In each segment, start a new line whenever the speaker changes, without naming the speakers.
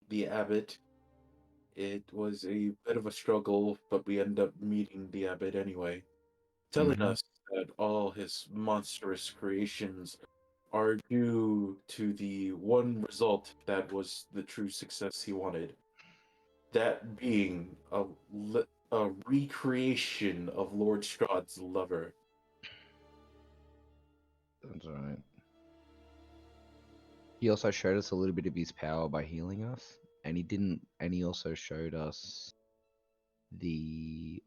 the abbot. It was a bit of a struggle, but we ended up meeting the abbot anyway, telling
Mm-hmm.
us that all his monstrous creations are due to the one result that was the true success he wanted. That being a recreation of Lord Strahd's lover.
That's right. He also showed us a little bit of his power by healing us, and he didn't. And he also showed us the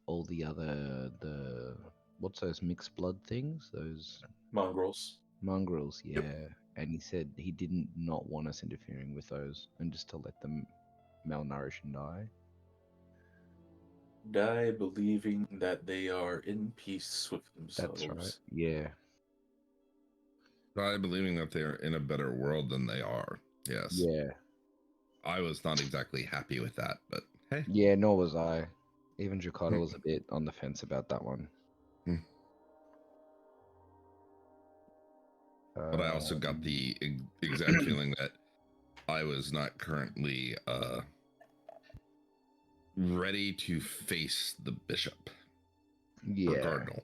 what's those mixed blood things? Those
Mongrels.
mongrels,
Yep.
yeah. And he said he didn't not want us interfering with those, and just to let them malnourish and die.
Die believing that they are in peace with
That's right.
themselves.
Yeah.
By believing that they're in a better world than they are. Yes.
Yeah.
I was not exactly happy with that, but hey.
Yeah. Nor was I. Even Jakarta was a bit on the fence about that one.
But I also got the exact
Um,
feeling that I was not currently ready to face the bishop or
yeah.
cardinal.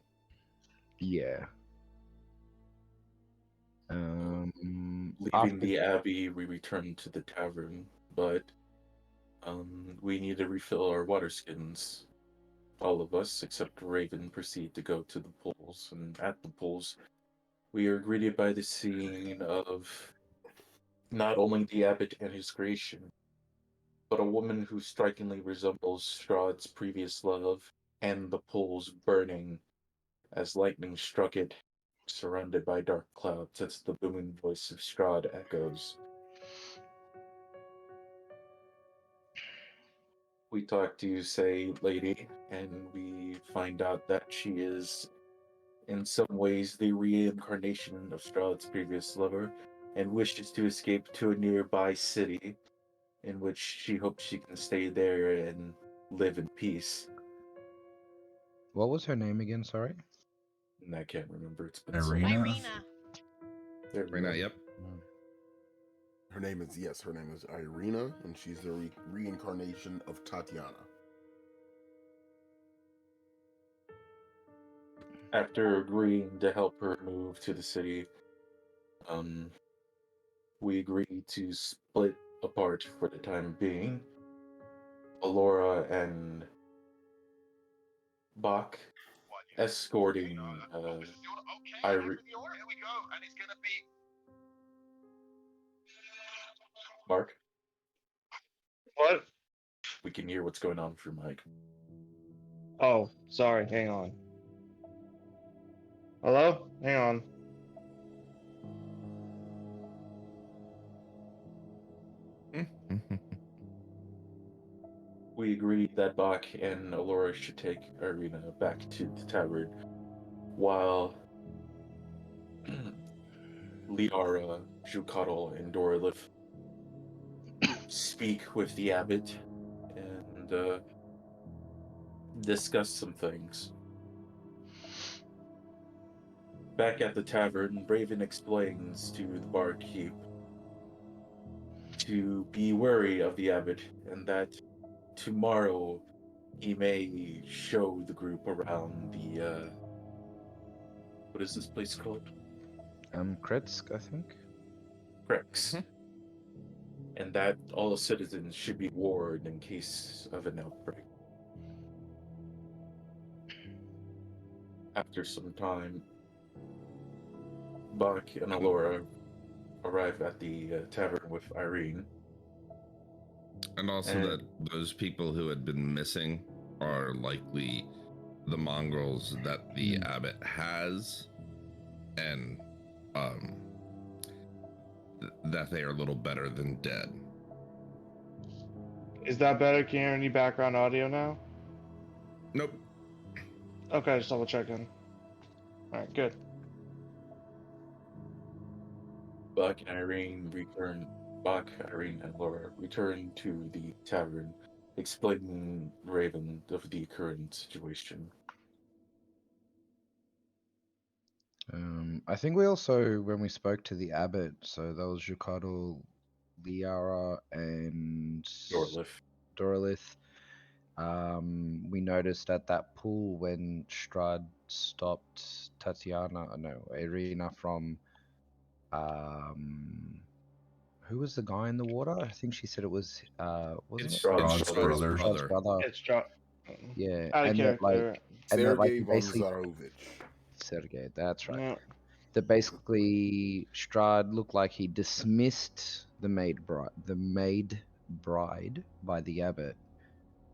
Yeah.
Leaving
After
the abbey, we returned to the tavern, but we need to refill our water skins. All of us, except Raven, proceed to go to the pools, and at the pools, we are greeted by the scene of not only the abbot and his creation, but a woman who strikingly resembles Strahd's previous love, and the pools burning as lightning struck it, surrounded by dark clouds as the booming voice of Strahd echoes. We talk to, say, Lady, and we find out that she is, in some ways, the reincarnation of Strahd's previous lover, and wishes to escape to a nearby city in which she hopes she can stay there and live in peace.
what was her name again? Sorry.
And I can't remember, it's been so long.
Irina.
Irina.
There we
Right now,
go.
yep.
Mm.
Her name is yes. Her name is Irina, and she's the reincarnation of Tatiana.
After agreeing to help her move to the city, um, we agree to split apart for the time being. Alora and Bach escorting Irene. Mark,
What?
we can hear what's going on with your mic.
Oh, sorry. Hang on. Hello? Hang on.
We agreed that Bach and Alora should take Irina back to the tavern while Liara, Jukatal, and Doralith speak with the abbot and discuss some things. Back at the tavern, Raven explains to the barkeep to be wary of the abbot and that tomorrow he may show the group around the what is this place called?
Kretsk, I think.
Rex. And that all citizens should be warned in case of an outbreak. After some time, Bach and Alora arrive at the tavern with Irene.
And also that those people who had been missing are likely the mongrels that the abbot has, and that they are a little better than dead.
Is that better? Can you hear any background audio now?
Nope.
Okay, just double checking. Alright, good.
Bach and Irene return. Bach, Irene, and Laura return to the tavern, explaining Raven of the current situation.
I think we also, when we spoke to the abbot, so that was Jukato, Liara and
Dorlith.
Dorlith. We noticed at that pool when Strahd stopped Irina from who was the guy in the water? I think she said it was wasn't
It's
it
Strahd's
Strahd's
brother.
brother.
Strahd's brother?
It's John.
Yeah,
Out of
and that like
character.
he
Sergei von
basically
Zarovich.
Sergey, that's right.
No.
That basically Strahd looked like he dismissed the maid bride by the abbot,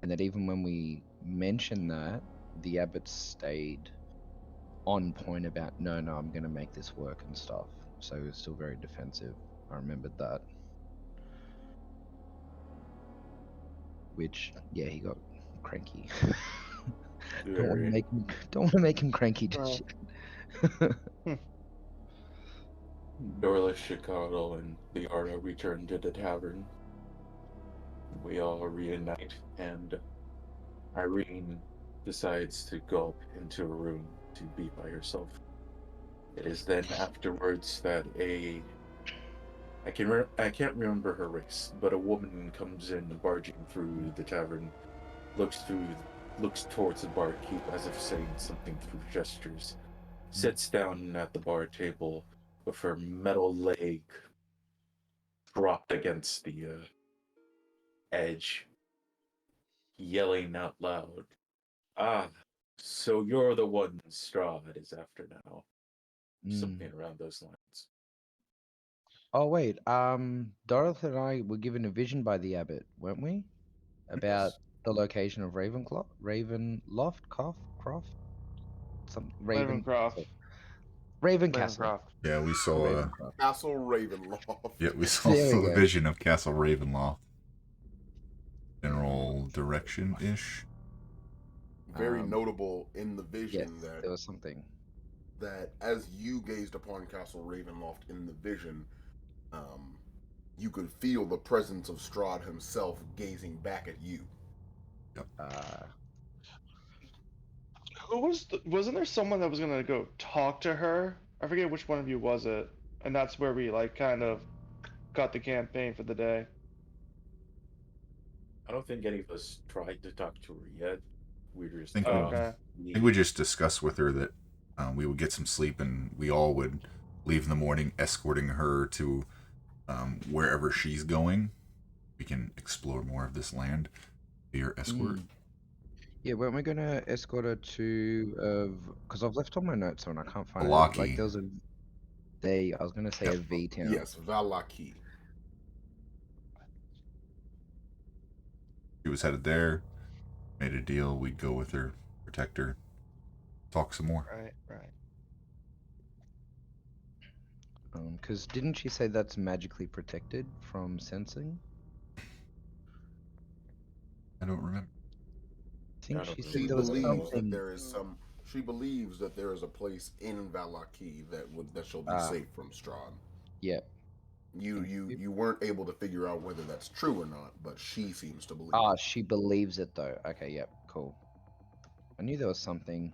and that even when we mentioned that, the abbot stayed on point about no, I'm gonna make this work and stuff. So he was still very defensive. I remembered that. Which, yeah, he got cranky. Don't want to
Very.
make him cranky just yet.
Dorlith, Chicago, and Liara return to the tavern. We all reunite, and Irene decides to go up into a room to be by herself. It is then afterwards that I can't remember her race, but a woman comes in barging through the tavern, looks towards the barkeep as if saying something through gestures, sits down at the bar table with her metal leg propped against the edge, yelling out loud, "Ah, so you're the one Strahd is after now." Something around those lines.
Oh wait, Dorothy and I were given a vision by the abbot, weren't we? About the location of Ravenloft, Croft, some
Ravencroft.
Raven Castle,
Ravencroft.
Yeah, we saw.
Ravencroft.
Castle Ravenloft.
Yeah, we saw
There we
the
go.
vision of Castle Ravenloft. General direction ish.
Very notable in the vision
Yes,
that
there was something.
that as you gazed upon Castle Ravenloft in the vision, you could feel the presence of Strahd himself gazing back at you.
Wasn't there someone that was gonna go talk to her? I forget which one of you was it. And that's where we like kind of got the campaign for the day.
I don't think any of us tried to talk to her yet. We were just
think
Oh,
we-
okay.
I think we just discussed with her that we would get some sleep and we all would leave in the morning, escorting her to wherever she's going. We can explore more of this land. Be your escort.
Yeah, weren't we gonna escort her to? Because I've left all my notes on. I can't find it.
Valaki.
Like there was a. I was gonna say
Yep.
a V town.
Yes, Valaki.
She was headed there. Made a deal. We'd go with her, protect her, talk some more.
Right.
Because didn't she say that's magically protected from sensing?
I don't remember.
I think
I don't
she
know.
said
She
there was
believes that
something.
there is some. She believes that there is a place in Valaki that shall be safe from Strahd.
Yeah.
You weren't able to figure out whether that's true or not, but she seems to believe.
Ah,
it.
she believes it though. Okay, yep, cool. I knew there was something.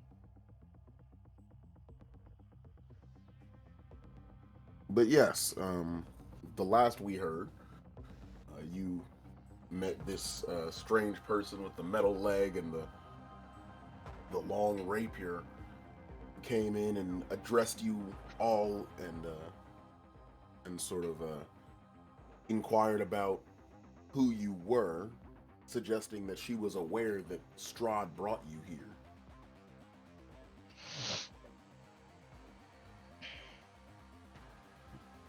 But yes, the last we heard, you met this strange person with the metal leg and the long rapier. Came in and addressed you all and sort of inquired about who you were, suggesting that she was aware that Strahd brought you here.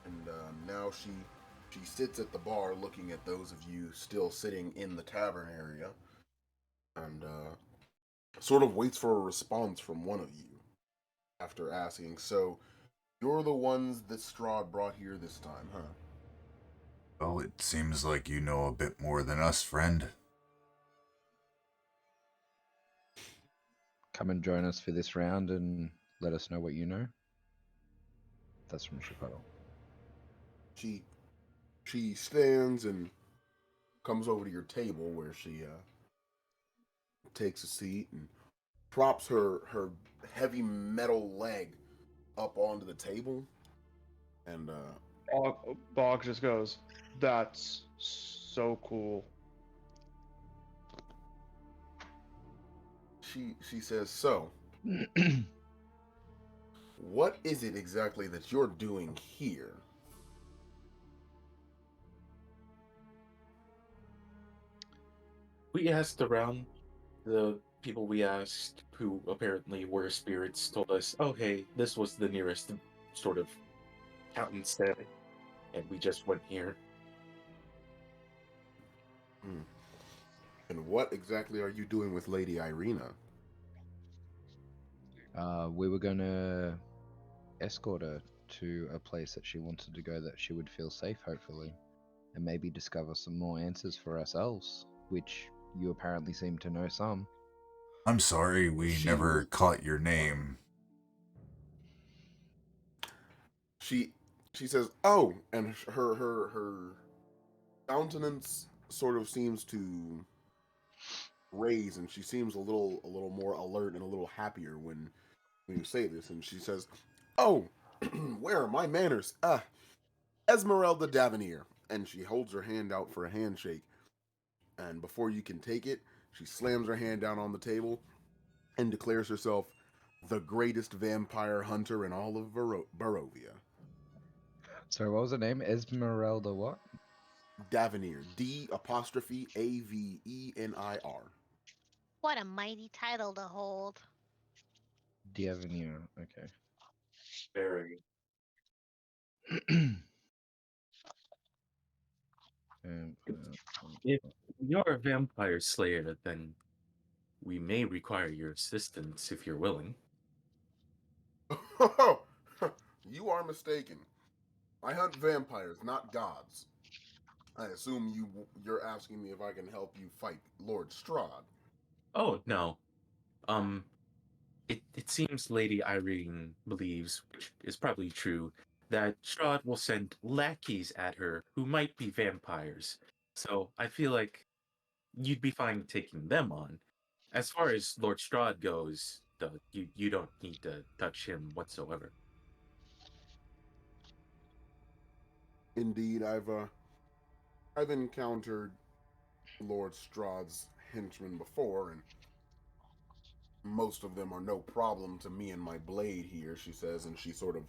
And now she sits at the bar looking at those of you still sitting in the tavern area and sort of waits for a response from one of you after asking, so you're the ones that Strahd brought here this time, huh?
Well, it seems like you know a bit more than us, friend.
Come and join us for this round and let us know what you know. That's from Chicago.
She stands and comes over to your table where she takes a seat and props her heavy metal leg up onto the table and
Bog just goes, That's so cool.
She says, so, what is it exactly that you're doing here?
We asked around. The people we asked, who apparently were spirits, told us, oh, hey, this was the nearest sort of town instead, and we just went here.
Hmm. And what exactly are you doing with Lady Irina?
We were gonna escort her to a place that she wanted to go that she would feel safe, hopefully, and maybe discover some more answers for ourselves, which you apparently seem to know some.
I'm sorry we
She
never caught your name.
she she says, "Oh," and her countenance sort of seems to raise, and she seems a little more alert and a little happier when you say this. And she says, "Oh, where are my manners? Ah, Esmeralda Davenier." And she holds her hand out for a handshake, and before you can take it, she slams her hand down on the table and declares herself the greatest vampire hunter in all of Barovia.
So what was her name? Esmeralda what?
Davenier. D'Avenir.
What a mighty title to hold.
Diavenir. Okay.
Very.
um,
If you're a vampire slayer, then we may require your assistance if you're willing.
You are mistaken. I hunt vampires, not gods. I assume you're asking me if I can help you fight Lord Strahd.
Oh, no. Um, it seems Lady Irene believes, which is probably true, that Strahd will send lackeys at her who might be vampires. So I feel like you'd be fine taking them on. As far as Lord Strahd goes, though, you don't need to touch him whatsoever.
Indeed, I've encountered Lord Strahd's henchmen before, and most of them are no problem to me and my blade here. She says, and she sort of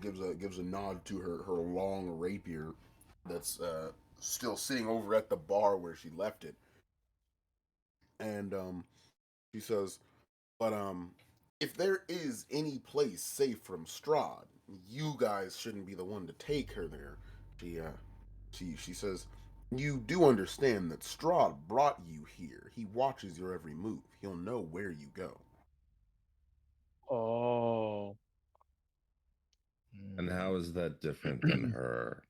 gives a nod to her long rapier that's still sitting over at the bar where she left it, and she says, but if there is any place safe from Strahd, you guys shouldn't be the one to take her there. She says, you do understand that Strahd brought you here. He watches your every move. He'll know where you go.
Oh.
And how is that different than her?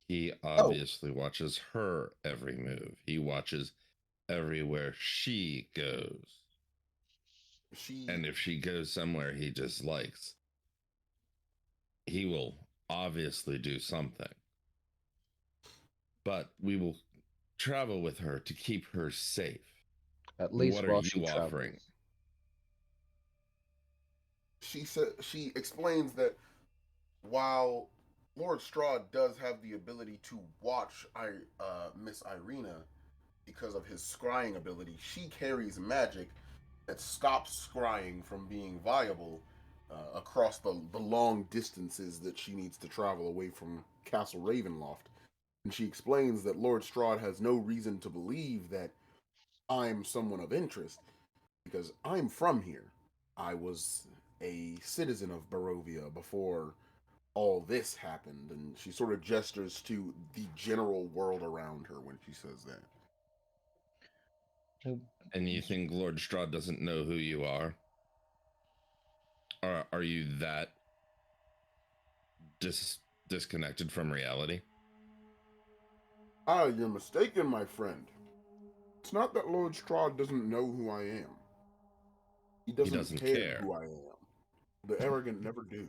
He
Oh,
obviously watches her every move. He watches everywhere she goes.
she
And if she goes somewhere he dislikes, he will obviously do something. But we will travel with her to keep her safe.
At least
What are
while she
you offering?
travels.
she explains that while Lord Strahd does have the ability to watch Miss Irina because of his scrying ability, she carries magic that stops scrying from being viable across the long distances that she needs to travel away from Castle Ravenloft. And she explains that Lord Strahd has no reason to believe that I'm someone of interest because I'm from here. I was a citizen of Barovia before all this happened, and she sort of gestures to the general world around her when she says that.
And you think Lord Strahd doesn't know who you are? Or are you that disconnected from reality?
Ah, you're mistaken, my friend. It's not that Lord Strahd doesn't know who I am. He
He
doesn't
doesn't
care
care.
who I am. The arrogant never do.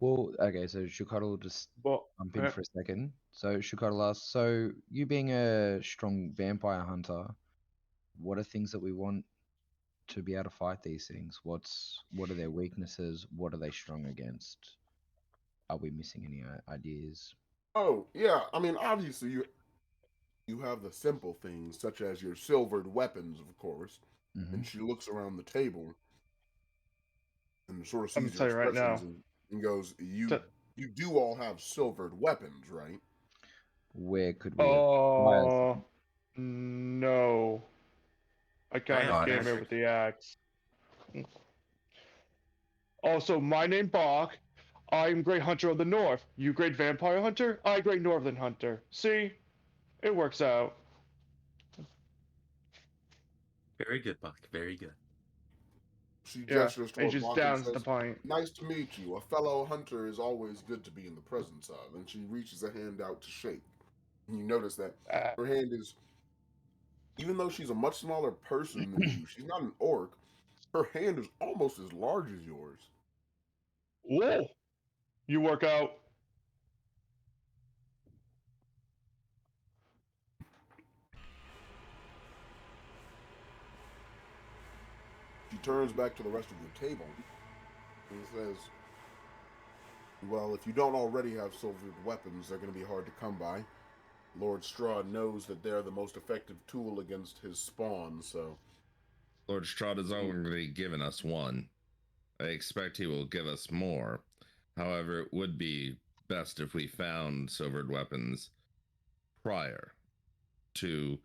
Well, okay, so Shukara will just
Well,
jump in for a second. So Shukara asks, so you being a strong vampire hunter, what are things that we want to be able to fight these things? What are their weaknesses? What are they strong against? are we missing any ideas?
Oh, yeah. I mean, obviously, you have the simple things, such as your silvered weapons, of course.
Mm-hmm.
And she looks around the table and sort of
I'm
sees
gonna
your
tell you right
expressions
now.
and goes,
T-
You do all have silvered weapons, right?"
Where could we acquire
Oh
some?
no! I
I
kind
have
of
Uh,
came here
magic.
with the axe. Also, my name Bach. I'm Great Hunter of the North. You Great Vampire Hunter. I Great Northern Hunter. See, it works out.
Very good, Buck. Very good.
She
Yeah,
gestures
and
toward
just
Bach and
downs the
says,
pint.
"Nice to meet you. A fellow hunter is always good to be in the presence of." And she reaches a hand out to shake. And you notice that
Uh,
her hand is, even though she's a much smaller person than you, she's not an orc, her hand is almost as large as yours.
whoa! You work out.
She turns back to the rest of your table and says, "Well, if you don't already have silvered weapons, they're going to be hard to come by. Lord Strahd knows that they're the most effective tool against his spawn, so..."
Lord Strahd has already given us one. I expect he will give us more. However, it would be best if we found silvered weapons prior to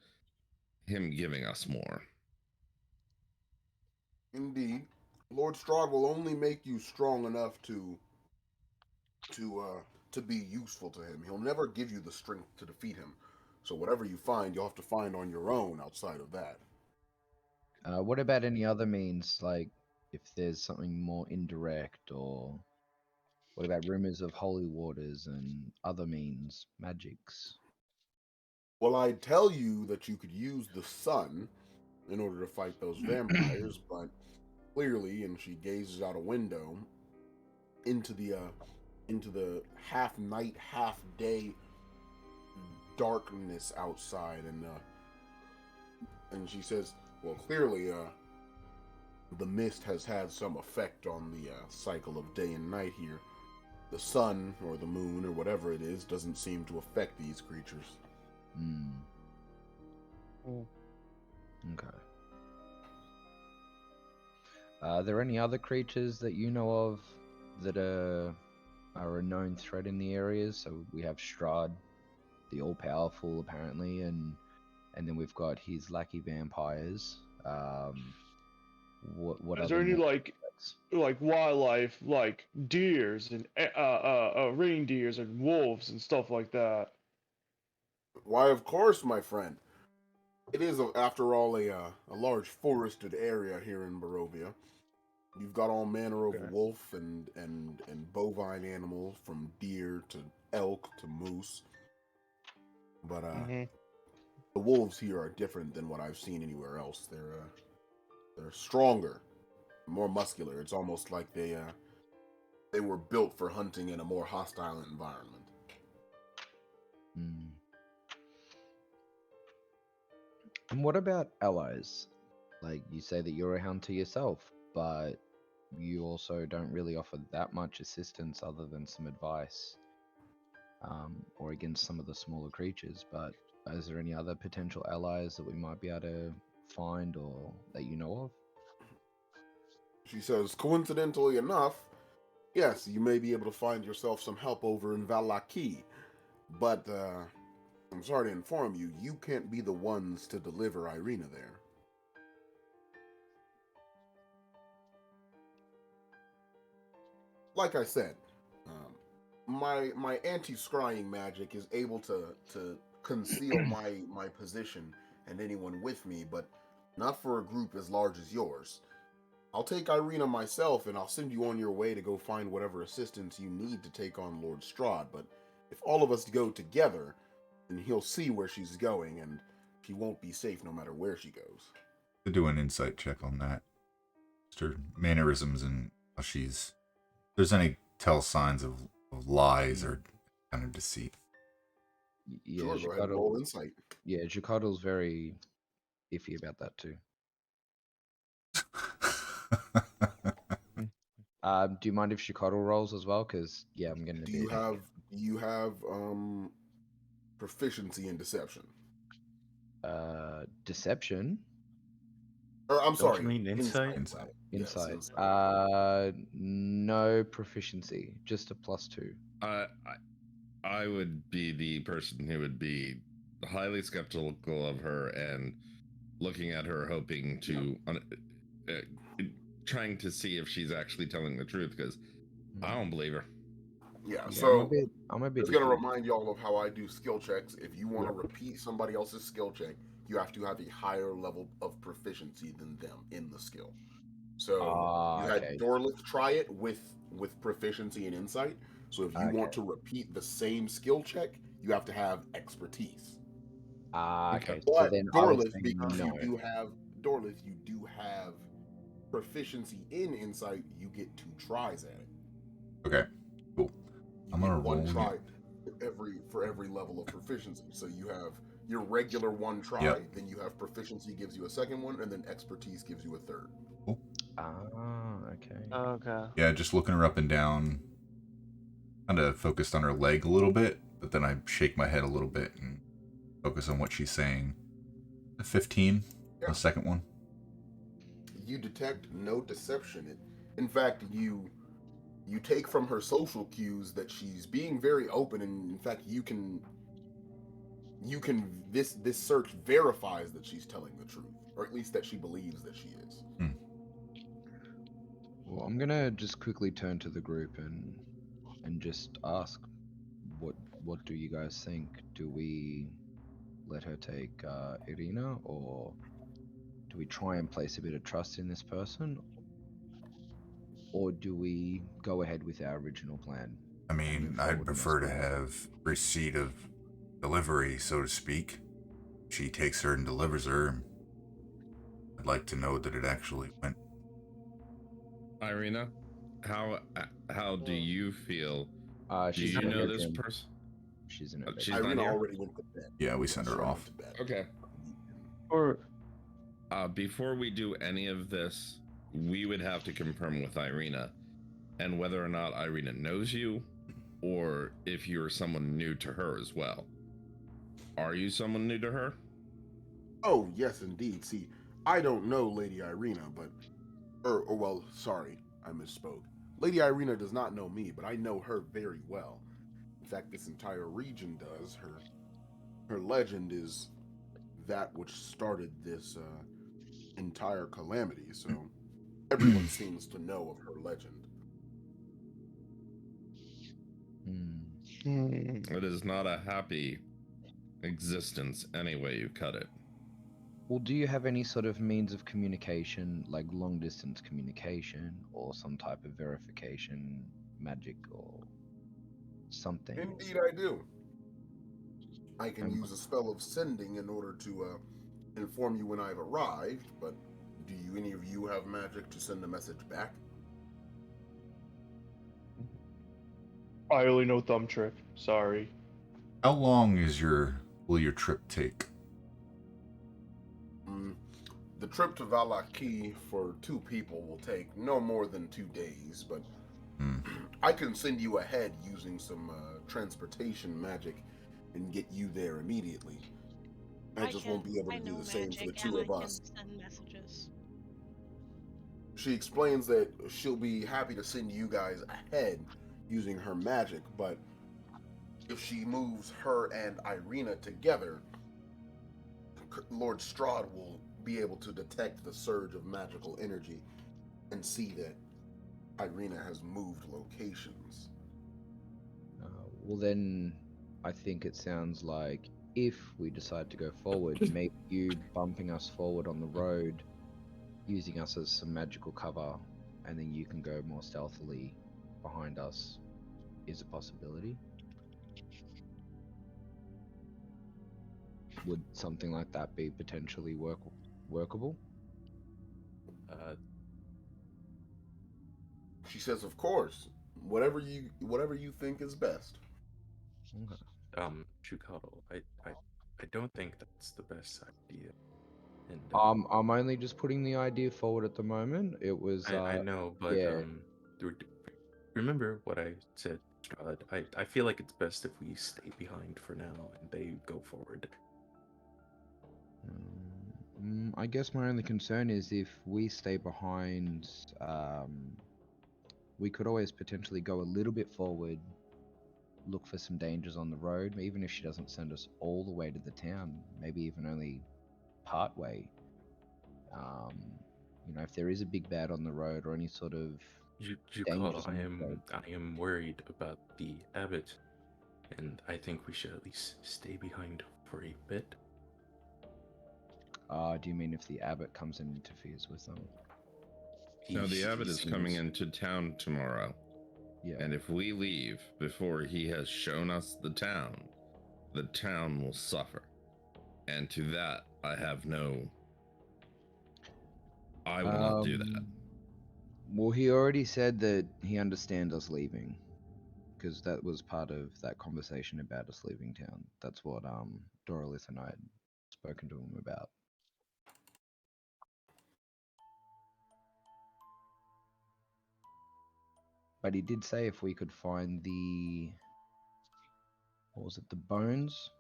him giving us more.
Indeed, Lord Strahd will only make you strong enough to be useful to him. He'll never give you the strength to defeat him. So whatever you find, you'll have to find on your own outside of that.
What about any other means, like if there's something more indirect, or what about rumors of holy waters and other means, magics?
Well, I'd tell you that you could use the sun in order to fight those vampires, but clearly, and she gazes out a window into the half night, half day darkness outside, and she says, "Well, clearly, the mist has had some effect on the cycle of day and night here. The sun or the moon or whatever it is doesn't seem to affect these creatures."
Hmm.
Mm.
Okay. Are there any other creatures that you know of that are a known threat in the areas? So we have Strahd, the all-powerful, apparently, and then we've got his lackey vampires. What
Is
other
there any
known
like
threats?
wildlife, like deers and reindeers and wolves and stuff like that?
Why, of course, my friend. It is, after all, a large forested area here in Barovia. You've got all manner of
Okay.
wolf and bovine animals, from deer to elk to moose. But
Mm-hmm.
the wolves here are different than what I've seen anywhere else. They're stronger, more muscular. It's almost like they were built for hunting in a more hostile environment.
Hmm. And what about allies? Like, you say that you're a hunter yourself, but you also don't really offer that much assistance other than some advice, or against some of the smaller creatures. But is there any other potential allies that we might be able to find or that you know of?
She says, "Coincidentally enough, yes, you may be able to find yourself some help over in Valaki, but I'm sorry to inform you, you can't be the ones to deliver Irina there." Like I said, my anti-scrying magic is able to conceal my position and anyone with me, but not for a group as large as yours. I'll take Irina myself, and I'll send you on your way to go find whatever assistance you need to take on Lord Strahd. But if all of us go together, then he'll see where she's going, and she won't be safe no matter where she goes.
To do an insight check on that. Just her mannerisms and how she's. If there's any tell signs of lies or kind of deceit.
Yeah,
Sure, go ahead and roll insight.
Yeah, Jakartal's very iffy about that too. Do you mind if Chicotle rolls as well? Because yeah, I'm getting a
Do
bit.
you have proficiency in deception?
Deception,
Or I'm
Don't
sorry,
you mean insight?
Insight.
Yes,
insight.
insight.
No proficiency, just a +2.
I would be the person who would be highly skeptical of her and looking at her, hoping to, trying to see if she's actually telling the truth, because I don't believe her.
Yeah,
Yeah,
so
I'm a bit.
it's going to
iffy.
remind y'all of how I do skill checks. If you want to
Yep.
repeat somebody else's skill check, you have to have a higher level of proficiency than them in the skill. So you had
Okay.
Dorlith try it with proficiency and insight. So if you want to repeat the same skill check, you have to have expertise.
Okay. So
But
then I would
Dorlith,
say
because
no.
you do have proficiency in insight, you get 2 tries at it.
Okay, cool.
You
I'm
get
gonna
one
roll
try for every level of proficiency. So you have your regular 1 try,
Yep.
then you have proficiency gives you a second one, and then expertise gives you a third.
Okay.
Okay.
Yeah, just looking her up and down. Kind of focused on her leg a little bit, but then I shake my head a little bit and focus on what she's saying. 15,
Yeah.
the second one.
You detect no deception. In fact, you take from her social cues that she's being very open, and in fact, this search verifies that she's telling the truth, or at least that she believes that she is.
Well, I'm gonna just quickly turn to the group and just ask, what do you guys think? Do we let her take Irina, or do we try and place a bit of trust in this person, or do we go ahead with our original plan?
I mean, I'd prefer to have receipt of delivery, so to speak. She takes her and delivers her. I'd like to know that it actually went.
Irina, how do you feel? Do
She's
you
in her
know this
bedroom.
person?
She's in her bedroom.
She's not
Irina
here?
already went to bed.
Yeah, we send her
she
off.
went to bed.
Okay.
Or
Before we do any of this, we would have to confirm with Irina, and whether or not Irina knows you, or if you're someone new to her as well. Are you someone new to her?
Oh, yes, indeed. See, I don't know Lady Irina, but... well, sorry, I misspoke. Lady Irina does not know me, but I know her very well. In fact, this entire region does. Her legend is that which started this entire calamity, so everyone seems to know of her legend.
It is not a happy existence any way you cut it.
Well, do you have any sort of means of communication, like long distance communication, or some type of verification magic or something?
Indeed, I do. I can use a spell of sending in order to inform you when I've arrived, but do any of you have magic to send a message back?
I only know thumb trick. Sorry.
How long will your trip take?
The trip to Valaki for 2 people will take no more than 2 days, but I can send you ahead using some transportation magic and get you there immediately. I just won't be able to do the same for the 2 of us.
Send messages.
She explains that she'll be happy to send you guys ahead using her magic, but if she moves her and Irina together, Lord Strahd will be able to detect the surge of magical energy and see that Irina has moved locations.
Well, then I think it sounds like if we decide to go forward, maybe you bumping us forward on the road, using us as some magical cover, and then you can go more stealthily behind us is a possibility. Would something like that be potentially workable?
She says, "Of course, whatever you think is best."
Okay.
Chukado, I don't think that's the best idea. And
I'm only just putting the idea forward at the moment. It was
I know, but
yeah.
remember what I said, Strahd. I feel like it's best if we stay behind for now and they go forward.
I guess my only concern is if we stay behind, we could always potentially go a little bit forward, look for some dangers on the road, even if she doesn't send us all the way to the town, maybe even only part way. If there is a big bad on the road or any sort of
Jukal,
dangers on the road.
I am worried about the abbot, and I think we should at least stay behind for a bit.
Do you mean if the abbot comes and interferes with them?
No, the abbot
He
is coming
seems-
into town tomorrow.
Yeah.
And if we leave before he has shown us the town will suffer. And to that, I will not do that.
Well, he already said that he understands us leaving, because that was part of that conversation about us leaving town. That's what Doralith and I had spoken to him about. But he did say if we could find the bones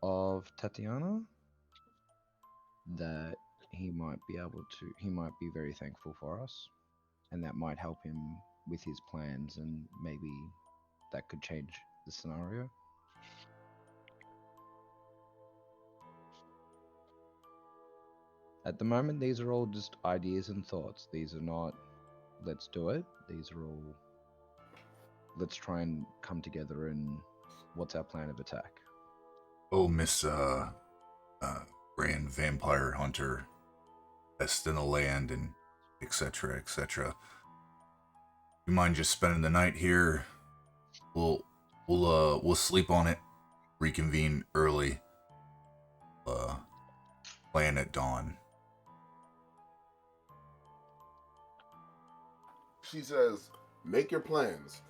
of Tatiana, that he might be very thankful for us, and that might help him with his plans, and maybe that could change the scenario. At the moment, these are all just ideas and thoughts. These are not, let's do it. These are all, let's try and come together and what's our plan of attack.
Oh, Miss Grand Vampire Hunter, best in the land, and etc. etc. You mind just spending the night here? We'll sleep on it. Reconvene early. Plan at dawn.
She says, "Make your plans.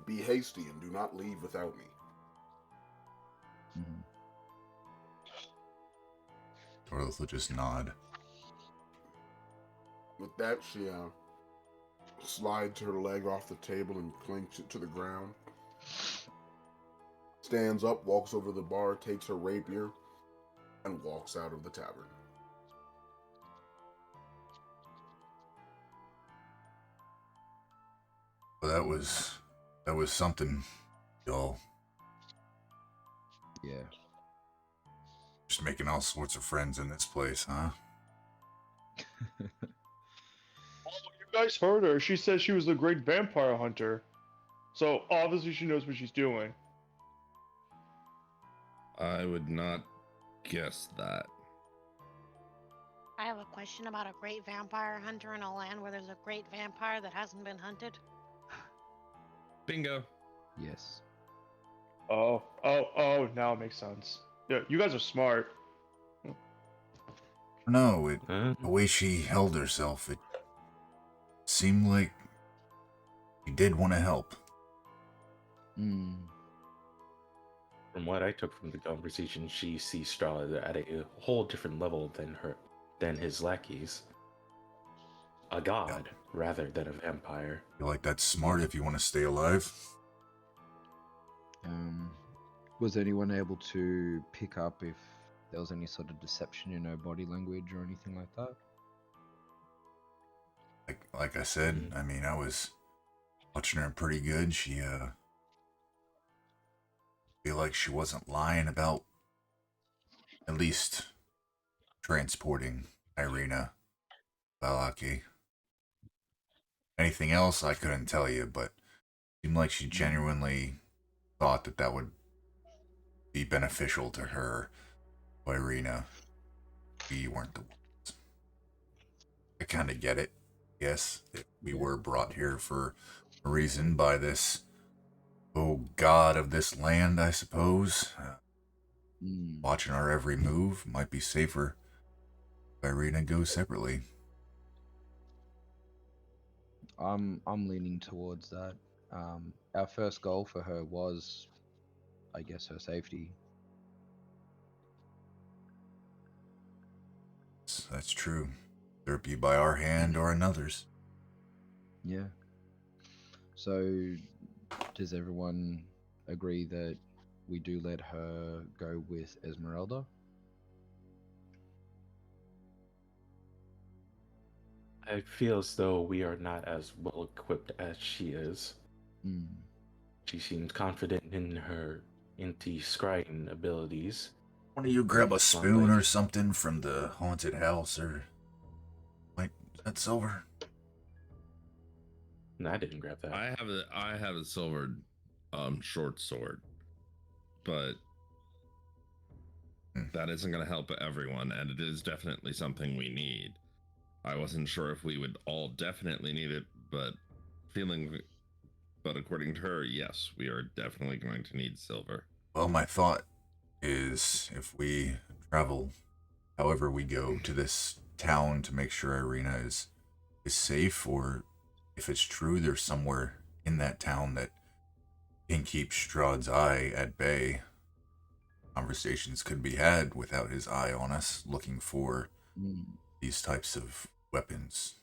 Be hasty and do not leave without me."
Mm-hmm.
Or they'll just nod.
With that, she slides her leg off the table and clinks it to the ground. Stands up, walks over to the bar, takes her rapier, and walks out of the tavern.
Well, that was something, y'all.
Yeah.
Just making all sorts of friends in this place, huh?
You guys heard her. She said she was a great vampire hunter. So obviously she knows what she's doing.
I would not guess that.
I have a question about a great vampire hunter in a land where there's a great vampire that hasn't been hunted.
Bingo.
Yes.
Oh, now it makes sense. Yeah, you guys are smart.
No, the way she held herself, it seemed like she did want to help.
From what I took from the conversation, she sees Strahd at a whole different level than his lackeys. A god rather than a vampire.
Feel like that's smart if you want to stay alive.
Was anyone able to pick up if there was any sort of deception in her body language or anything like that?
Like I said, I mean, I was watching her pretty good. She feel like she wasn't lying about at least transporting Irina Valaki. Anything else I couldn't tell you, but it seemed like she genuinely thought that would be beneficial to her, Irina. We weren't the ones. I kind of get it. Yes, we were brought here for a reason by this, god of this land, I suppose. Watching our every move might be safer if Irina goes separately.
I'm leaning towards that. Our first goal for her was, I guess, her safety.
That's true. Whether it be by our hand or another's.
Yeah. So, does everyone agree that we do let her go with Esmeralda?
I feel as though we are not as well equipped as she is.
Hmm.
She seems confident in her anti-scrying abilities.
Why don't you grab a
It's not
spoon
like-
or something from the haunted house, or like is that silver?
No, I didn't grab that.
I have a silver short sword, but that isn't going to help everyone, and it is definitely something we need. I wasn't sure if we would all definitely need it, but according to her, yes, we are definitely going to need silver.
Well, my thought is if we travel, however we go to this town to make sure Irina is safe, or if it's true there's somewhere in that town that can keep Strahd's eye at bay, conversations could be had without his eye on us, looking for these types of weapons.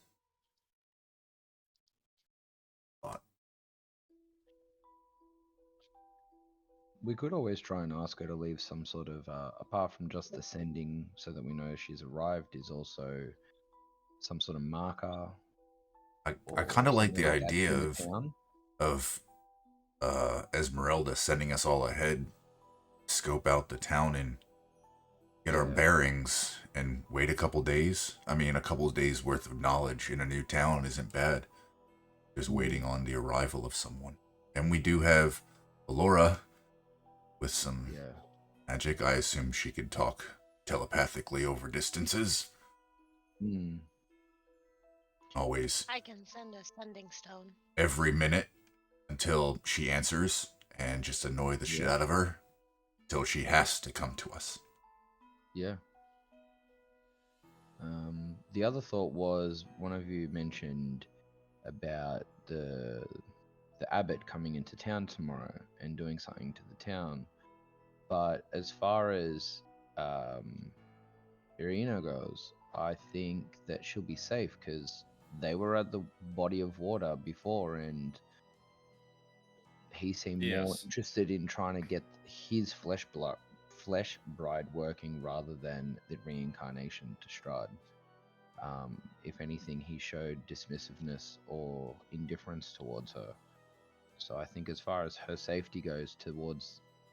We could always try and ask her to leave some sort of, apart from just the sending, so that we know she's arrived, is also some sort of marker.
I kind of like the
something like that
idea
in the town.
of Esmeralda sending us all ahead, scope out the town and get our
Yeah.
bearings and wait a couple days. I mean, a couple of days worth of knowledge in a new town isn't bad. Just waiting on the arrival of someone. And we do have Alora with some magic. I assume she could talk telepathically over distances. Always.
I can send a sending stone.
Every minute until she answers and just annoy the shit out of her until she has to come to us.
Yeah. The other thought was, one of you mentioned about the abbot coming into town tomorrow and doing something to the town. But as far as Irina goes, I think that she'll be safe because they were at the body of water before, and he seemed more interested in trying to get his flesh bride working rather than the reincarnation to Strahd. If anything, he showed dismissiveness or indifference towards her. So I think as far as her safety goes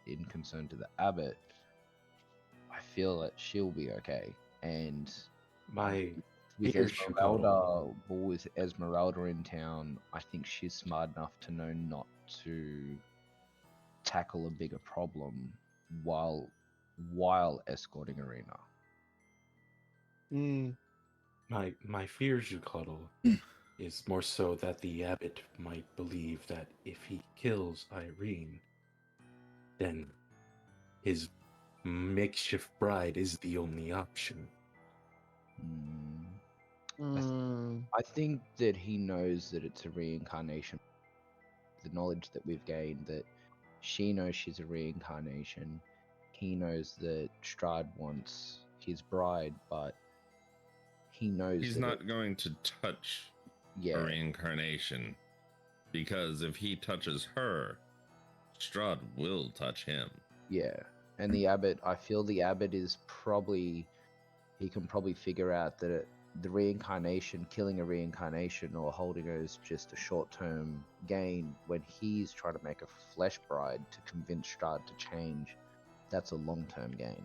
in concern to the abbot, I feel that she'll be okay. And with Esmeralda in town, I think she's smart enough to know not to tackle a bigger problem while escorting Irina.
My fears, you cuddle, is more so that the abbot might believe that if he kills Irene, then his makeshift bride is the only option.
I think that he knows that it's a reincarnation. The knowledge that we've gained, that she knows she's a reincarnation. He knows that Strahd wants his bride, but he knows
he's not going to touch a reincarnation, because if he touches her, Strahd will touch him.
Yeah, and the abbot, I feel the abbot is probably, he can probably figure out that the reincarnation, killing a reincarnation or holding her is just a short-term gain. When he's trying to make a flesh bride to convince Strahd to change, that's a long-term gain.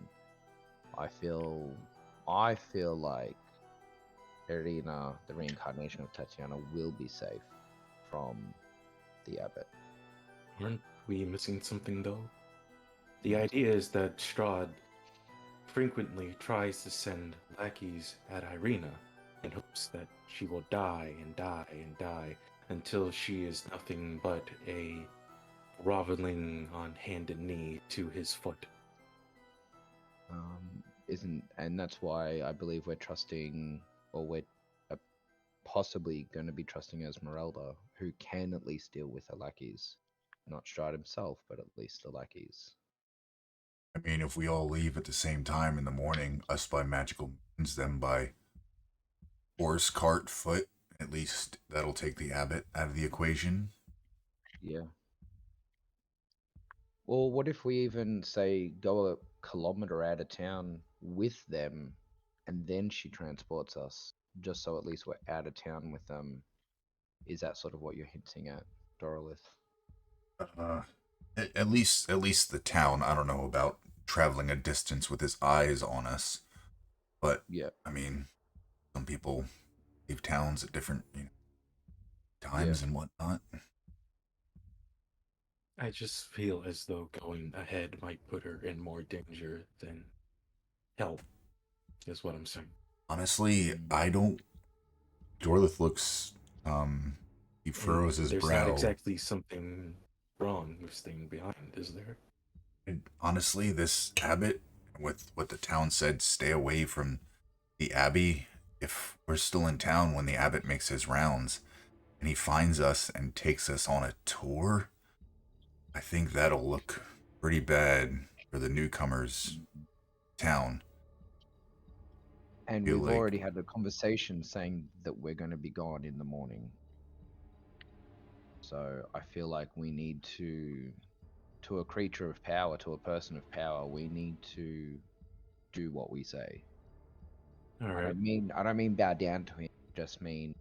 I feel like Irina, the reincarnation of Tatiana, will be safe from the abbot.
Aren't we missing something, though? The idea is that Strahd frequently tries to send lackeys at Irina in hopes that she will die and die and die until she is nothing but a groveling on hand and knee to his foot.
And that's why I believe we're trusting, or we're possibly going to be trusting Esmeralda, who can at least deal with the lackeys. Not Strahd himself, but at least the lackeys.
I mean, if we all leave at the same time in the morning, us by magical means, them by horse, cart, foot, at least that'll take the abbot out of the equation.
Yeah. Well, what if we even say go a kilometer out of town with them, and then she transports us, just so at least we're out of town with them? Is that sort of what you're hinting at, Dorolith?
Uh, at least the town. I don't know about traveling a distance with his eyes on us, but
Yeah,
I mean, some people leave towns at different
yeah.
times and whatnot.
I just feel as though going ahead might put her in more danger than help, is what I'm saying.
Honestly,
Mm.
I don't. Dorlith looks. He
And
furrows his
there's not
brow.
exactly something wrong with staying behind, is there?
And honestly, this abbot, with what the town said, stay away from the abbey. If we're still in town when the abbot makes his rounds and he finds us and takes us on a tour, I think that'll look pretty bad for the newcomers' town.
And
Feel
we've
like
already had a conversation saying that we're going to be gone in the morning. So I feel like we need to a creature of power, to a person of power, we need to do what we say.
All
I
right,
don't mean bow down to him. Just mean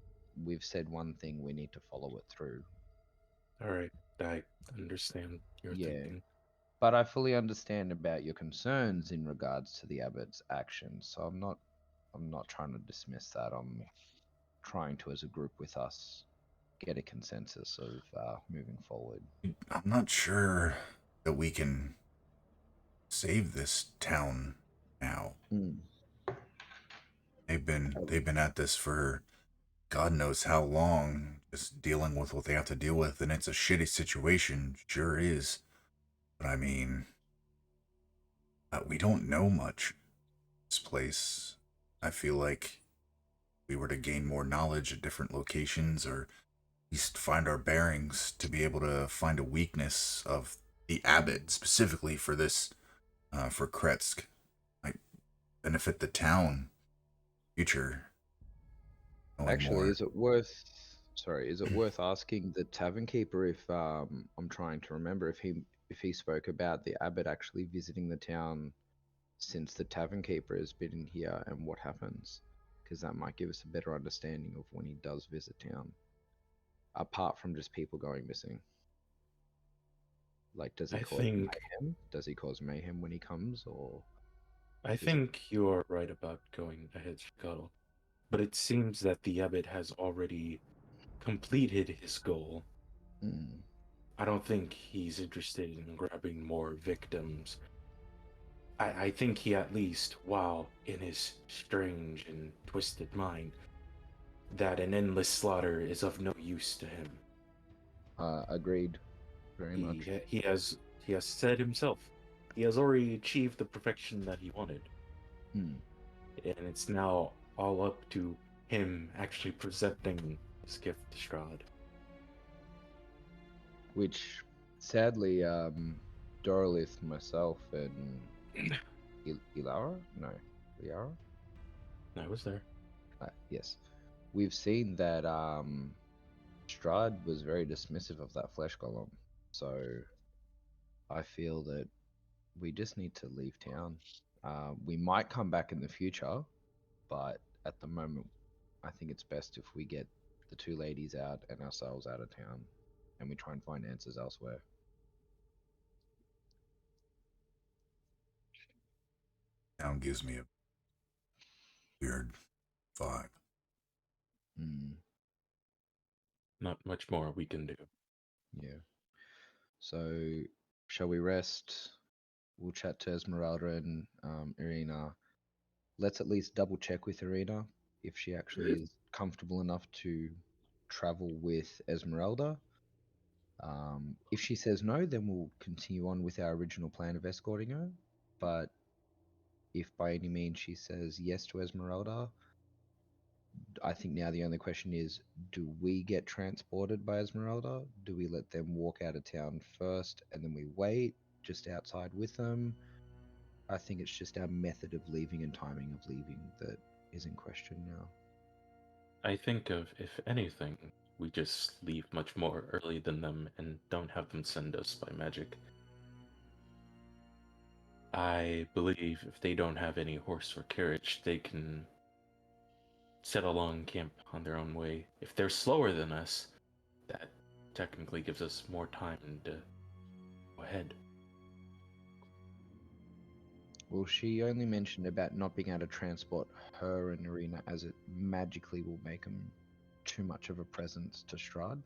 we've said one thing, we need to follow it through.
all right. I understand your
Yeah.
thinking.
But I fully understand about your concerns in regards to the abbot's actions. So I'm not trying to dismiss that. I'm trying to, as a group with us, get a consensus of moving forward.
I'm not sure that we can save this town now.
Mm.
They've been at this for God knows how long, just dealing with what they have to deal with, and it's a shitty situation, sure is. But I mean, we don't know much. This place, I feel like if we were to gain more knowledge at different locations, or at least find our bearings to be able to find a weakness of the abbot specifically for this, for Kretsk, might benefit the town future. Knowing
Actually,
more.
is it worth asking the tavern keeper if I'm trying to remember if he spoke about the abbot actually visiting the town since the tavern keeper has been in here and what happens? Because that might give us a better understanding of when he does visit town, apart from just people going missing. Like, does he
I
cause
think
mayhem? Does he cause mayhem when he comes, or
I
is it?
think you are right about going ahead, Scuttle. But it seems that the abbot has already completed his goal.
Mm,
I don't think he's interested in grabbing more victims. I think he at least, while in his strange and twisted mind, that an endless slaughter is of no use to him.
agreed, very much.
He has said himself, he has already achieved the perfection that he wanted,
Hmm.
and it's now all up to him actually presenting his gift to Strahd.
Which, sadly, Dorolith, myself, and Ilara? No, Liara?
I was there.
Yes. We've seen that Strahd was very dismissive of that flesh golem. So I feel that we just need to leave town. We might come back in the future, but at the moment, I think it's best if we get the two ladies out and ourselves out of town and we try and find answers elsewhere.
Town gives me a weird vibe.
Mm,
Not much more we can do.
yeah. So, shall we rest? We'll chat to Esmeralda and Irina. Let's at least double check with Irina if she actually is comfortable enough to travel with Esmeralda. If she says no, then we'll continue on with our original plan of escorting her. But if by any means she says yes to Esmeralda, I think now the only question is, do we get transported by Esmeralda? Do we let them walk out of town first and then we wait just outside with them? I think it's just our method of leaving and timing of leaving that is in question now.
I think of, if anything, we just leave much more early than them and don't have them send us by magic. I believe if they don't have any horse or carriage, they can settle on camp on their own way. If they're slower than us, that technically gives us more time to go ahead.
Well, she only mentioned about not being able to transport her and Arena as it magically will make them too much of a presence to Strahd.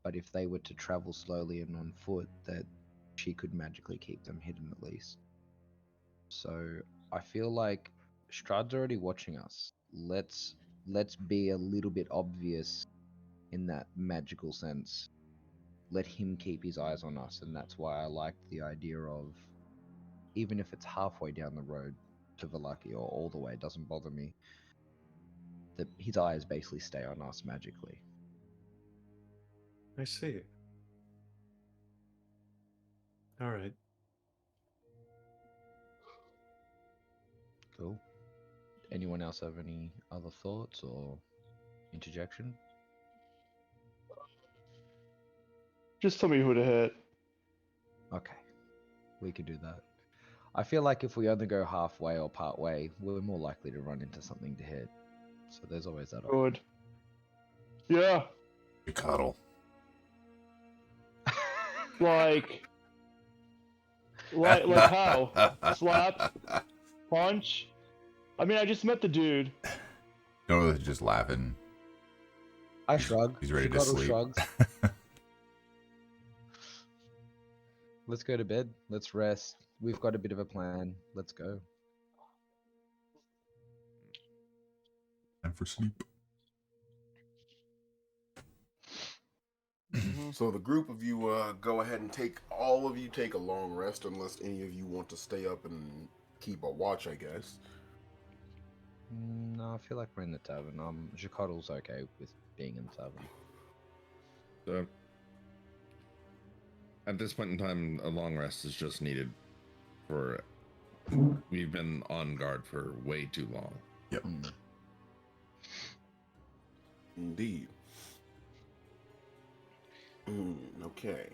But if they were to travel slowly and on foot, that she could magically keep them hidden at least. So I feel like Strahd's already watching us. Let's be a little bit obvious in that magical sense. Let him keep his eyes on us, and that's why I liked the idea of, even if it's halfway down the road to Valaki or all the way, it doesn't bother me, that his eyes basically stay on us magically.
I see. All right.
Cool. Anyone else have any other thoughts or interjection?
Just tell me who to hit.
Okay, we could do that. I feel like if we only go halfway or part way, we're more likely to run into something to hit. So there's always that option.
Good. Yeah.
You cuddle.
Like how? Slap? Punch? I mean, I just met the dude.
No, they're just laughing.
I shrug.
He's ready to
Chicago
sleep.
shrugs. Let's go to bed. Let's rest. We've got a bit of a plan. Let's go.
Time for sleep.
So the group of you go ahead and take a long rest, unless any of you want to stay up and keep a watch, I guess.
No, I feel like we're in the tavern. Jacottle's okay with being in the tavern.
So, at this point in time, a long rest is just needed for. We've been on guard for way too long.
Yep.
Indeed. Okay.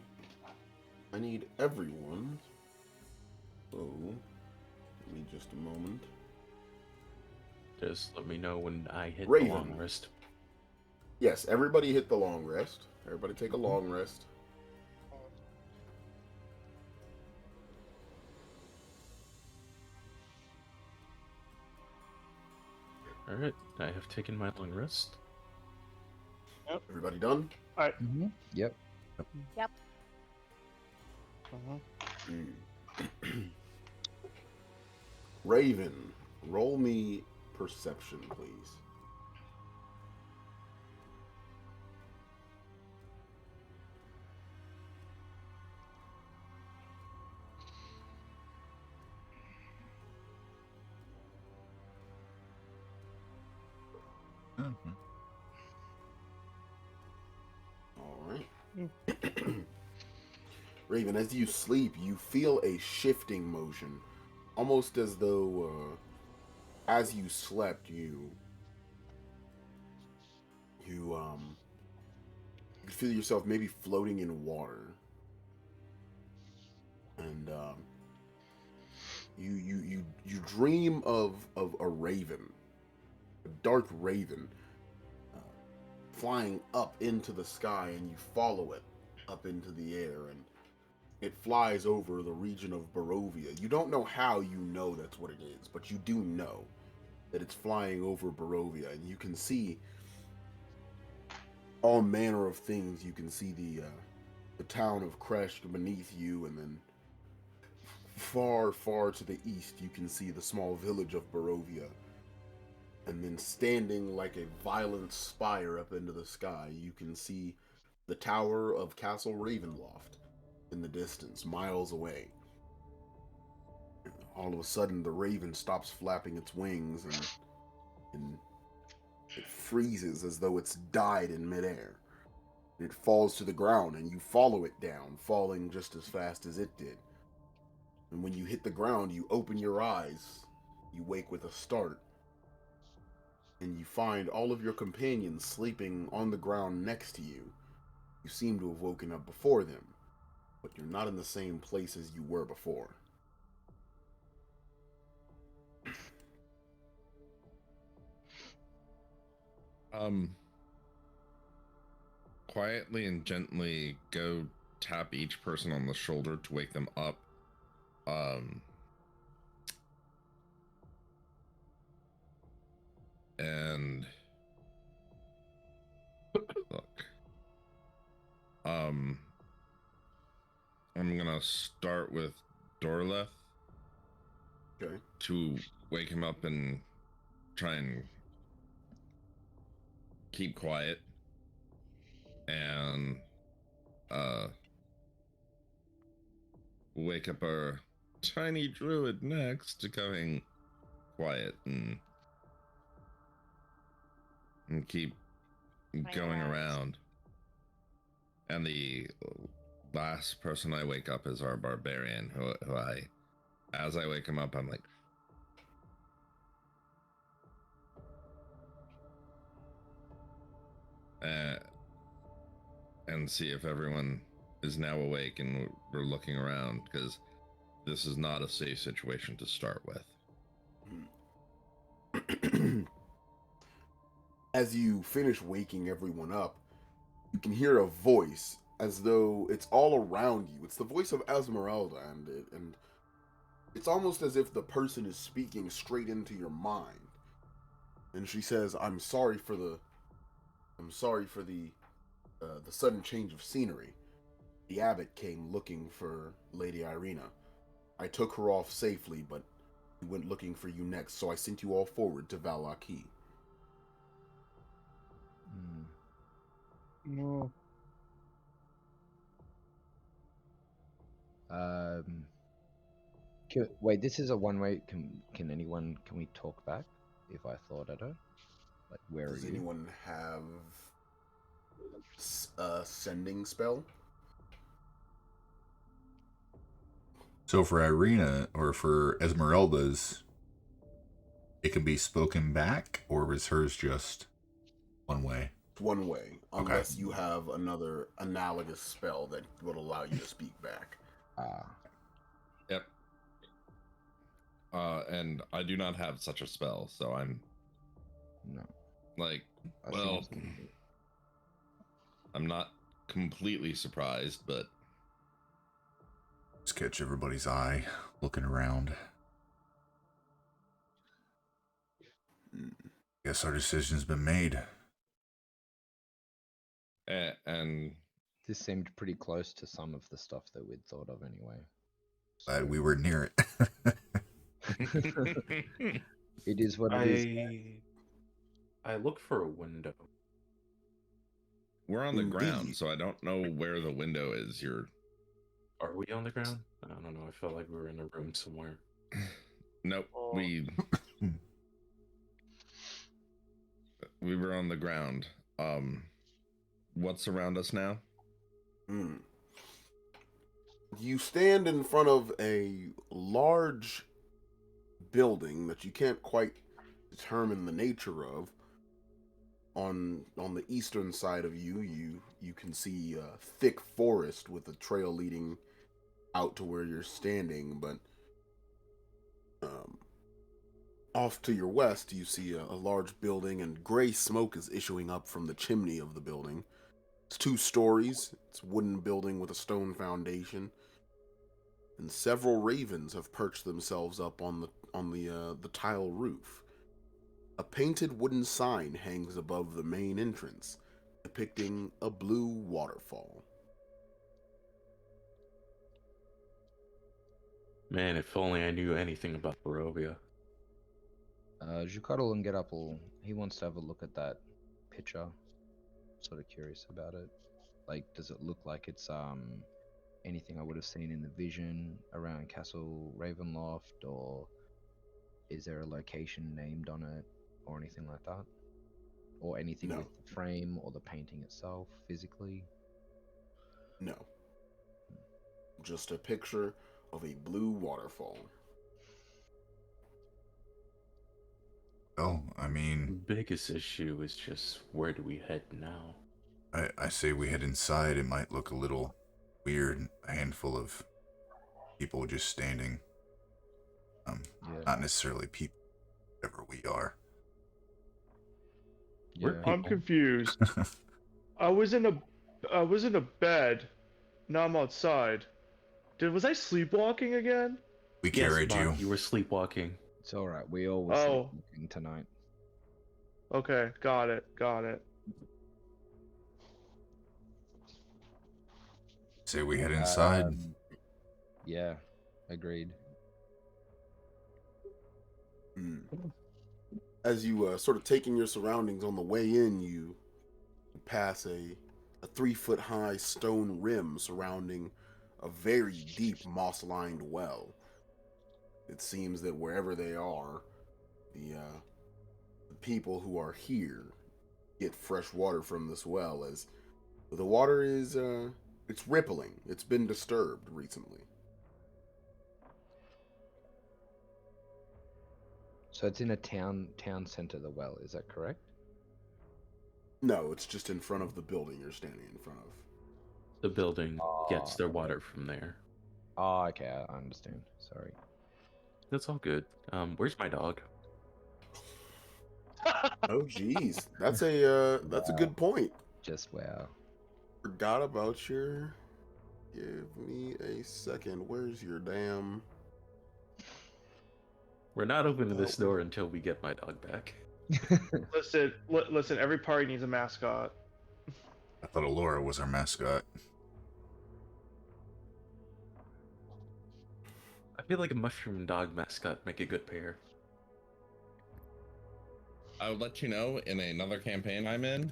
I need everyone. So, give me just a moment.
Just let me know when I hit
Raven.
the long rest.
Yes, everybody hit the long rest. Everybody take a long rest.
Alright, I have taken my long rest.
Everybody done?
Mm-hmm. Yep.
Yep.
Raven, roll me perception, please. All right. Raven, as you sleep, you feel a shifting motion, almost as though, as you slept, you could feel yourself maybe floating in water, and you dream of a raven, a dark raven, flying up into the sky, and you follow it up into the air, and it flies over the region of Barovia. You don't know how you know that's what it is, but you do know that it's flying over Barovia, and you can see all manner of things. You can see the town of Kresh beneath you, and then far, far to the east, you can see the small village of Barovia. And then standing like a violent spire up into the sky, you can see the tower of Castle Ravenloft in the distance, miles away. All of a sudden, the raven stops flapping its wings, and it freezes as though it's died in midair. It falls to the ground, and you follow it down, falling just as fast as it did. And when you hit the ground, you open your eyes. You wake with a start. and you find all of your companions sleeping on the ground next to you. You seem to have woken up before them, but you're not in the same place as you were before.
Quietly and gently go tap each person on the shoulder to wake them up. And look. I'm gonna start with Dorleth.
Okay.
To wake him up and try and keep quiet. And wake up our tiny druid next to going quiet and keep going around. And the last person I wake up is our barbarian, who as I wake him up, I'm like, and see if everyone is now awake and we're looking around, because this is not a safe situation to start with.
As you finish waking everyone up, you can hear a voice as though it's all around you. It's the voice of Esmeralda, and it's almost as if the person is speaking straight into your mind. And she says, I'm sorry for the sudden change of scenery. The abbot came looking for Lady Irina. I took her off safely, but he went looking for you next, so I sent you all forward to Valaki.
No.
Wait, this is a one-way. Can we talk back if I thought at her? Like, where
Does
are you?
anyone have a sending spell?
So for Irina or for Esmeralda's, it can be spoken back, or is hers just one way?
One way,
Okay.
unless you have another analogous spell that would allow you to speak back.
Yep. And I do not have such a spell, so I'm
No.
like,
I
well,
think
I'm not completely surprised, but
Just catch everybody's eye, looking around. Guess our decision's been made.
and
this seemed pretty close to some of the stuff that we'd thought of anyway.
Glad we were near it.
It is what it is.
I look for a window.
we're on the
Indeed.
ground, so I don't know where the window is.
Are we on the ground? I don't know. I felt like we were in a room somewhere.
Nope. We were on the ground. What's around us now?
You stand in front of a large building that you can't quite determine the nature of. On the eastern side of you can see a thick forest with a trail leading out to where you're standing, but off to your west you see a large building, and gray smoke is issuing up from the chimney of the building. It's 2 stories. It's a wooden building with a stone foundation, and several ravens have perched themselves up on the tile roof. A painted wooden sign hangs above the main entrance, depicting a blue waterfall.
Man, if only I knew anything about Barovia.
Jucado and Get Apple, he wants to have a look at that picture. Sort of curious about it. Like, does it look like it's anything I would have seen in the vision around Castle Ravenloft, or is there a location named on it, or anything like that? Or anything
No.
with the frame or the painting itself physically?
No. Just a picture of a blue waterfall.
Oh, I
The
mean,
biggest issue is just where do we head now?
I say we head inside. It might look a little weird. A handful of people just standing.
Yeah.
Not necessarily people, whatever we are.
We're
Yeah.
I'm
people.
confused. I was in a bed. Now I'm outside. Was I sleepwalking again?
We
Yes,
carried
Bach,
you.
you were sleepwalking.
It's all right. We all were
Oh.
sleepwalking tonight.
Okay, got it.
Say we head inside.
Yeah, agreed.
As you sort of take in your surroundings on the way in, you pass a 3-foot high stone rim surrounding a very deep moss-lined well. It seems that wherever they are, the people who are here get fresh water from this well, as the water is it's rippling. It's been disturbed recently.
So it's in a town center. The well, is that correct?
No, it's just in front of the building you're standing in front of.
The building gets
Ah,
their
okay.
water from there.
Oh, okay. I understand. Sorry.
That's all good. Where's my dog?
Oh, geez, that's a good point.
Just wow.
Forgot about your. Give me a second. Where's your damn?
We're not opening this door until we get my dog back.
Listen. Every party needs a mascot.
I thought Alora was our mascot.
I feel like a mushroom and dog mascot make a good pair.
I would let you know, in another campaign I'm in,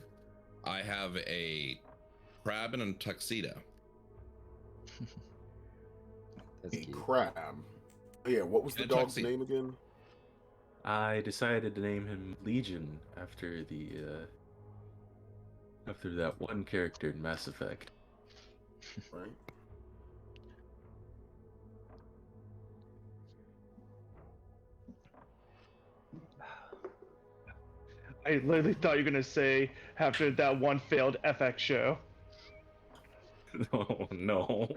I have a crab in a tuxedo.
That's
A
cute.
crab. Oh, yeah, what was the
And
dog's
tuxedo.
name again?
I decided to name him Legion after after that one character in Mass Effect.
Right.
I literally thought you were gonna say after that one failed FX show.
Oh no.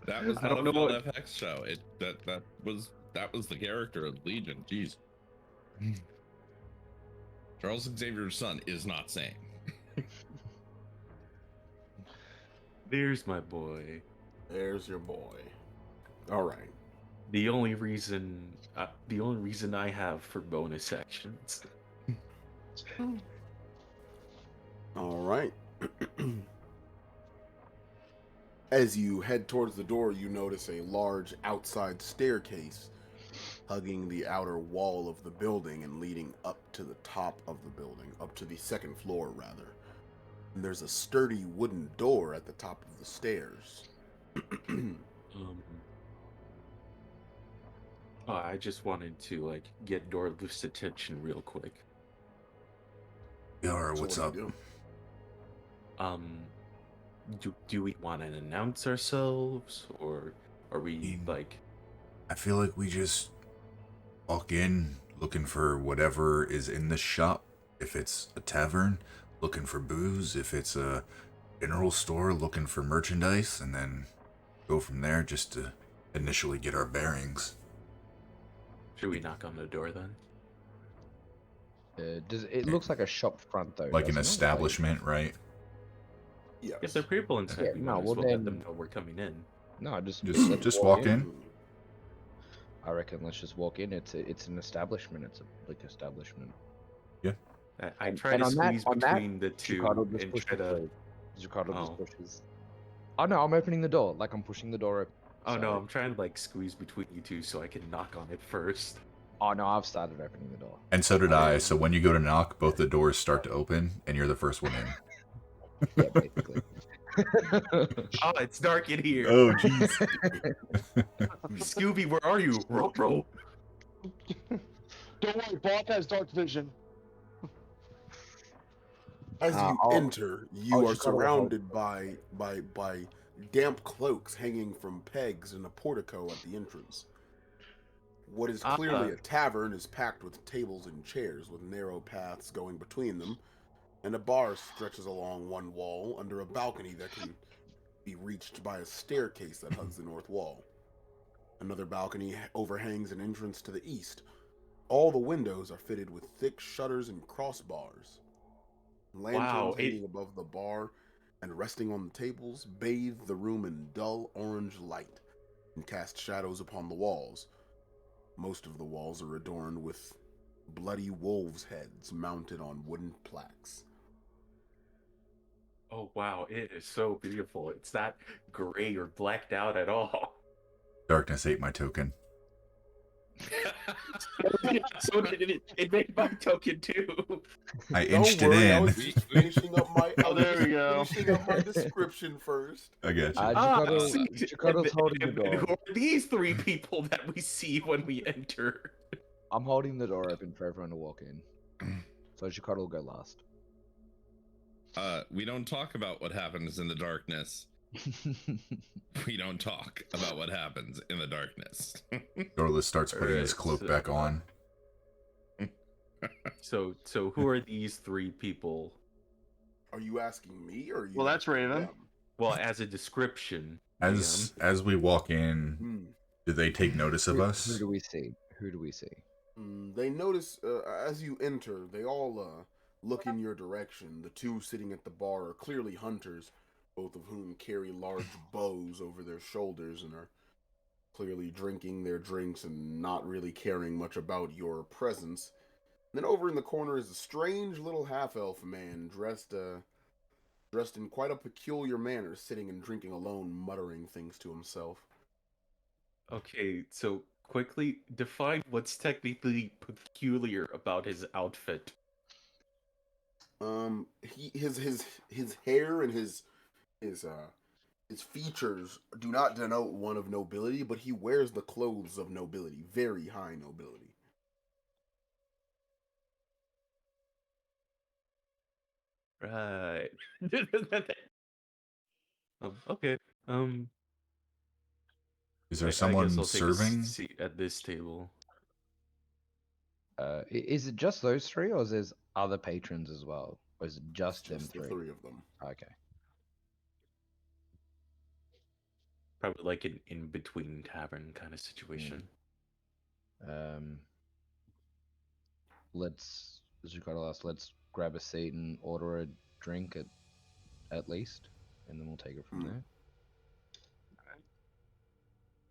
That was
I
not
don't
a
know
failed
what-
FX show. That was the character of Legion. Jeez. Charles Xavier's son is not sane.
There's my boy.
There's your boy. All right.
The only reason I have for bonus actions.
All right. As you head towards the door, you notice a large outside staircase hugging the outer wall of the building and leading up to the top of the building, up to the second floor, rather. And there's a sturdy wooden door at the top of the stairs.
I just wanted to get Dorlith's attention real quick.
Yara,
So
what's
what
up?
do you
Do we want to announce ourselves, or are we
I feel like we just walk in looking for whatever is in the shop. If it's a tavern, looking for booze. If it's a general store, looking for merchandise, and then go from there just to initially get our bearings.
should we knock on the door then?
It looks like a shop front though.
Like an
doesn't it?
establishment, right?
Yes.
If there are people inside,
Yeah,
we
no,
might as
well
well let
then-
them know we're coming in.
No, just
Just walk in.
I reckon let's just walk in. It's an establishment. It's a big establishment.
I try
And
to
on that-
squeeze
on that,
between the two
Ricardo just
and
pushes
try to.
through. Ricardo
Oh.
just pushes. Oh no, I'm opening the door. Like I'm pushing the door open.
Oh no,
Sorry.
I'm trying to squeeze between you two so I can knock on it first.
Oh no, I've started opening the door.
And so did I. So when you go to knock, both the doors start to open, and you're the first one in.
Yeah, basically.
Oh, it's dark in here.
Oh, jeez.
Scooby, where are you? Bro.
Don't worry, Bob has dark vision.
As you
I'll
enter, you are
just gotta
surrounded by damp cloaks hanging from pegs in a portico at the entrance. What is clearly a tavern is packed with tables and chairs with narrow paths going between them, and a bar stretches along one wall under a balcony that can be reached by a staircase that hugs the north wall. Another balcony overhangs an entrance to the east. All the windows are fitted with thick shutters and crossbars. Lanterns hanging above the bar and resting on the tables bathe the room in dull orange light and cast shadows upon the walls. Most of the walls are adorned with bloody wolves' heads mounted on wooden plaques.
Oh wow, it is so beautiful. It's not gray or blacked out at all.
Darkness ate my token.
So did it. It made my token too.
I
Don't
inched
worry,
it
I
in.
was just finishing up my.
Oh, there we go.
Finishing up my description first.
I got you.
Jakarta's holding the
And who
door.
are these three people that we see when we enter?
I'm holding the door open for everyone to walk in. So Jakarta will go last.
We don't talk about what happens in the darkness. We don't talk about what happens in the darkness.
Dorlus starts putting his
Alright,
cloak
so-
back on.
So who are these three people?
Are you asking me or are you?
Well, that's
asking
Raven.
them?
Well, as a description.
As we walk in,
Hmm.
do they take notice of
Who
us?
do we see? Who do we see?
They notice as you enter, they all look in your direction. The two sitting at the bar are clearly hunters, both of whom carry large bows over their shoulders and are clearly drinking their drinks and not really caring much about your presence. And then over in the corner is a strange little half-elf man dressed in quite a peculiar manner, sitting and drinking alone, muttering things to himself.
Okay, so quickly define what's technically peculiar about his outfit.
His hair and his features do not denote one of nobility, but he wears the clothes of nobility, very high nobility.
Right. Okay.
Is there
I guess
someone
I'll take a
serving?
seat at this table.
Is it just those three, or is there other patrons as well, or is it just them
Just the
three?
three of them.
Okay.
Probably like an in-between tavern kind of situation.
Let's, as you got last, let's grab a seat and order a drink at least, and then we'll take it from there.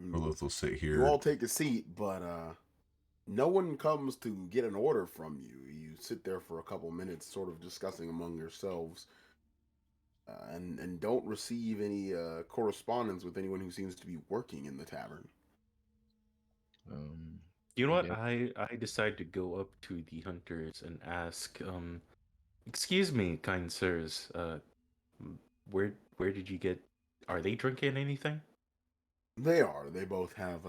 Dorlus will sit
You
here.
all take a seat, but no one comes to get an order from you. You sit there for a couple minutes, sort of discussing among yourselves, and don't receive any correspondence with anyone who seems to be working in the tavern.
You know what?
Okay.
I decide to go up to the hunters and ask, excuse me, kind sirs, where did you get? Are they drinking anything?
They are. They both have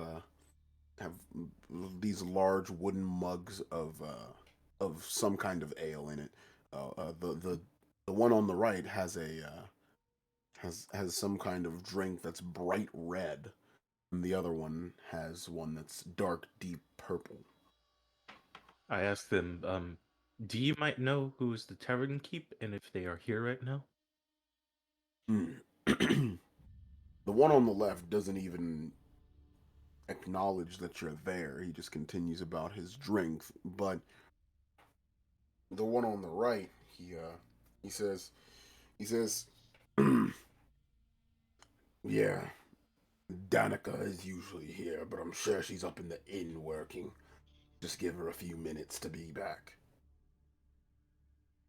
these large wooden mugs of some kind of ale in it. The one on the right has has some kind of drink that's bright red, and the other one has one that's dark deep purple.
I asked them, do you might know who's the tavern keep and if they are here right now?
The one on the left doesn't even acknowledge that you're there. He just continues about his drink. But the one on the right, he says, yeah, Danica is usually here, but I'm sure she's up in the inn working. Just give her a few minutes to be back.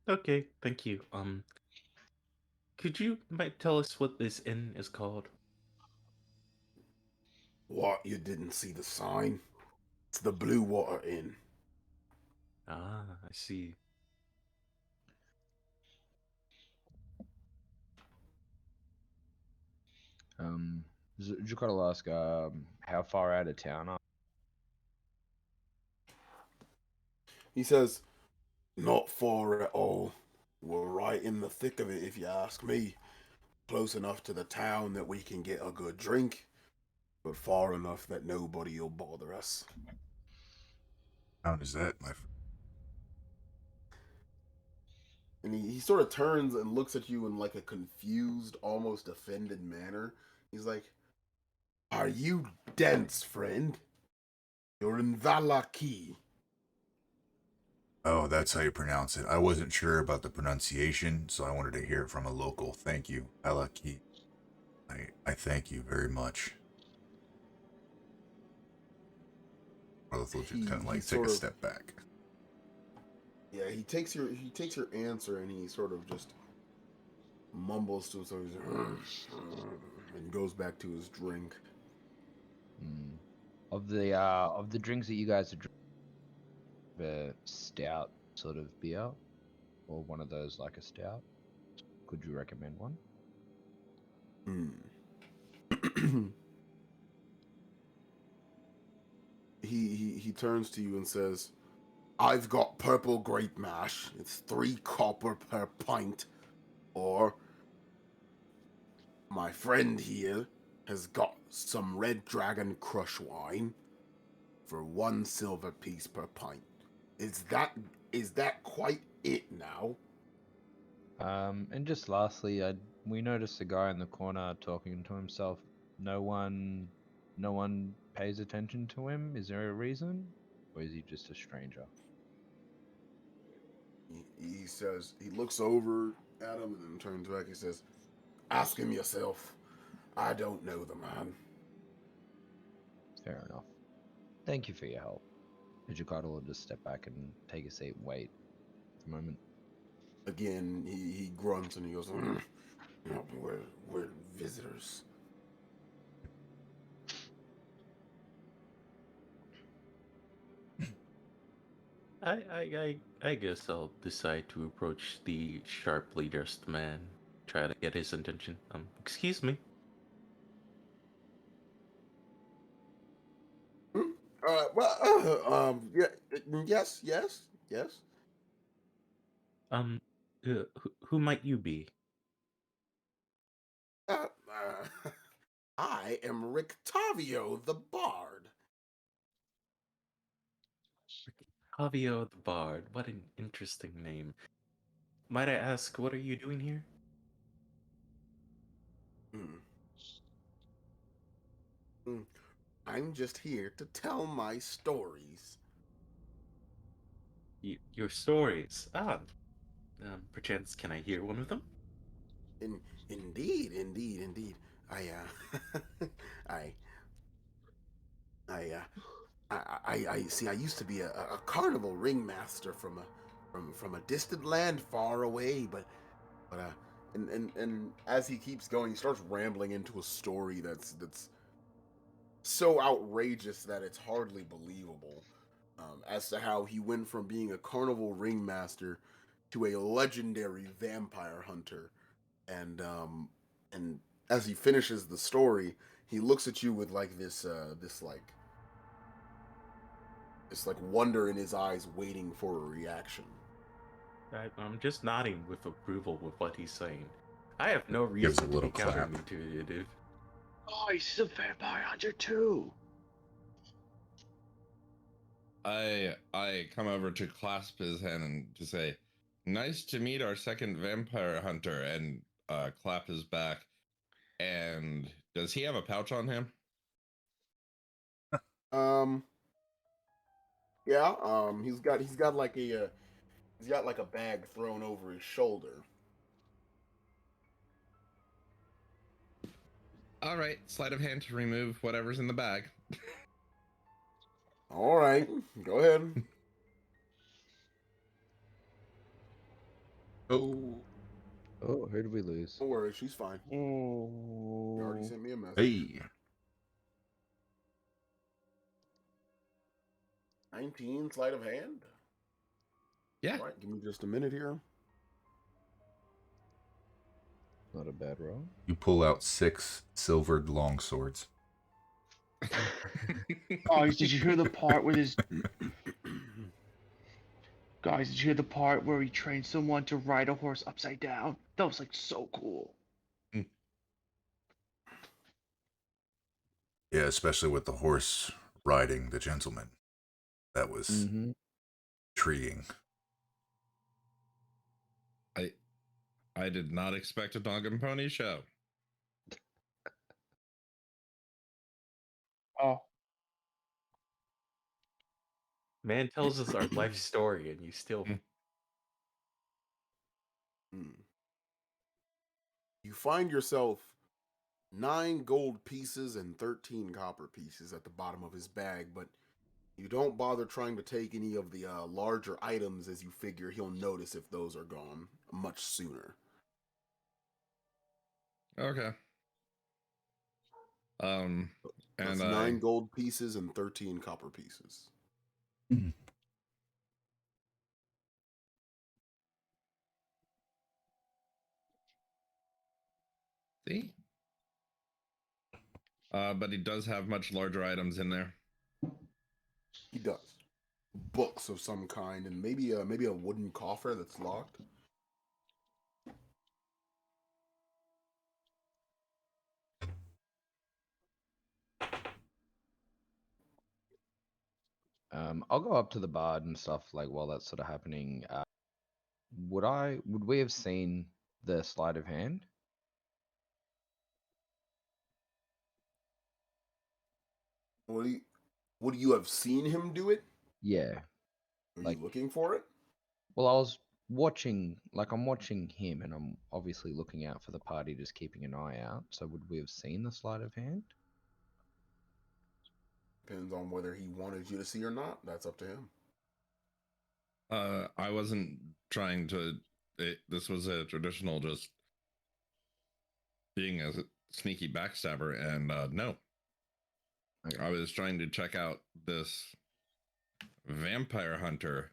Okay, thank you. Could you might tell us what this inn is called?
What, you didn't see the sign? It's the Blue Water Inn.
Ah, I see.
Just gotta ask, how far out of town are?
He says, not far at all. We're right in the thick of it, if you ask me. Close enough to the town that we can get a good drink, but far enough that nobody will bother us.
How is that, my friend?
And he sort of turns and looks at you in like a confused, almost offended manner. He's like, "Are you dense, friend? You're in Valaki."
Oh, that's how you pronounce it. I wasn't sure about the pronunciation, so I wanted to hear it from a local. Thank you, Valaki. I thank you very much. Carlos will just kind of like take a step back.
Yeah, he takes your answer and he sort of just mumbles to himself and goes back to his drink.
Of the drinks that you guys are drinking, a stout sort of beer, or one of those like a stout, could you recommend one?
He turns to you and says, "I've got purple grape mash. It's 3 copper per pint." Or, "My friend here has got some Red Dragon crush wine for 1 silver piece per pint." Is that quite it now?
And just lastly, we noticed a guy in the corner talking to himself. No one pays attention to him. Is there a reason, or is he just a stranger?
He says, he looks over at him and then turns back. He says, "Ask him yourself. I don't know the man."
Fair enough. Thank you for your help. Ejikado will just step back and take a seat and wait for a moment.
Again, he grunts and he goes, "No, we're visitors."
I guess I'll decide to approach the sharply dressed man, try to get his attention. Excuse me.
Yeah, yes, yes, yes.
Who might you be?
I am Rictavio the Bard.
Javio the Bard. What an interesting name. Might I ask, what are you doing here?
Hmm. I'm just here to tell my stories.
Your stories. Perchance can I hear one of them?
Indeed. I, I, I, I see. I used to be a carnival ringmaster from a distant land far away, but and as he keeps going, he starts rambling into a story that's so outrageous that it's hardly believable, as to how he went from being a carnival ringmaster to a legendary vampire hunter, and as he finishes the story, he looks at you with like this like wonder in his eyes, waiting for a reaction.
I'm just nodding with approval with what he's saying. I have no
Gives a
reason to
little
be
clap.
counterintuitive.
Oh, he's a vampire hunter too.
I come over to clasp his hand and to say, "Nice to meet our second vampire hunter," and clap his back. And does he have a pouch on him?
Um, yeah. He's got like a bag thrown over his shoulder.
All right, sleight of hand to remove whatever's in the bag.
All right, go ahead.
Oh,
Oh, who did we lose?
Don't worry, she's fine. You already
Oh.
sent me a message.
hey.
19 sleight of hand.
Yeah.
All right, give me just a minute here.
Not a bad roll.
You pull out 6 silvered longswords.
Guys, did you hear the part where this? Guys, did you hear the part where he trained someone to ride a horse upside down? That was like so cool.
Yeah, especially with the horse riding the gentleman. That was
Mm-hmm.
intriguing.
I did not expect a dog and pony show.
Oh,
Man tells us our life story, and you still.
Hmm. You find yourself 9 gold pieces and 13 copper pieces at the bottom of his bag, but you don't bother trying to take any of the larger items, as you figure he'll notice if those are gone much sooner.
Okay. And
That's 9 gold pieces and 13 copper pieces.
see. But he does have much larger items in there.
He does. Books of some kind, and maybe a wooden coffer that's locked.
I'll go up to the bard and stuff like while that's sort of happening. Would we have seen the sleight of hand?
Would you have seen him do it?
Yeah.
Are
Like-
you looking for it?
Well, I was watching, like I'm watching him, and I'm obviously looking out for the party, just keeping an eye out. So would we have seen the sleight of hand?
Depends on whether he wanted you to see or not. That's up to him.
I wasn't trying to. This was a traditional just being a sneaky backstabber, and no.
Okay.
I was trying to check out this vampire hunter.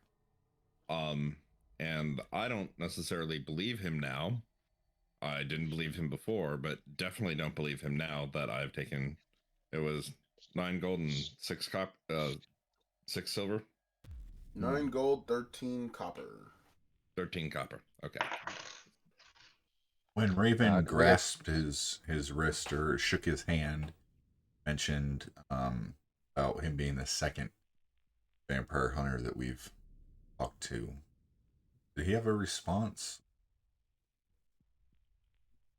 And I don't necessarily believe him now. I didn't believe him before, but definitely don't believe him now that I've taken. It was 9 gold and 6 silver.
9 gold, 13 copper.
13 copper. Okay.
When Raven
Could we-
grasped his wrist or shook his hand, mentioned about him being the second vampire hunter that we've talked to. Did he have a response?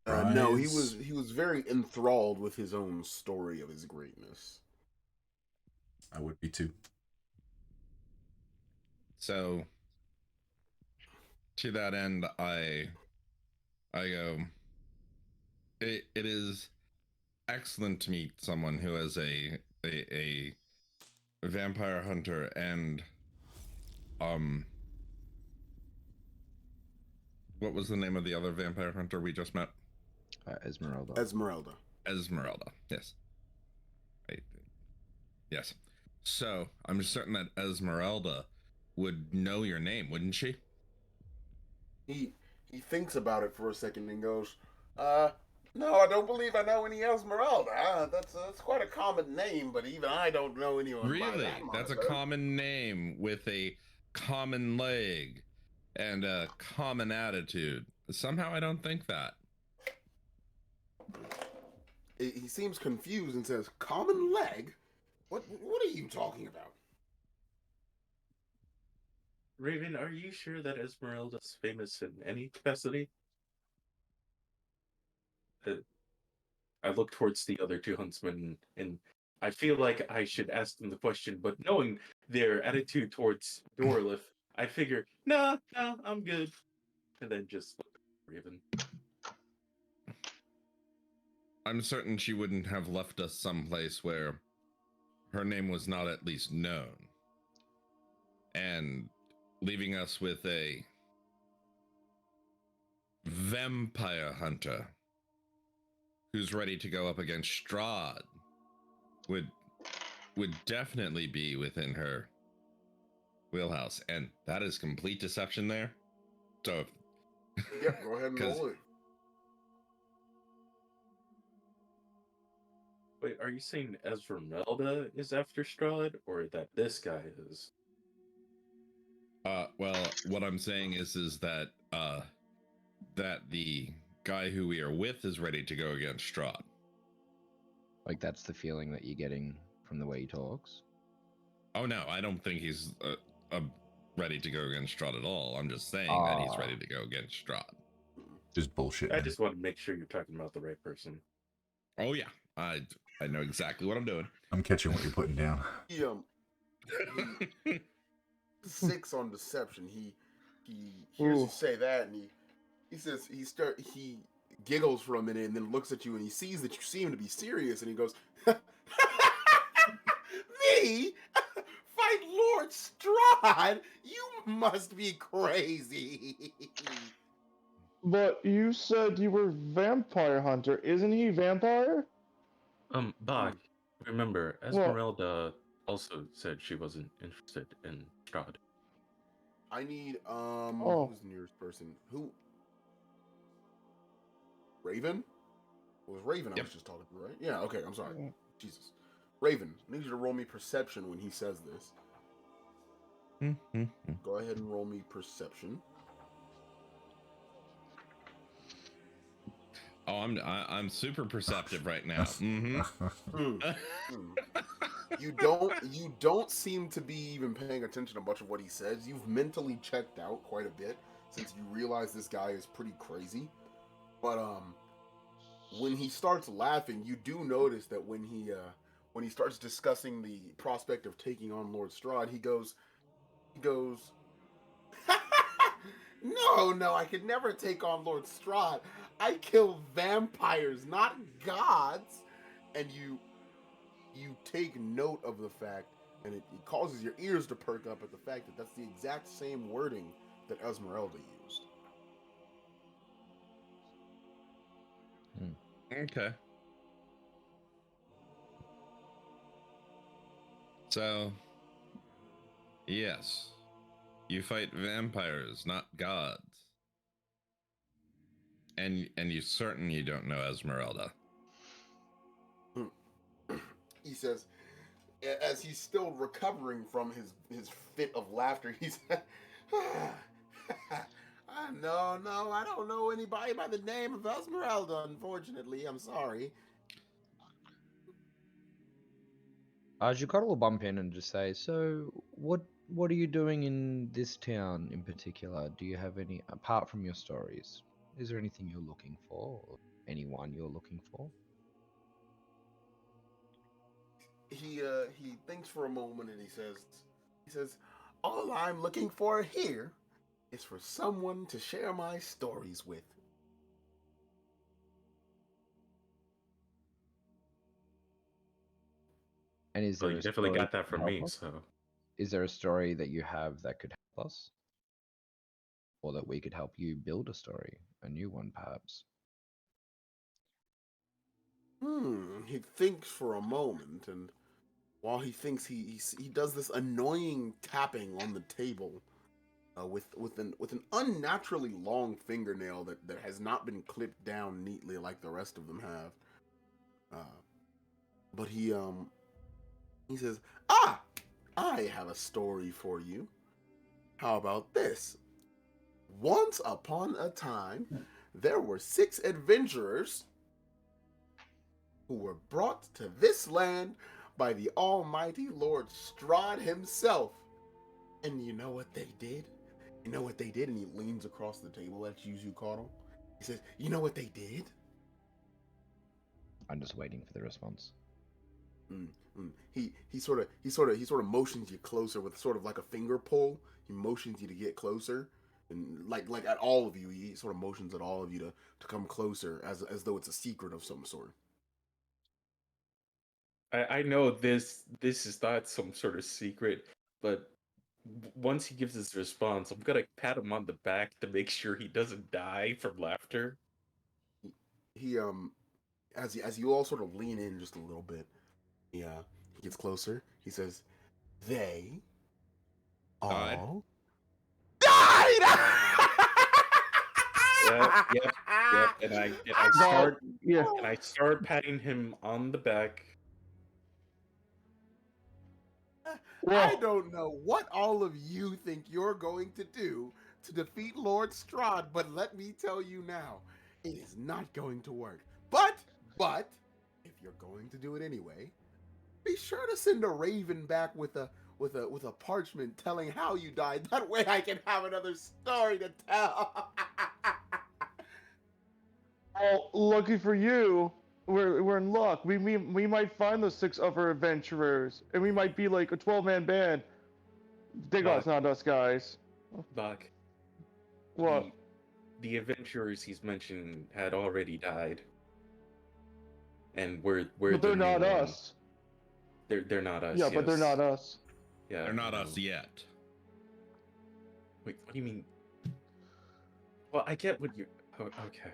No, he
Rise?
was very enthralled with his own story of his greatness.
I would be too.
So to that end, I go. It is excellent to meet someone who is a vampire hunter and what was the name of the other vampire hunter we just met?
Esmeralda.
Esmeralda. Yes. Right. Yes. So I'm certain that Esmeralda would know your name, wouldn't she?
He thinks about it for a second and goes, no, I don't believe I know any Esmeralda. That's quite a common name, but even I don't know anyone by
Really?
that
That's a
moniker."
common name with a common leg and a common attitude. Somehow I don't think that.
He seems confused and says, "Common leg? What are you talking about?"
Raven, are you sure that Esmeralda's famous in any capacity? I look towards the other 2 huntsmen, and I feel like I should ask them the question, but knowing their attitude towards Dorlith, I figure, no, I'm good. And then just look at Raven.
I'm certain she wouldn't have left us someplace where her name was not at least known. And leaving us with a vampire hunter who's ready to go up against Strahd would definitely be within her wheelhouse. And that is complete deception there. So
Yep, go ahead and
'Cause-
roll it.
Wait, are you saying Esmeralda is after Strahd, or that this guy is?
well, what I'm saying is that that the guy who we are with is ready to go against Strahd.
Like that's the feeling that you're getting from the way he talks.
Oh no, I don't think he's ready to go against Strahd at all. I'm just saying that he's ready to go against Strahd.
Just bullshit.
I
Man.
just want to make sure you're talking about the right person.
Oh yeah, I know exactly what I'm doing.
I'm catching what you're putting down.
He 6 on deception. He hears you say that, and he says he giggles for a minute and then looks at you and he sees that you seem to be serious and he goes, "Me? Fight Lord Strahd? You must be crazy."
But you said you were vampire hunter. Isn't he vampire?
Bog, remember,
Well-
Esmeralda also said she wasn't interested in Strahd.
I need
Oh.
who's the nearest person? Who? Raven? It was Raven I
Yep.
was just talking to, right? Yeah, okay, I'm sorry.
Yeah.
Jesus. Raven, I need you to roll me perception when he says this. Go ahead and roll me perception.
Oh, I'm super perceptive right now.
You don't seem to be even paying attention to much of what he says. You've mentally checked out quite a bit since you realize this guy is pretty crazy. But when he starts laughing, you do notice that when he starts discussing the prospect of taking on Lord Strahd, he goes, No, I could never take on Lord Strahd. I kill vampires, not gods. And you take note of the fact, and it causes your ears to perk up at the fact that that's the exact same wording that Esmeralda used.
Okay. So, yes, you fight vampires, not gods. And you certain you don't know Esmeralda.
He says, as he's still recovering from his fit of laughter, he said, No, I don't know anybody by the name of Esmeralda, unfortunately. I'm sorry.
Jukata will bump in and just say, "So, what are you doing in this town in particular? Do you have any, apart from your stories, is there anything you're looking for, or anyone you're looking for?"
He thinks for a moment and he says, all I'm looking for here is for someone to share my stories with.
And is
Well,
there
you
a
definitely
story
got that
that
from
can
me,
help us?
so.
Is there a story that you have that could help us? Or that we could help you build a story, a new one perhaps?
He thinks for a moment, and while he thinks, he does this annoying tapping on the table with an unnaturally long fingernail that has not been clipped down neatly like the rest of them have. But he says, I have a story for you. How about this? Once upon a time, there were 6 adventurers who were brought to this land by the almighty Lord Strahd himself. And you know what they did? You know what they did? And he leans across the table at you, Cardle. He says, you know what they did?
I'm just waiting for the response.
He sort of motions you closer with sort of like a finger pull. He motions you to get closer, and like at all of you, he sort of motions at all of you to come closer, as though it's a secret of some sort.
I know this is not some sort of secret, but once he gives his response, I'm gonna pat him on the back to make sure he doesn't die from laughter.
He as you all sort of lean in just a little bit, he gets closer. He says, "They all died."
Yep. And I start patting him on the back.
I don't know what all of you think you're going to do to defeat Lord Strahd, but let me tell you now, it is not going to work. But, if you're going to do it anyway, be sure to send a raven back with with a parchment telling how you died. That way I can have another story to tell.
Oh, lucky for you, we're in luck. We might find those 6 other adventurers, and we might be like a 12-man band. Dig us, not us, guys.
Bach,
What?
the adventurers he's mentioned had already died, and we're
But
the
they're
new
not
one.
us.
They're not us.
Yeah, but they're
yes.
not us.
Yeah,
They're not
I
us
know.
yet.
Wait, what do you mean? Well, I get what you. Oh, okay.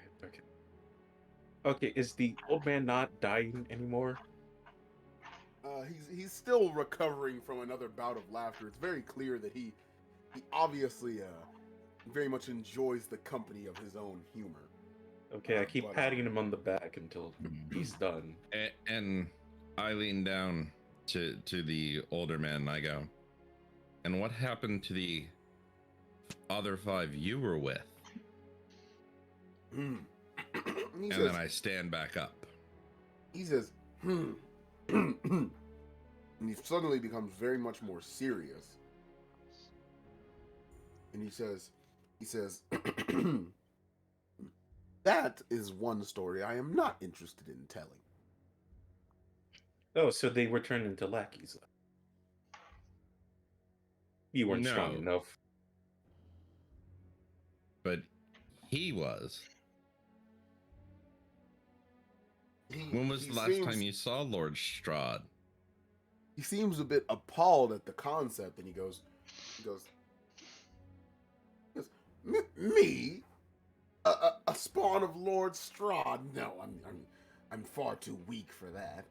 Okay, is the old man not dying anymore?
He's still recovering from another bout of laughter. It's very clear that he obviously very much enjoys the company of his own humor.
Okay, I keep
But,
patting him on the back until he's done.
And I lean down to the older man and I go, and what happened to the other 5 you were with?
and
And then I stand back up.
he says, and he suddenly becomes very much more serious. And he says, that is one story I am not interested in telling.
Oh, so they were turned into lackeys. You weren't strong
No.
enough.
But he was.
He-
When was
he
the last
seems-
time you saw Lord Strahd?
He seems a bit appalled at the concept, and he goes, me? A spawn of Lord Strahd? No, I'm far too weak for that.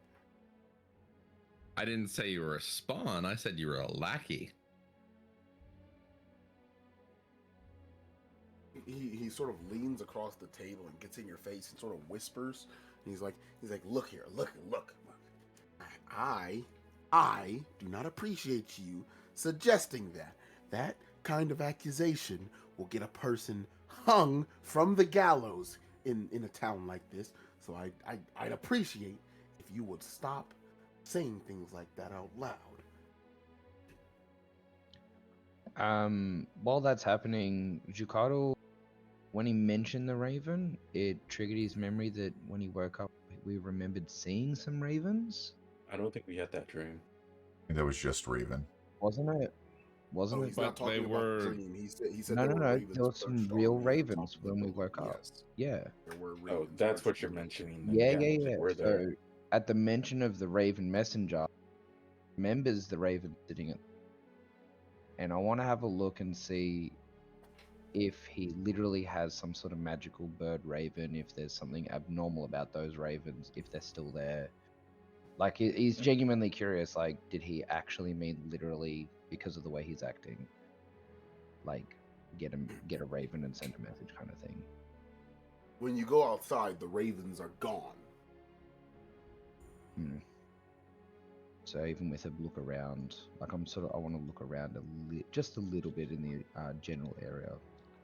I didn't say you were a spawn. I said you were a lackey.
He sort of leans across the table and gets in your face and sort of whispers. And he's like, look here, look. I do not appreciate you suggesting that. That kind of accusation will get a person hung from the gallows in a town like this. So I'd appreciate if you would stop saying things like that out loud.
While that's happening, Jukado, when he mentioned the raven, it triggered his memory that when he woke up, we remembered seeing some ravens.
I don't think we had that dream.
I think that was just Raven.
Wasn't it? Wasn't
Oh,
it?
he's not
But they
talking about
were-
the dream. He said
No,
there
no,
were
no.
ravens
There were some
perched on
real
the
ravens
top of the
when we
building.
woke up.
Yes,
Yeah.
there were ravens.
Oh, that's what
perched
you're
on the-
mentioning. Then.
Yeah.
they were there.
So at the mention of the raven messenger, remembers the raven sitting at, and I want to have a look and see if he literally has some sort of magical bird raven, if there's something abnormal about those ravens, if they're still there. Like he's genuinely curious. Like, did he actually mean literally because of the way he's acting? Like, get a raven and send a message, kind of thing.
When you go outside, the ravens are gone.
So even with a look around, like I want to look around just a little bit in the general area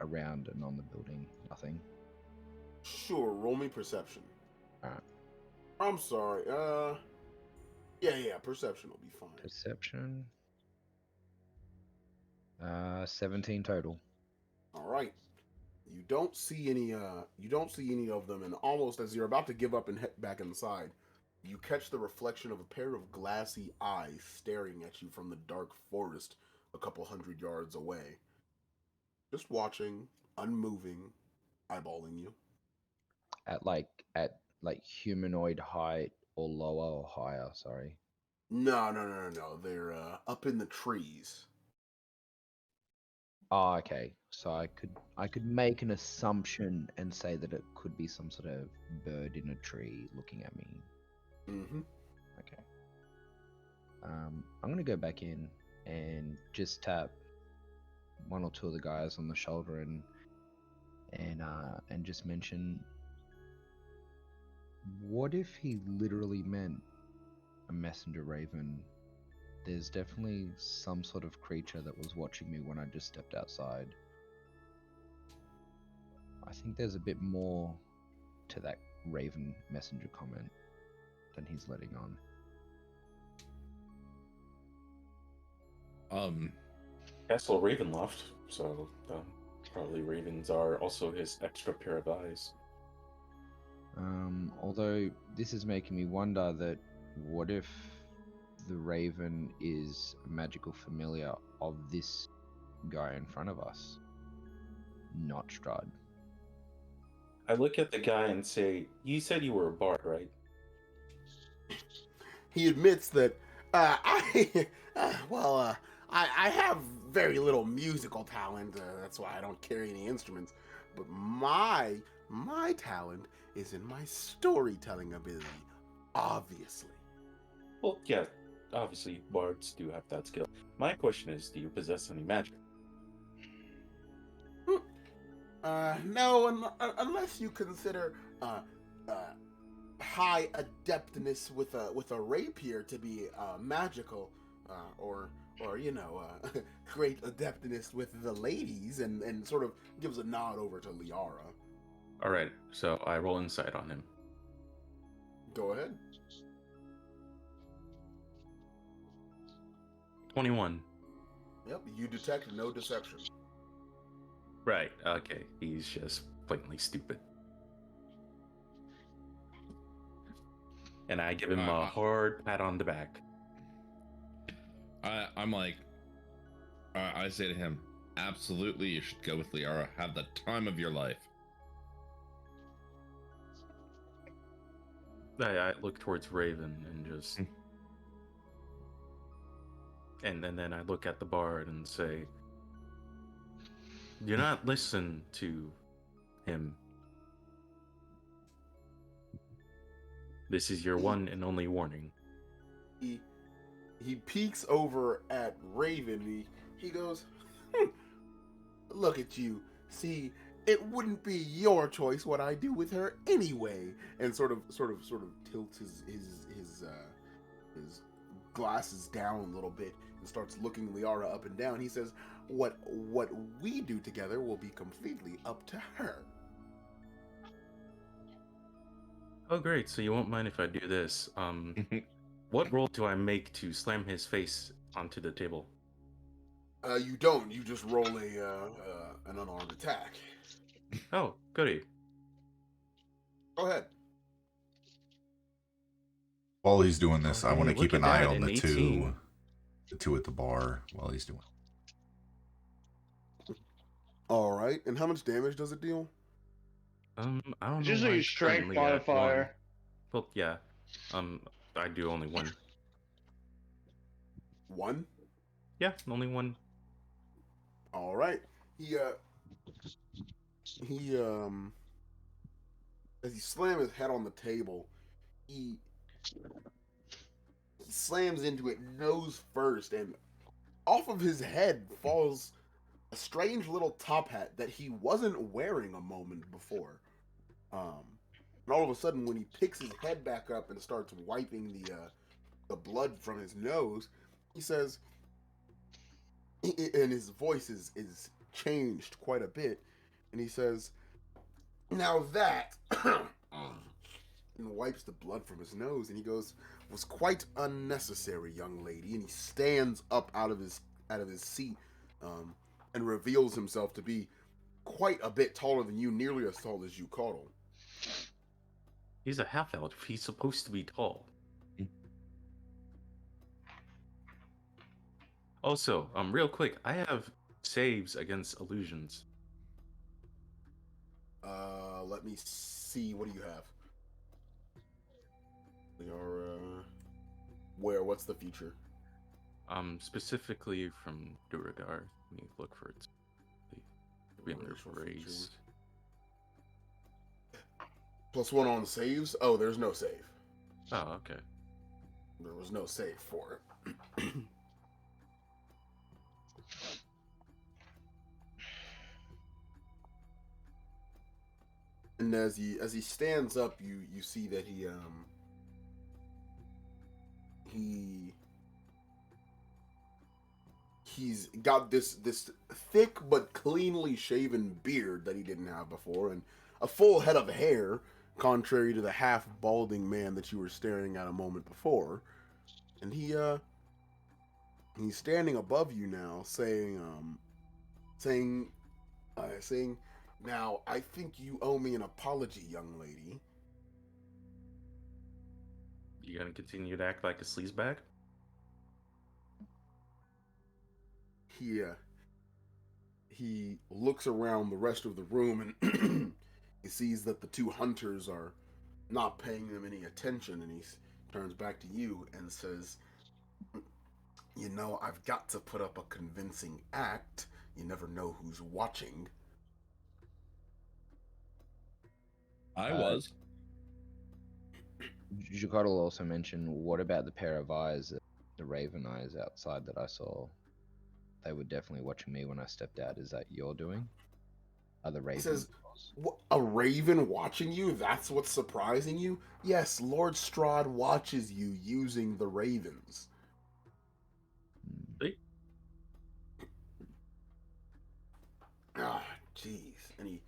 around and on the building. Nothing.
Sure, roll me perception.
Alright.
I'm sorry. Yeah, perception will be fine.
Perception. 17 total.
All right. You don't see any of them, and almost as you're about to give up and head back inside, you catch the reflection of a pair of glassy eyes staring at you from the dark forest a couple hundred yards away. Just watching, unmoving, eyeballing you.
At humanoid height or lower or higher, sorry.
No. They're up in the trees.
Oh, okay. So I could make an assumption and say that it could be some sort of bird in a tree looking at me.
Mm-hmm.
Okay. I'm gonna go back in and just tap one or two of the guys on the shoulder and just mention, what if he literally meant a messenger raven? There's definitely some sort of creature that was watching me when I just stepped outside. I think there's a bit more to that raven messenger comment than he's letting on.
Castle Ravenloft, so probably ravens are also his extra pair of eyes.
Although this is making me wonder that what if the raven is a magical familiar of this guy in front of us, not Strahd?
I look at the guy and say, "You said you were a bard, right?"
He admits that I have very little musical talent. That's why I don't carry any instruments. But my talent is in my storytelling ability, obviously.
Well, yeah, obviously bards do have that skill. My question is, do you possess any magic?
No, unless you consider high adeptness with a rapier to be magical, or great adeptness with the ladies, and sort of gives a nod over to Liara.
All right, so I roll insight on him.
Go ahead.
21.
Yep, you detect no deception.
Right. Okay. He's just blatantly stupid. And I give him a hard pat on the back.
I'm like, I say to him, absolutely, you should go with Liara. Have the time of your life.
I look towards Raven and just... and then I look at the bard and say, do not listen to him. This is your one and only warning.
He peeks over at Raven. He goes, look at you. See, it wouldn't be your choice what I do with her anyway. And sort of tilts his glasses down a little bit and starts looking Liara up and down. He says, what we do together will be completely up to her.
Oh, great. So you won't mind if I do this. What roll do I make to slam his face onto the table?
You don't. You just roll an unarmed attack.
Oh, goody.
Go ahead.
While he's doing this, I want to
Okay,
keep
look
an
at
eye
that,
on
an
the
18.
two at the bar while he's doing.
All right. And how much damage does it deal?
I don't know.
It's usually
why
a
it's
strength
currently at one.
modifier.
Well, yeah. I do only one.
One?
Yeah, only one.
All right. He as he slams his head on the table, he slams into it nose first, and off of his head falls a strange little top hat that he wasn't wearing a moment before. And all of a sudden, when he picks his head back up and starts wiping the blood from his nose, he says, and his voice is changed quite a bit, and he says, now that, and wipes the blood from his nose, and he goes, was quite unnecessary, young lady. And he stands up out of his seat, and reveals himself to be quite a bit taller than you, nearly as tall as you, Caudle.
He's a half-elf. He's supposed to be tall. Also, real quick, I have saves against illusions.
Let me see. What do you have? What's the feature?
Specifically from Duragar. Let me look for it. Be under race.
+1 on saves? Oh, there's no save.
Oh, okay.
There was no save for it. And as he stands up, you see that he's got this thick but cleanly shaven beard that he didn't have before, and a full head of hair, contrary to the half balding man that you were staring at a moment before. And he He's standing above you now, saying, saying, saying, "Now I think you owe me an apology, young lady."
You gonna continue to act like a sleazebag?
He looks around the rest of the room and he sees that the two hunters are not paying him any attention, and he turns back to you and says, "You know, I've got to put up a convincing act. You never know who's watching."
I
Uh,
was.
Jukotl also mentioned, what about the pair of eyes, the raven eyes outside that I saw? They were definitely watching me when I stepped out. Is that your doing? Are the
He
ravens?
says, "A raven watching you? That's what's surprising you?" "Yes, Lord Strahd watches you using the ravens."
See?
Ah, jeez. And he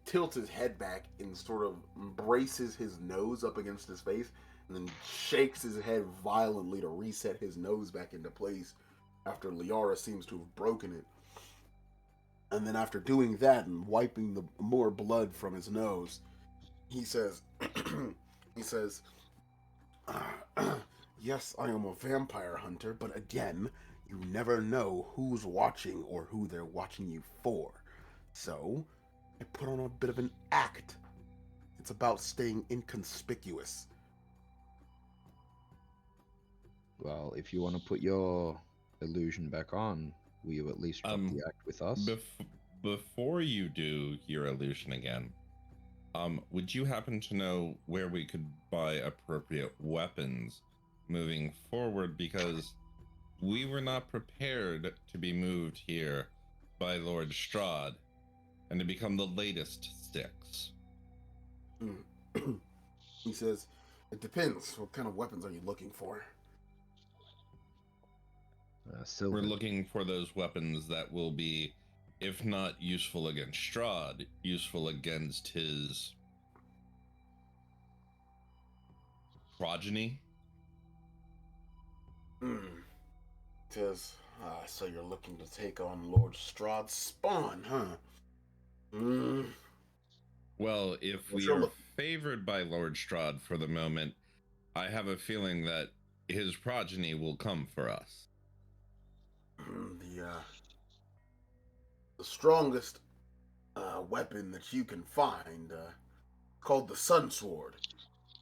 tilts his head back and sort of braces his nose up against his face, and then shakes his head violently to reset his nose back into place after Liara seems to have broken it. And then after doing that and wiping the more blood from his nose, he says, he says, "Yes, I am a vampire hunter, but again, you never know who's watching or who they're watching you for. So, I put on a bit of an act. It's about staying inconspicuous."
Well, if you want to put your illusion back on, will you at least drop the act with us?
Before you do your illusion again, would you happen to know where we could buy appropriate weapons moving forward? Because we were not prepared to be moved here by Lord Strahd and to become the latest six.
He says, "It depends. What kind of weapons are you looking for?"
Silver.
We're looking for those weapons that will be, if not useful against Strahd, useful against his progeny.
Says, "So you're looking to take on Lord Strahd's spawn, huh?"
Well, if we are favored by Lord Strahd for the moment, I have a feeling that his progeny will come for us.
The strongest weapon that you can find, called the Sun Sword,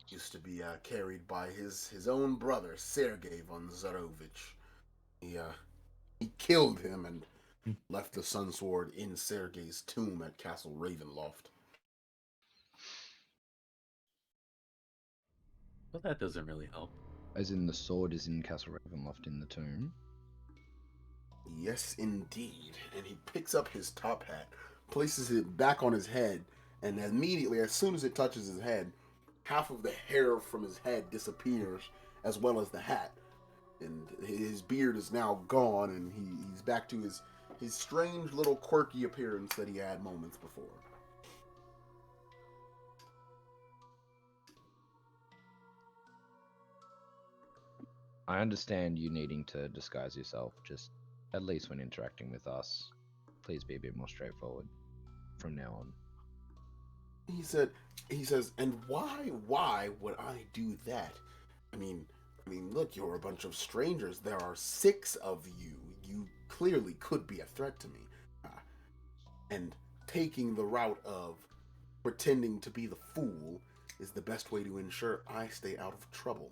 used to be carried by his own brother, Sergei von Zarovich. He killed him and left the Sun Sword in Sergei's tomb at Castle Ravenloft."
Well, that doesn't really help.
As in the sword is in Castle Ravenloft in the tomb?
"Yes, indeed." And he picks up his top hat, places it back on his head, and immediately, as soon as it touches his head, half of the hair from his head disappears, as well as the hat. And his beard is now gone, and he's back to his strange little quirky appearance that he had moments before.
I understand you needing to disguise yourself, just at least when interacting with us. Please be a bit more straightforward from now on.
He says, "And why would I do that? I mean, look, you're a bunch of strangers. There are 6 of you. You clearly could be a threat to me. And taking the route of pretending to be the fool is the best way to ensure I stay out of trouble."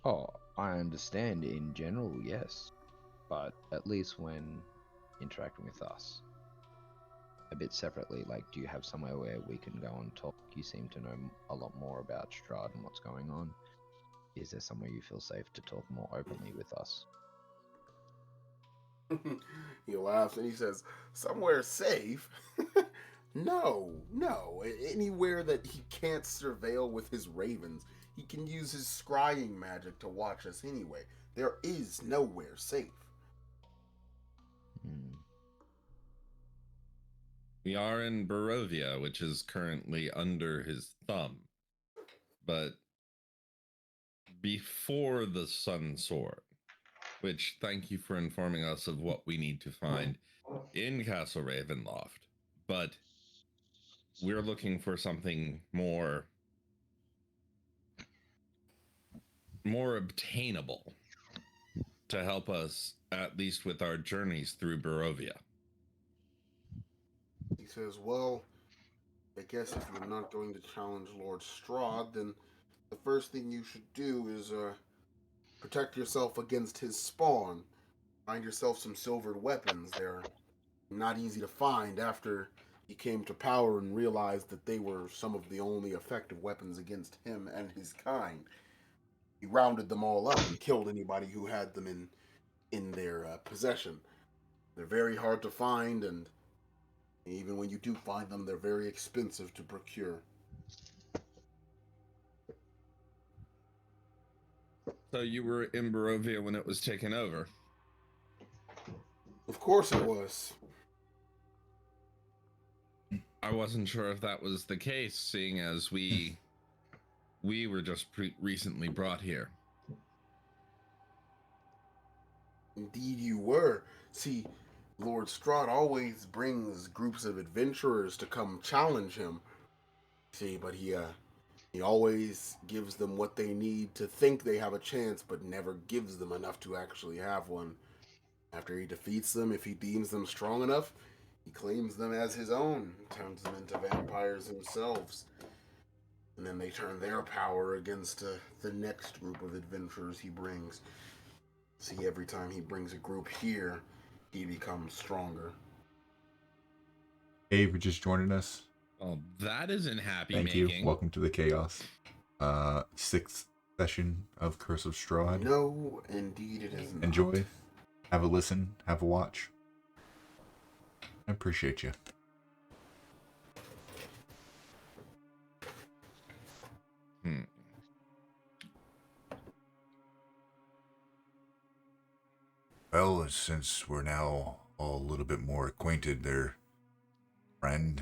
Oh, I understand in general, yes. But at least when interacting with us. A bit separately, like, do you have somewhere where we can go and talk? You seem to know a lot more about Strahd and what's going on. Is there somewhere you feel safe to talk more openly with us?
He laughs and he says, "Somewhere safe? No. Anywhere that he can't surveil with his ravens. He can use his scrying magic to watch us anyway. There is nowhere safe."
We are in Barovia, which is currently under his thumb. But before the Sun Sword, which thank you for informing us of what we need to find in Castle Ravenloft. But we're looking for something more obtainable to help us, at least with our journeys through Barovia.
He says, well, I guess if you're not going to challenge Lord Strahd, then the first thing you should do is protect yourself against his spawn. Find yourself some silvered weapons. They're not easy to find after he came to power and realized that they were some of the only effective weapons against him and his kind. He rounded them all up and killed anybody who had them in their possession. They're very hard to find, and even when you do find them, they're very expensive to procure.
So you were in Barovia when it was taken over?
Of course it was.
I wasn't sure if that was the case, seeing as we were just recently brought here.
Indeed you were. See, Lord Strahd always brings groups of adventurers to come challenge him. See, but he always gives them what they need to think they have a chance, but never gives them enough to actually have one. After he defeats them, if he deems them strong enough, he claims them as his own, turns them into vampires themselves. And then they turn their power against the next group of adventurers he brings. See, every time he brings a group here, he becomes stronger.
Hey, for just joining us.
Oh, that isn't happy
Thank
making.
you. Welcome to the Chaos. 6th session of Curse of Strahd.
No, indeed it is not.
Enjoy. Have a listen. Have a watch. I appreciate you. Well, since we're now all a little bit more acquainted there, friend,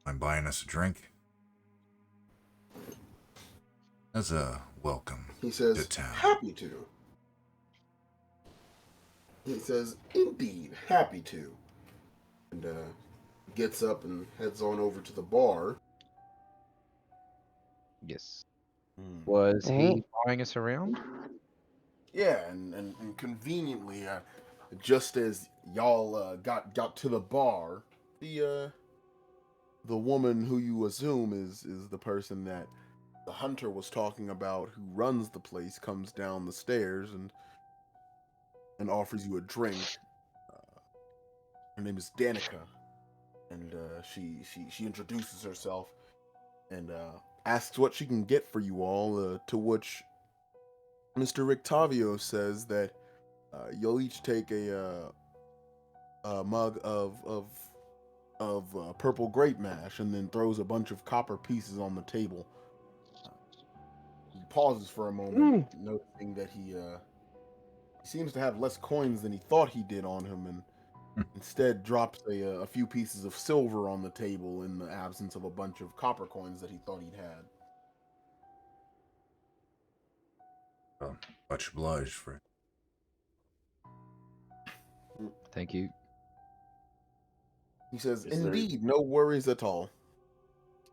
mind buying us a drink? As a welcome
He says,
to town.
happy to. He says, indeed, happy to. And gets up and heads on over to the bar.
Yes. Was
Mhm.
he following us around?
Yeah, and conveniently, just as y'all got to the bar, the woman who you assume is the person that the hunter was talking about, who runs the place, comes down the stairs and offers you a drink. Her name is Danica, and she introduces herself and asks what she can get for you all. To which Mr. Rictavio says that you'll each take a mug of purple grape mash, and then throws a bunch of copper pieces on the table. He pauses for a moment, noticing that he seems to have less coins than he thought he did on him, and instead drops a few pieces of silver on the table in the absence of a bunch of copper coins that he thought he'd had.
Much obliged, friend.
Thank you.
He says,
Is there-
indeed, no worries at all.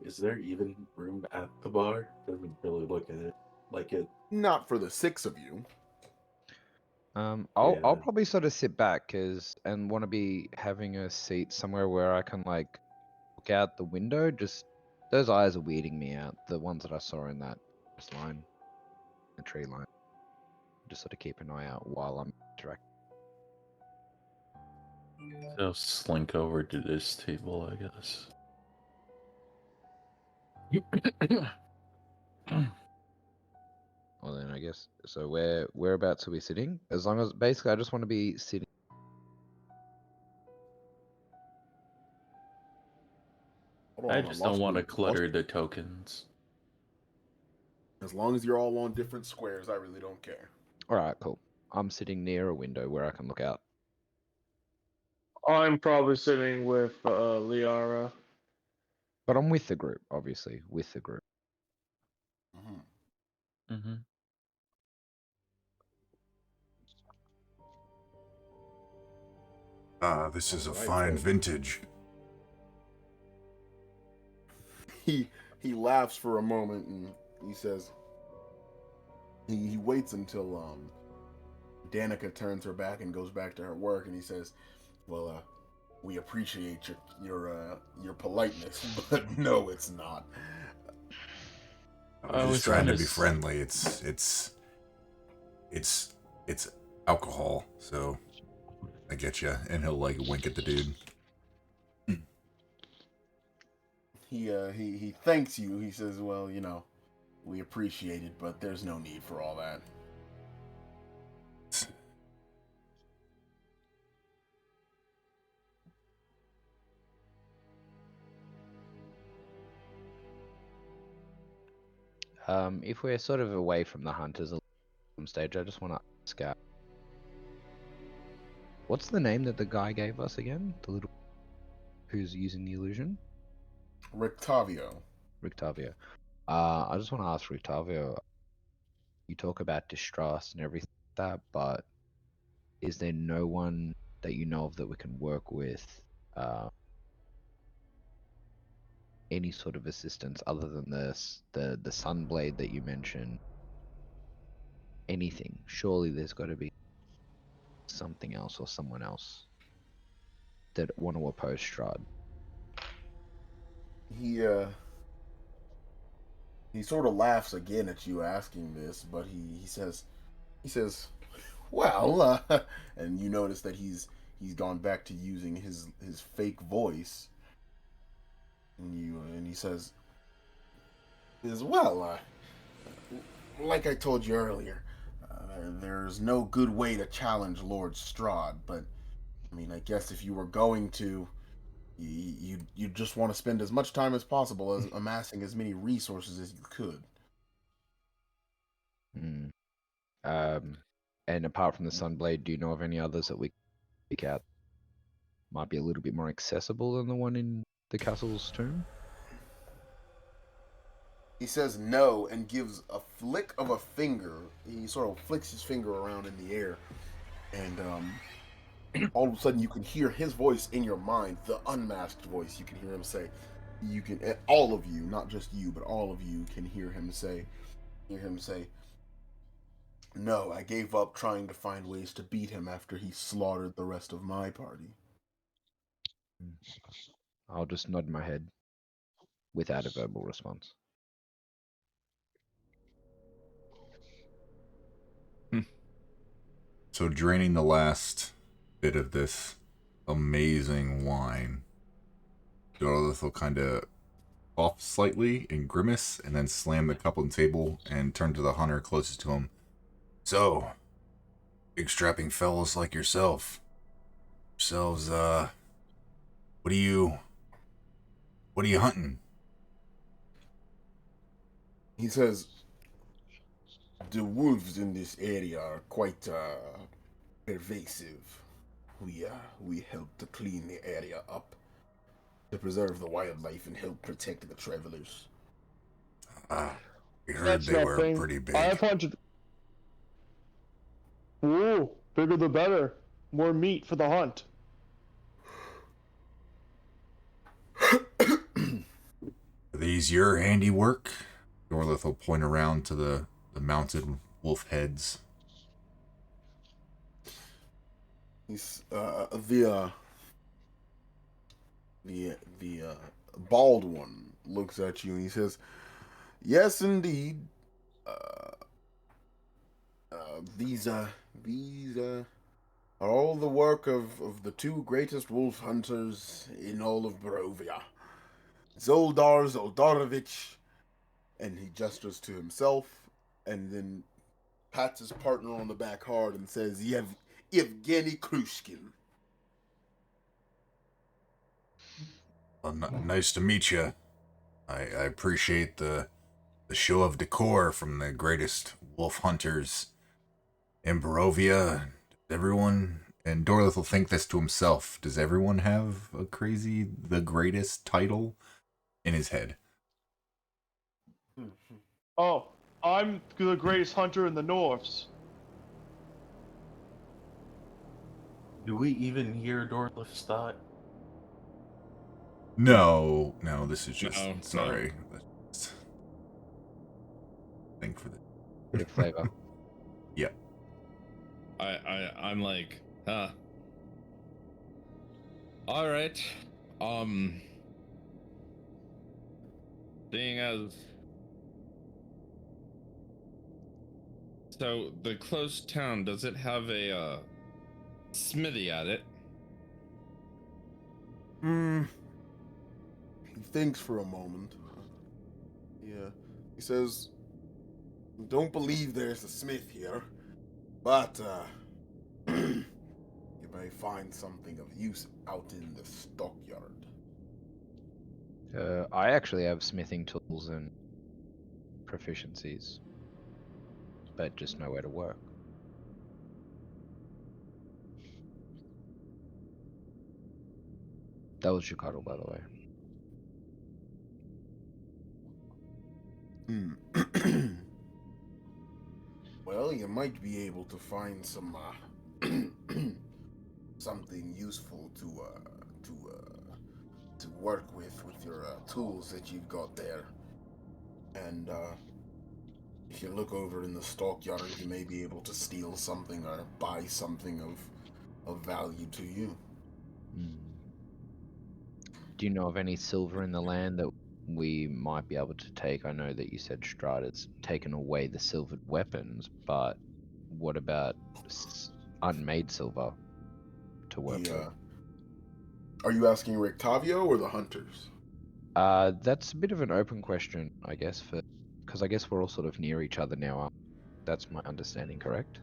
Is there even room at the bar? Doesn't really look at it like it.
Not for the 6 of you.
I'll
Yeah.
probably sort of sit back and want to be having a seat somewhere where I can like look out the window. Just those eyes are weirding me out. The ones that I saw in that line, the tree line. Just sort of keep an eye out while I'm interacting.
So slink over to this table, I guess.
Well then, I guess. So whereabouts are we sitting? As long as basically, I just want to be sitting.
Hold
I
on,
just
lost
don't want to
you.
clutter the tokens.
As long as you're all on different squares, I really don't care.
All right, cool. I'm sitting near a window where I can look out.
I'm probably sitting with Liara.
But I'm with the group, obviously, with the group.
Mm-hmm.
Mm-hmm.
This is a
Alright,
fine
so-
vintage.
He laughs for a moment and he says, he waits until Danica turns her back and goes back to her work, and he says, "Well, we appreciate your politeness, but no, it's not."
We're just trying to be friendly. It's alcohol, so I get you. And he'll like wink at the dude.
He thanks you. He says, "Well, we appreciate it, but there's no need for all that."
If we're sort of away from the hunters at some stage, I just want to ask, what's the name that the guy gave us again? The little who's using the illusion?
Rictavio.
Rictavio. I just want to ask Rictavio. You talk about distrust and everything like that, but is there no one that you know of that we can work with? Any sort of assistance other than the Sunblade that you mentioned? Anything? Surely there's got to be something else or someone else that want to oppose Strahd.
He sort of laughs again at you asking this, but he says, "Well," and you notice that he's gone back to using his fake voice, and he says, "Well, like I told you earlier, there's no good way to challenge Lord Strahd, but I mean, I guess if you were going to, you just want to spend as much time as possible as amassing as many resources as you could."
Hmm. And apart from the Sunblade, do you know of any others that we can pick out? Might be a little bit more accessible than the one in the castle's tomb?
He says no and gives a flick of a finger. He sort of flicks his finger around in the air, and all of a sudden you can hear his voice in your mind, the unmasked voice. You can hear him say, all of you, not just you, but all of you can hear him say, "No, I gave up trying to find ways to beat him after he slaughtered the rest of my party."
I'll just nod my head without a verbal response.
So draining the last bit of this amazing wine, Dorlith will kind of cough slightly and grimace, and then slam the cup on the table and turn to the hunter closest to him. "So, big strapping fellows like yourselves, what are you hunting?"
He says, "The wolves in this area are quite pervasive. We help to clean the area up, to preserve the wildlife and help protect the travelers."
We heard
That's
they were
nothing.
pretty big.
I've hunted. Ooh, bigger the better. More meat for the hunt.
Are these your handiwork? Dorlith will point around to the mounted wolf heads.
He's the bald one looks at you and he says, "Yes, indeed. These are all the work of the two greatest wolf hunters in all of Barovia, Zoldar Zoldarovich," and he gestures to himself, and then pats his partner on the back hard and says, "Yevgeny Krushkin."
Well, nice to meet you. I appreciate the show of decor from the greatest wolf hunters in Barovia. Everyone, and Dorlith will think this to himself. Does everyone have a crazy the greatest title in his head?
Oh, I'm the greatest hunter in the Norths.
Do we even hear Dorlif's thought?
No, this is just
No,
sorry. Think for the
Bit of flavor.
Yep.
I'm like, huh. All right. Seeing as so the close town, does it have a smithy at it?
He thinks for a moment. Yeah. He says, "Don't believe there's a smith here, but you may find something of use out in the stockyard."
I actually have smithing tools and proficiencies, but just nowhere to work. That was your cuddle, by the way.
Well, you might be able to find some something useful to work with your tools that you've got there. And if you look over in the stockyard, you may be able to steal something or buy something of value to you.
Do you know of any silver in the land that we might be able to take? I know that you said Strahd has taken away the silvered weapons, but what about unmade silver to work with?
Are you asking Rictavio or the hunters?
That's a bit of an open question, I guess, because I guess we're all sort of near each other now. That's my understanding, correct?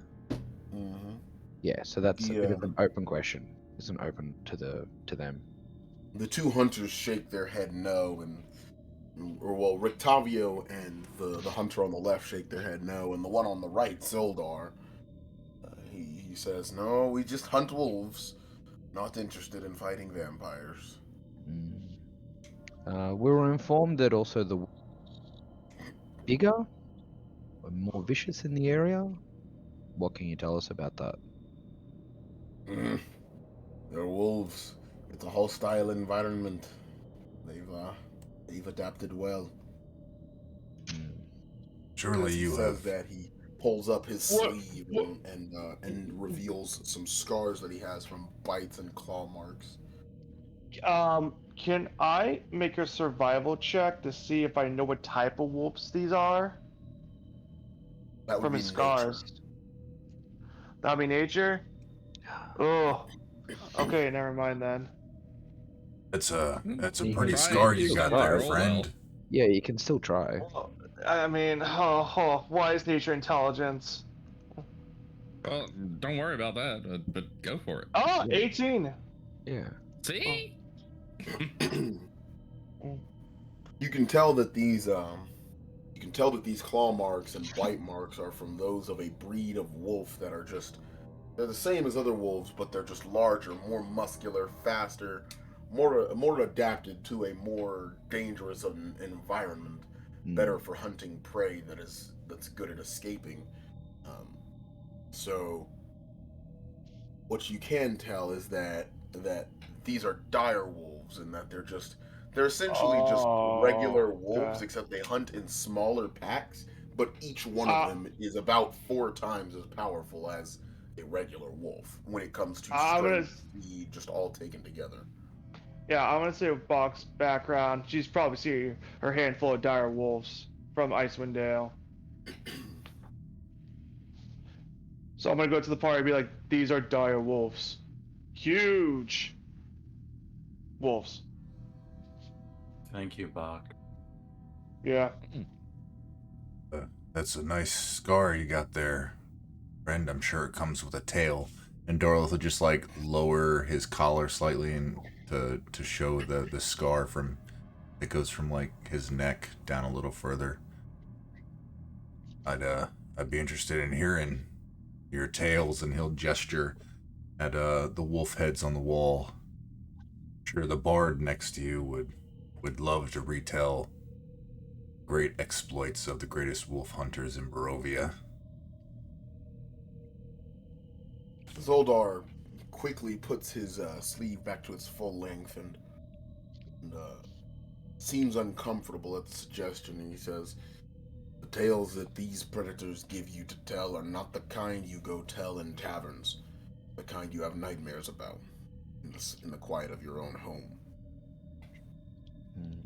Mm-hmm.
Yeah, so that's a bit of an open question. Isn't open to them.
The two hunters shake their head no, or Rictavio and the hunter on the left shake their head no, and the one on the right, Sildar, he says, "No, we just hunt wolves. Not interested in fighting vampires."
We were informed that also the bigger or more vicious in the area. What can you tell us about that?
They're wolves. It's a hostile environment. They've adapted well.
Surely
As he
you
says
have.
that, he pulls up his sleeve and reveals some scars that he has from bites and claw marks.
Can I make a survival check to see if I know what type of wolves these are?
That would
From
be
his scars.
nature.
That'd be nature? Oh. Okay, never mind then.
That's a
You
pretty
can
scar
still
you got
try.
there, friend.
Yeah, you can still try.
Well, I mean, why is nature intelligence?
Well, don't worry about that, but go for it.
Oh,
Yeah.
18.
Yeah.
See?
You can tell that these claw marks and bite marks are from those of a breed of wolf that are they're the same as other wolves, but they're just larger, more muscular, faster, more adapted to a more dangerous environment, better for hunting prey that's good at escaping. So what you can tell is that these are dire wolves, and that they're essentially just regular wolves,
okay.
except they hunt in smaller packs, but each one of them is about 4 times as powerful as a regular wolf when it comes to strength, speed, just all taken together.
Yeah, I'm gonna say with Bach's background, she's probably seen her handful of dire wolves from Icewind Dale. So I'm gonna go to the party and be like, these are dire wolves. Huge wolves.
Thank you, Bach.
Yeah.
That's a nice scar you got there, friend. I'm sure it comes with a tail. And Dorlith will just like lower his collar slightly and to show the scar that goes from like his neck down a little further. I'd be interested in hearing your tales, and he'll gesture at the wolf heads on the wall. I'm sure the bard next to you would love to retell great exploits of the greatest wolf hunters in Barovia.
Zoldar quickly puts his sleeve back to its full length and seems uncomfortable at the suggestion, and he says, "The tales that these predators give you to tell are not the kind you go tell in taverns, the kind you have nightmares about in the quiet of your own home."
Hmm.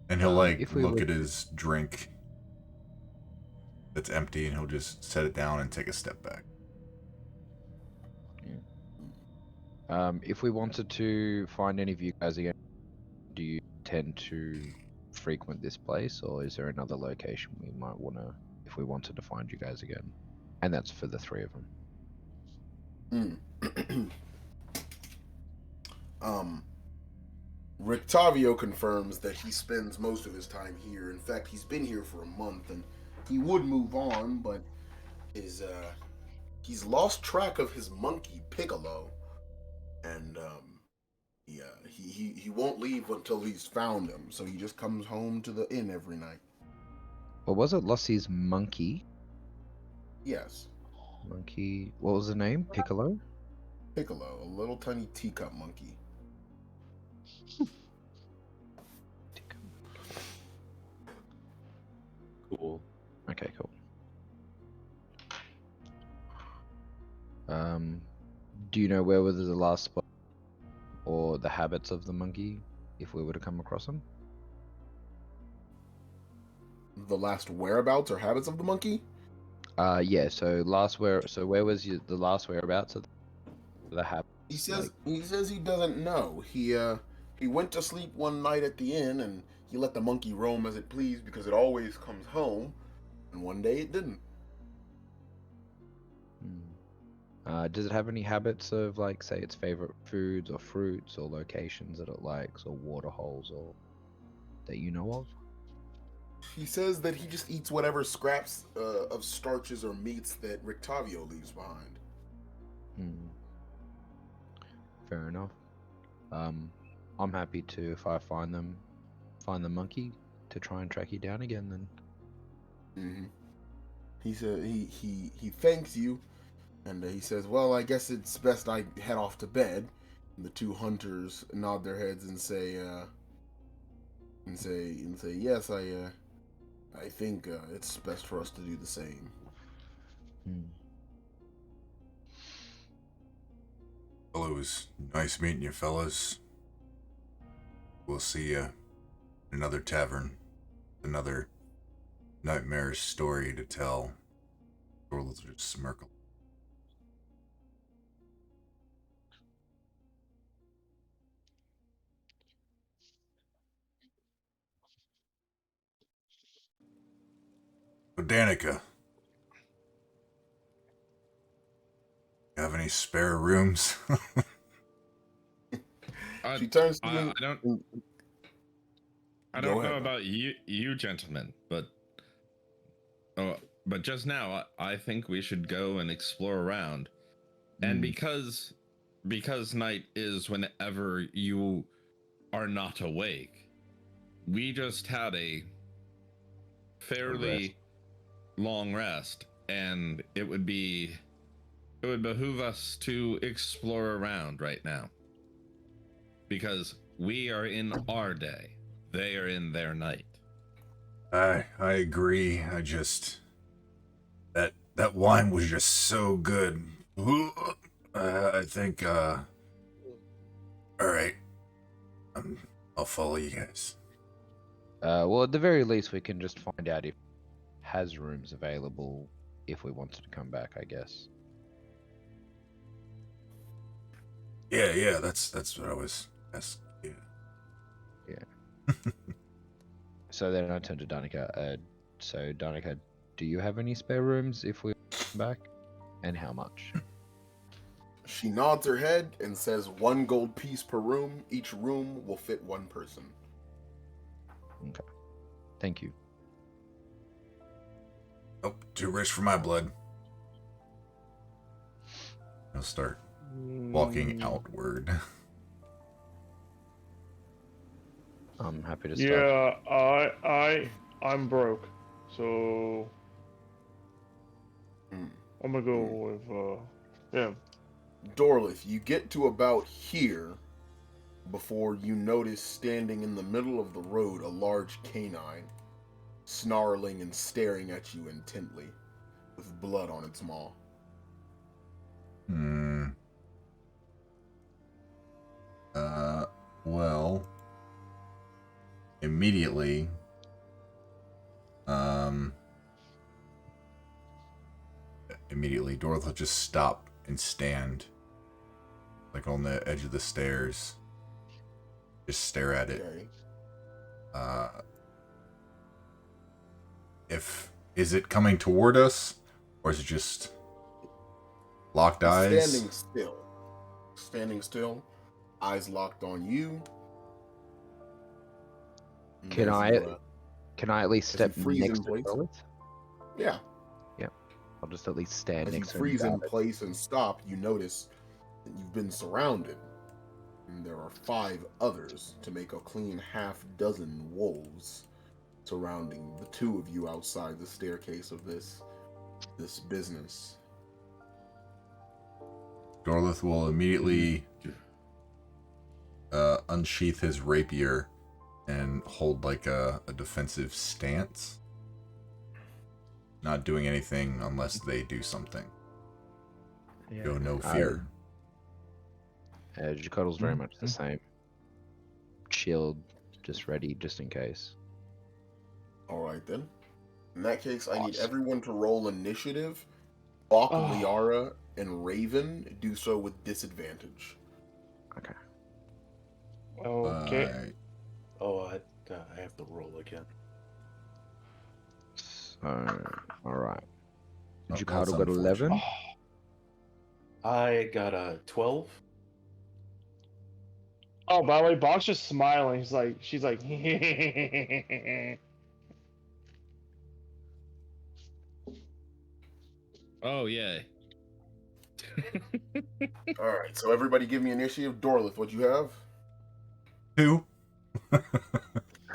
And he'll
If we
look
were
at his drink that's empty, and he'll just set it down and take a step back.
If we wanted to find any of you guys again, do you tend to frequent this place, or is there another location we might want to, if we wanted to find you guys again? And that's for the three of them.
Rictavio confirms that he spends most of his time here. In fact, he's been here for a month, and he would move on, but he's lost track of his monkey Piccolo, and he won't leave until he's found him. So he just comes home to the inn every night.
Or was it Lossie's monkey?
Yes,
Monkey. What was the name? Piccolo?
Piccolo, a little tiny teacup monkey.
Cool.
Okay, cool. Do you know where was the last spot or the habits of the monkey if we were to come across him?
The last whereabouts or habits of the monkey?
Yeah. So where was the last whereabouts of the habits?
He says he doesn't know. He went to sleep one night at the inn, and he let the monkey roam as it pleased because it always comes home. And one day it didn't.
Does it have any habits of, like, say, its favorite foods or fruits or locations that it likes, or water holes, or that you know of?
He says that he just eats whatever scraps of starches or meats that Rictavio leaves behind.
Fair enough. I'm happy to, if I find the monkey, to try and track you down again then.
Mm-hmm. He said he thanks you, and he says, "Well, I guess it's best I head off to bed." And the two hunters nod their heads and say, "Yes, I think it's best for us to do the same."
Well, it was nice meeting you, fellas. We'll see you in another tavern. Another nightmarish story to tell. Or we'll just smirk. So, Danica, you have any spare rooms?
She turns to
I
you.
I
Go
don't
ahead,
know
bro.
about you gentlemen, but just now I think we should go and explore around. And because night is whenever you are not awake, we just had a fairly long rest, and it would behoove us to explore around right now, because we are in our day, they are in their night.
I agree. I just that wine was just so good. I think all right. I'll follow you guys.
Well, at the very least, we can just find out if it has rooms available if we wanted to come back, I guess.
Yeah, that's what I was asking.
Yeah. So then I turned to Danica. So Danica, do you have any spare rooms if we come back? And how much?
She nods her head and says, "1 gold piece per room. Each room will fit 1 person."
Okay. Thank you.
Oh, too rich for my blood. I'll start walking outward.
I'm happy to start.
Yeah, I'm broke. So I'm gonna go with him.
Dorlith, you get to about here before you notice standing in the middle of the road a large canine, snarling and staring at you intently, with blood on its maw.
Well, immediately, Dorothy will just stop and stand, like on the edge of the stairs. Just stare at it.
Okay.
Is it coming toward us, or is it just locked eyes?
Standing still. Standing still. Eyes locked on you. And
Can
as
I
you,
can I at least
as you
step
freeze
next
in
to
place?
Dorlith?
Yeah.
I'll just at least stand
As you
next to him.
freeze in
guard it.
place and stop, you notice that you've been surrounded. And there are 5 others, to make a clean half-dozen wolves, surrounding the 2 of you outside the staircase of this business.
Dorlith will immediately unsheath his rapier and hold like a defensive stance. Not doing anything unless they do something.
Yeah.
Show no fear.
Jukotl's very much the same. Chilled, just ready, just in case.
Alright then. In that case, I need
Awesome.
everyone to roll initiative. Bach,
Oh.
Liara, and Raven do so with disadvantage.
Okay.
Okay.
Right.
Oh, I have to roll again.
So, alright.
Oh,
Jukotl
that's
got 11.
Oh,
I got a 12.
oh, by the way, Bach's just smiling. She's like,
Oh, yay.
Alright, so everybody give me initiative. Dorlith, what you have?
2.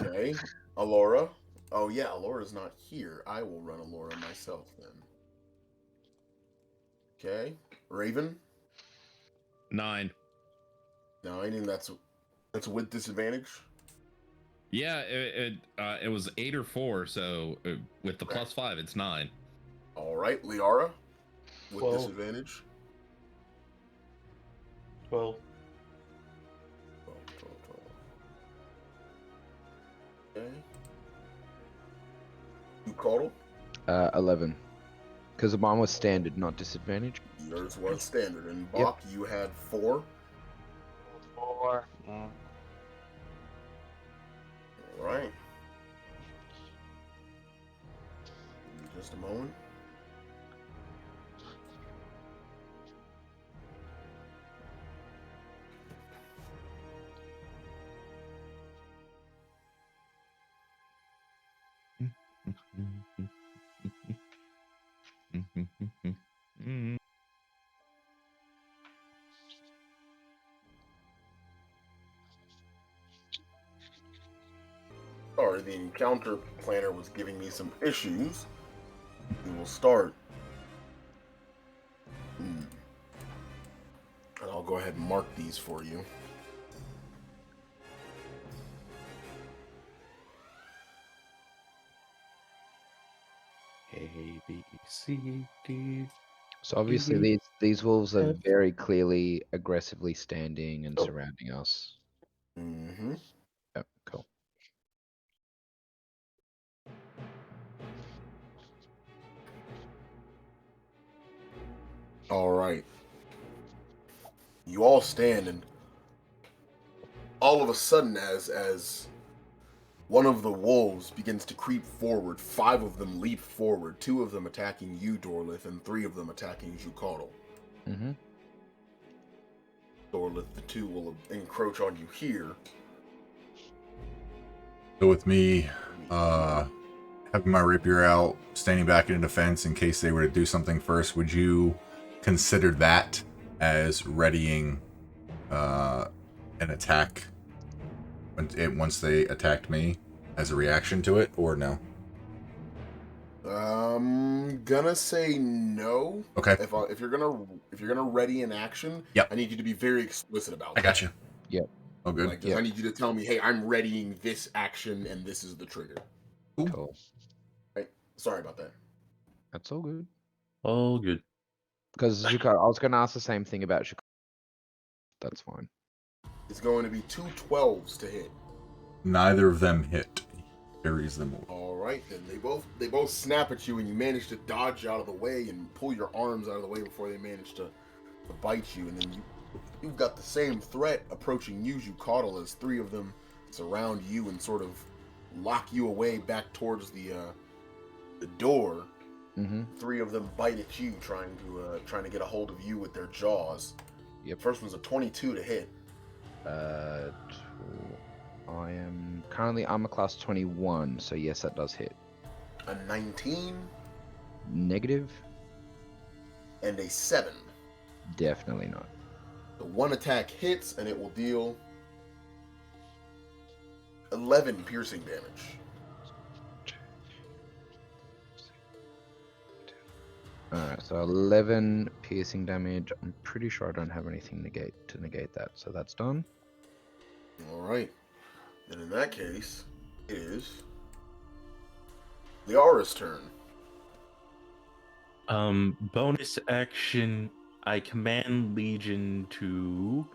Okay. Alora. Oh yeah, Alora's not here. I will run Alora myself then. Okay. Raven.
9.
9, and that's with disadvantage.
Yeah, it was 8 or 4, so with the +5, it's 9.
Alright, Liara. With
12.
disadvantage.
12.
12. Okay. Jukotl.
11. Because the bomb was standard, not disadvantage.
Yours was standard. And
Yep.
Bach, you had 4.
4.
Alright. Give me just a moment. Sorry, the encounter planner was giving me some issues. We will start. And I'll go ahead and mark these for you.
A, B, C, D.
So obviously
Mhm.
these wolves are
Yep.
very clearly aggressively standing and
Oh.
surrounding us.
Mm-hmm.
Yep, cool.
All right. You all stand, and all of a sudden, as one of the wolves begins to creep forward, 5 of them leap forward, 2 of them attacking you, Dorlith, and 3 of them attacking Jukotl.
Mm-hmm.
Dorlith, the 2 will encroach on you here.
So with me, having my rapier out, standing back in defense in case they were to do something first, would you consider that as readying an attack once they attacked me as a reaction to it, or no?
Gonna say no.
Okay.
If you're gonna ready an action,
Yep.
I need you to be very explicit about
I
that.
got you.
Yep.
Oh, good.
Like, I need you to tell me, hey, I'm readying this action, and this is the trigger.
Cool.
Right? Sorry about that.
That's all good.
All good.
Because I was going to ask the same thing about Chicago. That's fine.
It's going to be 2 12s to hit.
Neither of them hit. Carries them over.
All right, then they both snap at you, and you manage to dodge out of the way and pull your arms out of the way before they manage to bite you, and then you've got the same threat approaching you, Zucotl, as 3 of them surround you and sort of lock you away back towards the door.
Mm-hmm.
3 of them bite at you, trying to get a hold of you with their jaws.
Yep.
First one's a 22 to hit.
I am currently armor class 21, so yes, that does hit.
A 19
Negative?
and a 7.
Definitely not.
The one attack hits, and it will deal 11 piercing damage.
Alright, so 11 piercing damage. I'm pretty sure I don't have anything to negate that, so that's done.
All right. Then in that case, it is Liara's turn.
Bonus action. I command Legion to.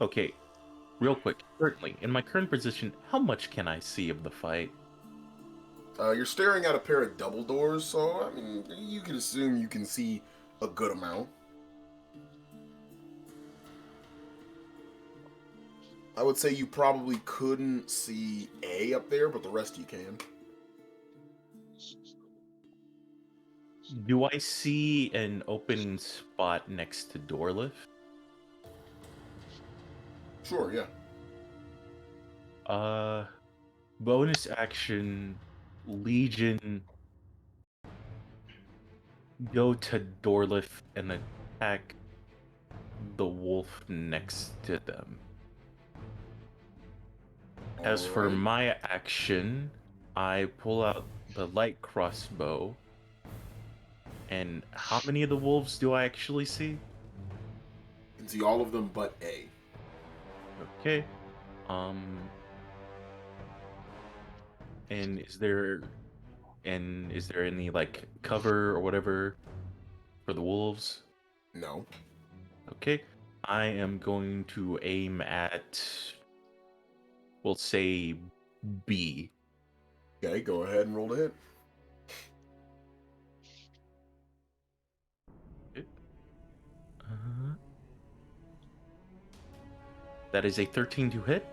Okay, real quick. Currently, in my current position, how much can I see of the fight?
You're staring at a pair of double doors, so I mean, you can assume you can see a good amount. I would say you probably couldn't see A up there, but the rest you can.
Do I see an open spot next to door lift?
Sure, yeah.
Bonus action, Legion, go to door lift and attack the wolf next to them. As for
Alright.
my action, I pull out the light crossbow. And how many of the wolves do I actually see?
You can see all of them but A.
Okay. And is there any like cover or whatever for the wolves?
No.
Okay. I am going to aim at, we'll say, B.
Okay, go ahead and roll to hit.
That is a 13 to hit.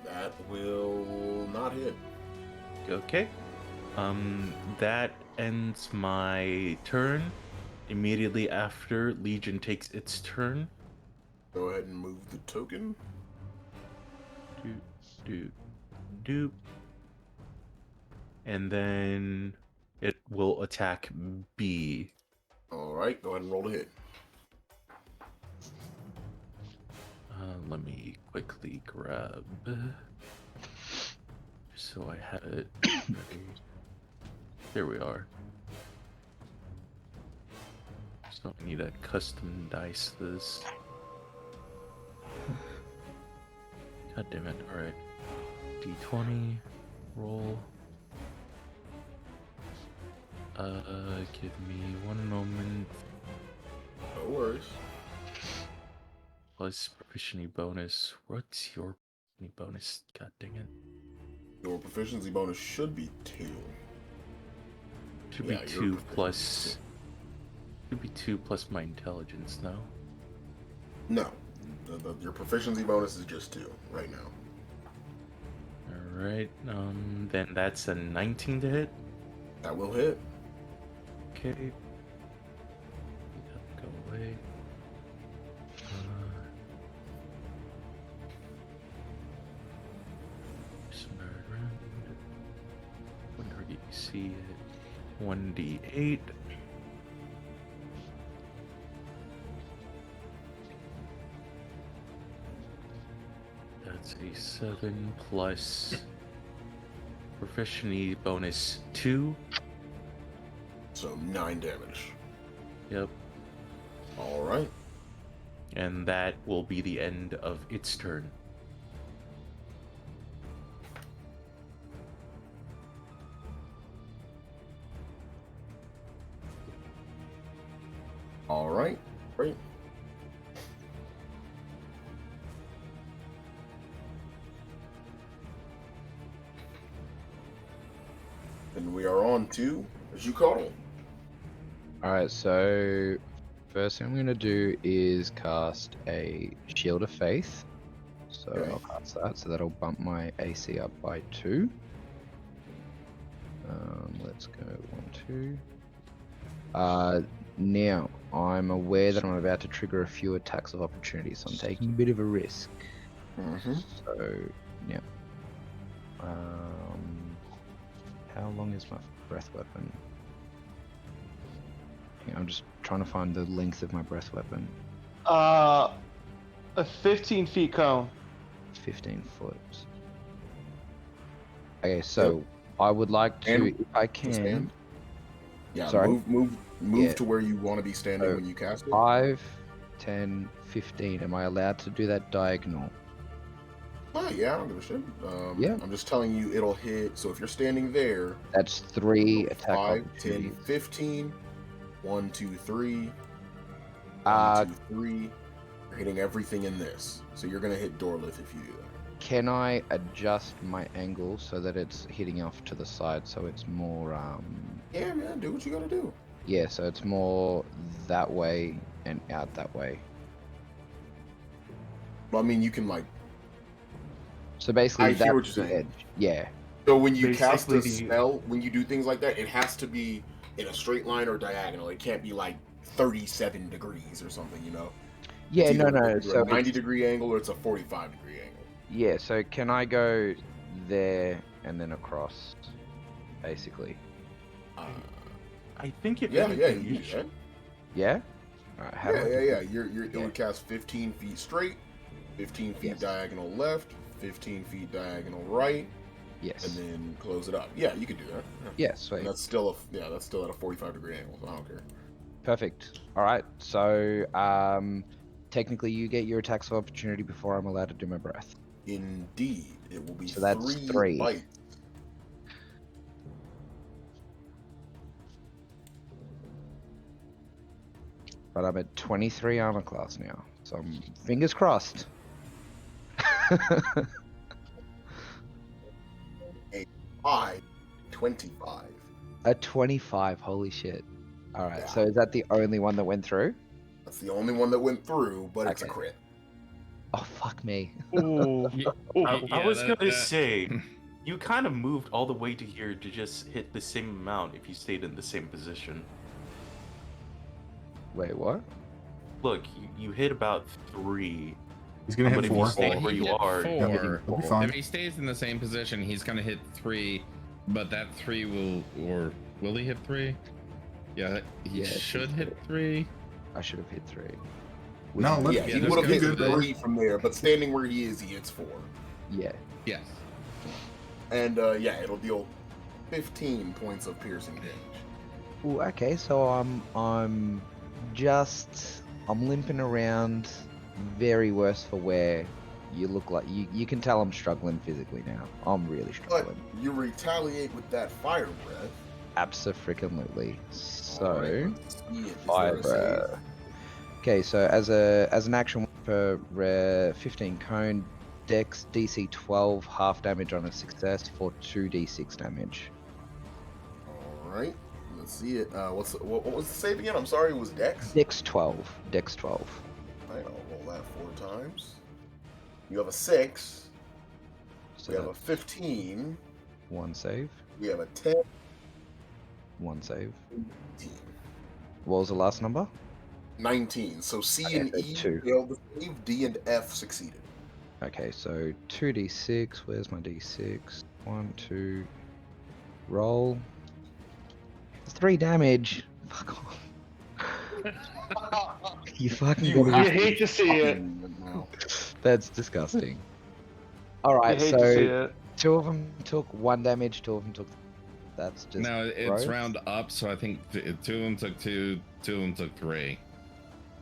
That will not hit.
Okay. That ends my turn. Immediately after, Legion takes its turn.
Go ahead and move the token.
Do. And then it will attack B.
Alright, go ahead and roll to hit.
Let me quickly grab, so I have it ready. There we are. So I need to custom dice this. God damn it. Alright. D20. Roll. Give me 1 moment.
No worries.
Plus proficiency bonus. What's your bonus? God dang it.
Your proficiency bonus should be 2.
Should
Yeah,
be
your
2
proficiency
plus.
is
Should be 2 plus my intelligence, no?
No. Your proficiency bonus is just 2 right now.
Alright, then that's a 19 to hit.
That will hit.
Okay. Go away. Wonder you see it. 1d8. That's a 7 plus Proficiency bonus 2.
So 9 damage.
Yep.
All right.
And that will be the end of its turn.
All right. Great. And we are on to Jucardle.
Alright, so first thing I'm going to do is cast a Shield of Faith. So
Okay.
I'll cast that, so that'll bump my AC up by 2. Let's go 1, 2. Now, I'm aware that I'm about to trigger a few attacks of opportunity, so I'm taking a bit of a risk.
Mm-hmm.
So, yeah. How long is my breath weapon? Hang on, I'm just trying to find the length of my breath weapon.
A 15 feet cone.
15 foot. Okay, so I would like to,
And
if I
To
can,
stand. Yeah.
Sorry?
Move
Yeah.
to where you want to be standing
So,
when you cast it.
5, 10, 15. Am I allowed to do that diagonal?
Oh, yeah, I don't give a shit.
Yeah.
I'm just telling you, it'll hit. So if you're standing there,
That's 3 attack
5, 10,
opportunities.
15. 1, 2, 3. 1,
Uh,
2, 3. You're hitting everything in this. So you're gonna hit Dorlith if you do that.
Can I adjust my angle so that it's hitting off to the side, so it's more,
Yeah, man, do what you gotta do.
yeah, so it's more that way and out that way.
Well, I mean, you can like.
So basically,
I hear
that's
what you're
the
saying.
edge. Yeah.
So when you cast a
Basically,
spell, when you do things like that, it has to be in a straight line or diagonal. It can't be like 37 degrees or something, you know?
Yeah,
It's
no,
either
no.
a
So
90-degree angle or it's a 45-degree angle.
yeah, so can I go there and then across, basically?
I think if
Yeah,
anything,
you
you
do
should.
that.
Yeah. All right. How do I do
Yeah.
that?
It would cast 15 feet straight, 15 feet
Yes.
diagonal left, 15 feet diagonal right,
Yes.
and then close it up. Yeah, you could do that.
Yeah, sweet.
And that's still at a 45-degree angle. So I don't care.
Perfect. All right. So, technically, you get your attacks of opportunity before I'm allowed to do my breath.
Indeed, it will be
So that's
3
3.
bites.
But I'm at 23 armor class now, so I'm fingers crossed.
25.
A 25. Holy shit. All right.
Yeah.
So is that the only one that went through?
That's the only one that went through, but it's a
Okay.
crit.
Oh fuck me.
Ooh.
I was gonna say, you kind of moved all the way to here to just hit the same amount if you stayed in the same position.
Wait, what?
Look, you hit about 3,
He's gonna
but
hit
if you
4.
stay
Well,
where
he
you
hit
are,
4.
He'll be fine.
If he stays in the same position, he's gonna hit 3, but that 3 will he hit 3? Yeah, he
Yeah, it
should
should
hit 3.
I should have hit 3.
No, let's,
Yeah, he
there's
would have
gonna
hit
be
3 from there, but standing where he is, he hits 4.
Yeah.
Yes.
And yeah, it'll deal 15 points of piercing damage.
Ooh, okay, so I'm limping around, very worse for wear. You look like you can tell I'm struggling physically now. I'm really
But
struggling.
you retaliate with that fire breath.
Abso-freaking-lutely. So
Alright, let's see it. Is
fire
there a save?
breath. Okay, so as an action for rare 15 cone, Dex DC 12, half damage on a success for 2d6 damage.
Alright, let's see it. What was the save again? I'm sorry, it was Dex?
Dex 12. Dex 12.
Alright, I'll roll that 4 times. You have a 6.
So
We have a
that's
15.
1 save.
We have a 10.
1 save.
18.
What was the last number?
19. So C
Okay,
and
so
E
2.
failed the save. D and F succeeded.
Okay, so 2d6. Where's my d6? 1, 2. Roll. 3 damage. Fuck off. You fucking
You
gotta
You
be-
hate to see it.
Now.
That's disgusting.
You
Alright,
hate to see
so
it.
Two of them took 1 damage. 2 of them took. That's just.
No, it's
gross.
round up, so I think 2 of them took 2, 2 of them took 3.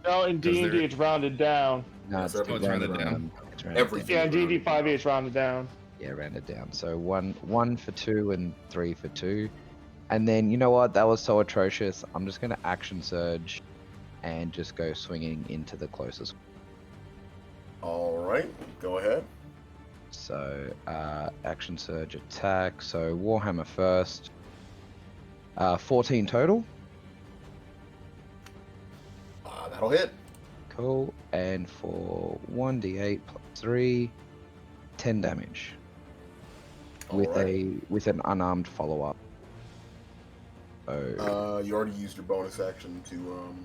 No, in
'Cause
D&D
they're-
it's rounded down.
No,
Yes,
it's
everything's
rounded
rounded down.
down. It's rounded
Everything.
down.
Yeah, in D&D
rounded down.
5e it's rounded down.
Yeah, rounded down. So one for 2 and 3 for 2. And then, you know what? That was so atrocious. I'm just going to action surge and just go swinging into the closest.
All right, go ahead.
So, action surge attack. So, Warhammer first. 14 total.
That'll hit.
Cool. And for 1d8 plus 3, 10 damage. With
Alright.
with an unarmed follow-up. So,
You already used your bonus action to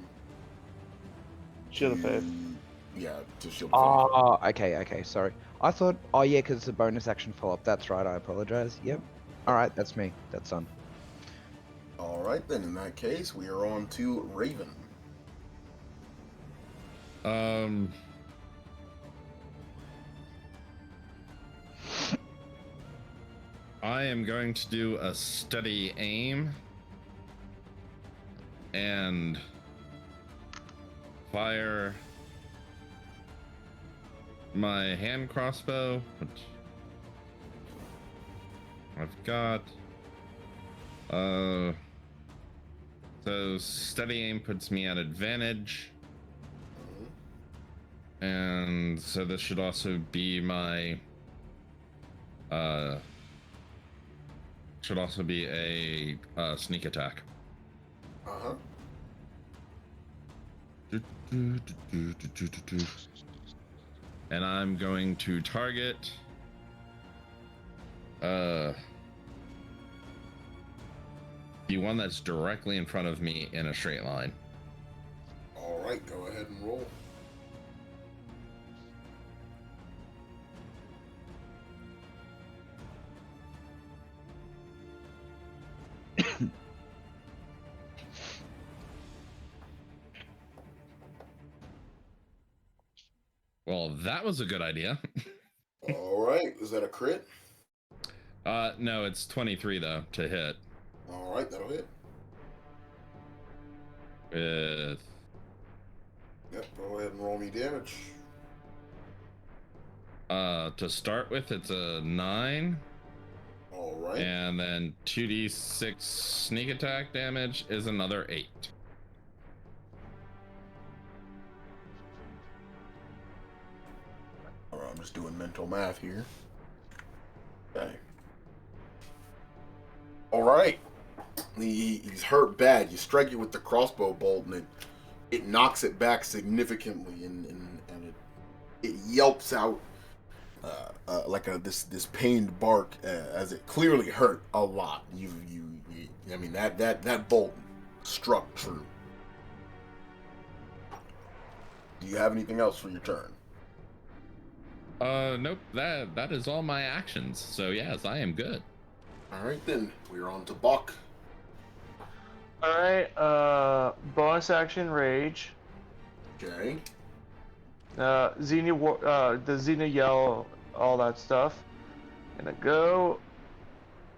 Shield of Faith.
Yeah, to shield of faith.
oh, okay, sorry. I thought, oh yeah, because it's a bonus action follow-up. That's right, I apologize. Yep. Alright, that's me. That's done.
All right, then. In that case, we are on to Raven.
I am going to do a steady aim and fire my hand crossbow, which I've got. So steady aim puts me at advantage. And so this should also be my should also be a sneak attack.
Uh-huh.
And I'm going to target the one that's directly in front of me in a straight line.
All right, go ahead and roll.
Well, that was a good idea.
All right, is that a crit?
No, it's 23 though to hit.
All right, that'll hit.
With
Yep, go ahead and roll me damage.
to start with, it's a 9.
All right.
And then 2d6 sneak attack damage is another 8.
All right, I'm just doing mental math here. Okay. All right. He's hurt bad. You strike it with the crossbow bolt, and it knocks it back significantly, and it yelps out like this pained bark as it clearly hurt a lot. I mean that bolt struck true. Do you have anything else for your turn?
Nope. That is all my actions. So yes, I am good.
All right, then we're on to Buck.
All right. Bonus action rage.
Okay.
Xena, the Xena yell, all that stuff. Gonna go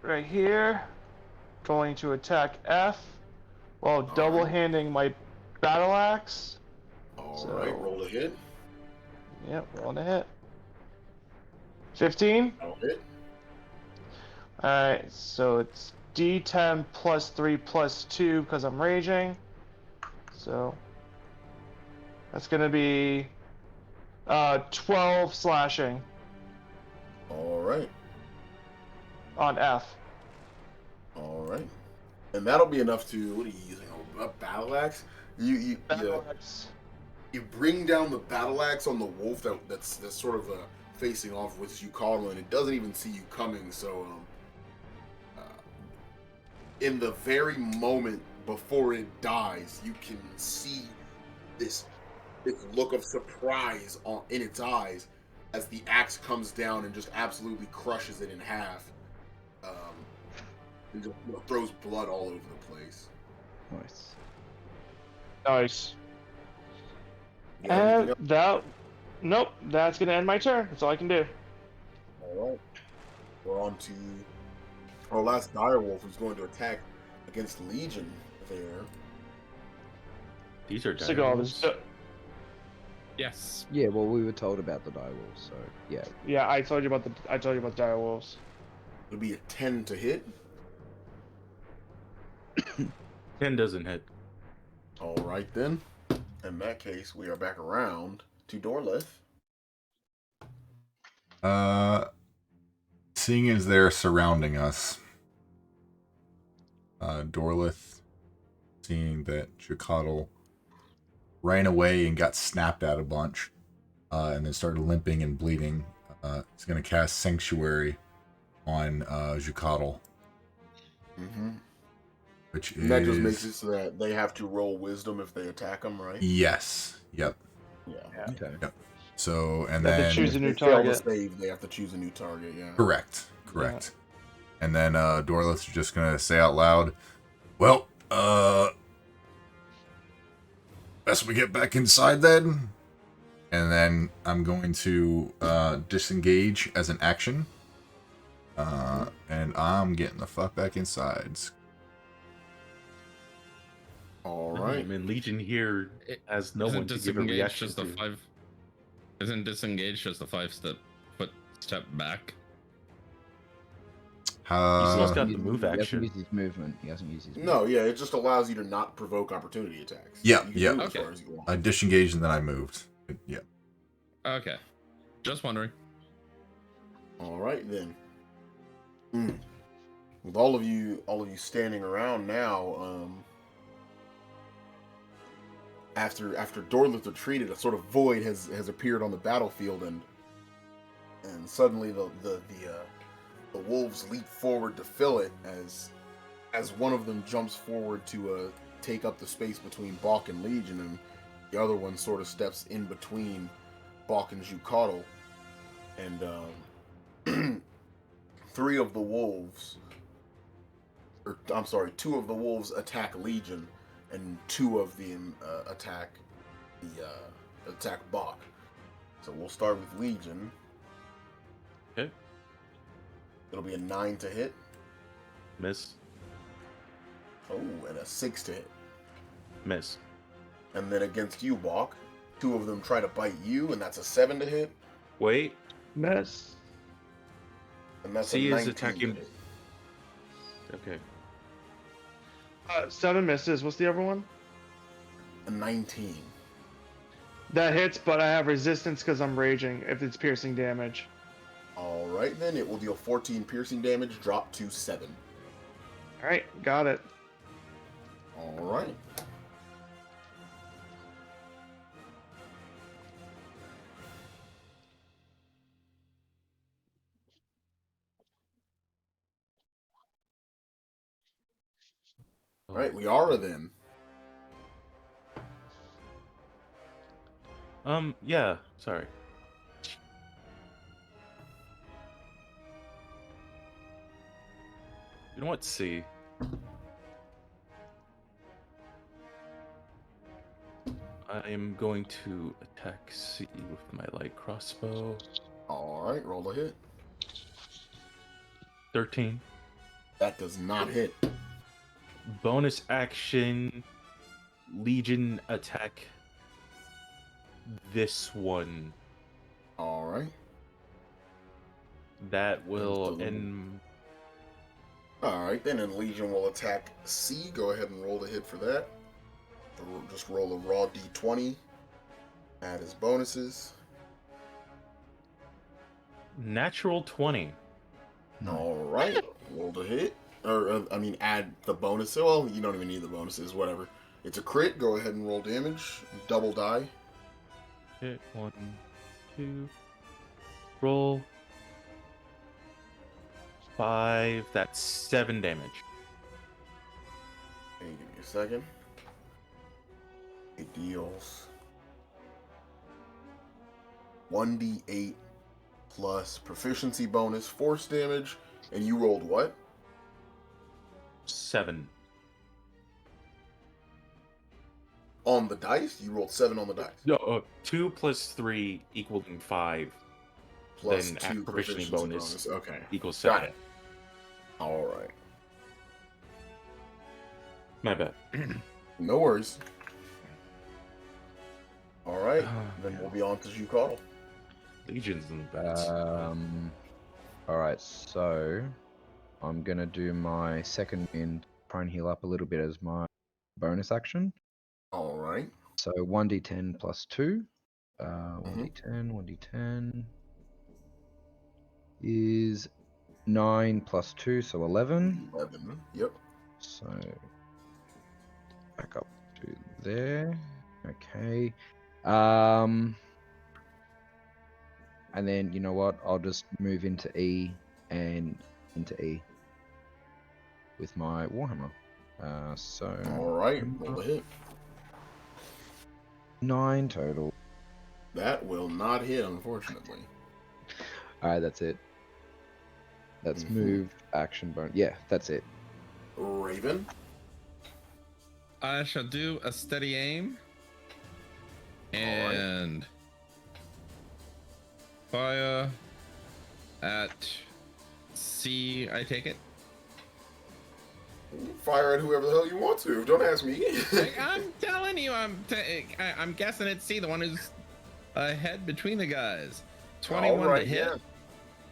right here. Going to attack F while double handing my battle axe.
All right, roll a hit.
Yep, rolling a hit. 15.
That'll hit.
Alright, so it's D10 plus 3 plus 2 because I'm raging. So that's gonna be 12 slashing
All right.
on F.
All right. And that'll be enough to. What are you using? A battle axe?
Battle axe.
You bring down the battle axe on the wolf that's sort of facing off with you, Carl, and it doesn't even see you coming. So, in the very moment before it dies, you can see this look of surprise in its eyes as the axe comes down and just absolutely crushes it in half, and just throws blood all over the place.
Nice.
Nice.
You got anything
And that. Nope, that's gonna end my turn. That's all I can do.
All right. we're on to our last direwolf, who's going to attack against Legion there.
These are
Seagal,
direwolves.
Yes.
Yeah, well, we were told about the direwolves, so yeah.
Yeah, I told you about dire wolves.
It'll be a 10 to hit.
10 doesn't hit.
All right, then. In that case, we are back around to Dorlith.
Seeing as they're surrounding us, Dorlith, seeing that Chikatl ran away and got snapped at a bunch, and then started limping and bleeding, is going to cast Sanctuary on Chikatl.
Mm-hmm.
Which
And that just makes it so that they have to roll Wisdom if they attack them, right?
Yes. Yep.
Yeah.
Okay.
Yep. So, and
They have to
then...
choose a
If
new
they fail to
target.
save, they have to choose a new target, yeah.
Correct. And then Dorlith's just going to say out loud, well, best we get back inside then. And then I'm going to disengage as an action. And I'm getting the fuck back inside.
All right.
And Legion here has no
Isn't
one to give a
disengage
reaction
just a
to.
5? Isn't disengage just a 5-step back?
He's got the
He
move
hasn't
action.
used his movement. He hasn't used his
No, yeah, it just allows you to not provoke opportunity attacks.
Yeah,
You can
yeah.
move as
Okay.
far as you want.
I disengaged and then I moved. Yeah.
Okay. Just wondering.
All right then. With all of you standing around now, after Dorlith retreated, a sort of void has appeared on the battlefield, and suddenly the wolves leap forward to fill it as one of them jumps forward to take up the space between Balk and Legion, and the other one sort of steps in between Balk and Chikatl, and two of the wolves attack Legion, and two of them attack Balk. So we'll start with Legion.
Okay.
It'll be a 9 to hit.
Miss.
Oh, and a 6 to hit.
Miss.
And then against you, Balk, two of them try to bite you, and that's a 7 to hit.
Wait.
Miss.
And that's
He
a
is
19
attacking-
to hit.
Okay.
7 misses. What's the other one?
A 19.
That hits, but I have resistance because I'm raging if it's piercing damage.
All right, then it will deal 14 piercing damage, drop to 7.
Alright, got it.
All right. All right, Liara then.
Yeah, sorry. You know what, C? I am going to attack C with my light crossbow.
All right, roll a hit.
13.
That does not hit.
Bonus action, Legion attack this one.
All right.
That will end.
All right, then, and Legion will attack C. Go ahead and roll the hit for that. Just roll a raw d20. Add his bonuses.
Natural 20.
All right, roll the hit. Add the bonus. Well, you don't even need the bonuses, whatever. It's a crit. Go ahead and roll damage. Double die.
Hit 1, 2. Roll. 5. That's 7 damage.
Okay, give me a second. It deals 1d8 plus proficiency bonus force damage, and you rolled what?
7.
On the dice? You rolled 7 on the dice.
No, 2 plus 3 equaling 5.
Plus
then
2
proficiency
proficiency
bonus
Okay.
equals
Got
7.
it. All right.
My bad.
No worries. All right. Then
yeah.
we'll be on to Jucardle.
Legion's in the bats.
Alright, so I'm gonna do my second wind, try and heal up a little bit as my bonus action.
All right.
So 1d10 plus 2. 1d10 is 9 plus 2, so 11.
11. Yep.
So back up to there. Okay. And then you know what? I'll just move into E and into E with my Warhammer. So
All right. Roll the hit.
9 total.
That will not hit, unfortunately.
Alright, that's it. That's moved, action, bonus. Yeah, that's it.
Raven.
I shall do a steady aim and fire at C. I take it.
Fire at whoever the hell you want to. Don't ask me.
I'm telling you, I'm guessing it's C, the one who's ahead between the guys. 21
All right,
to hit,
yeah.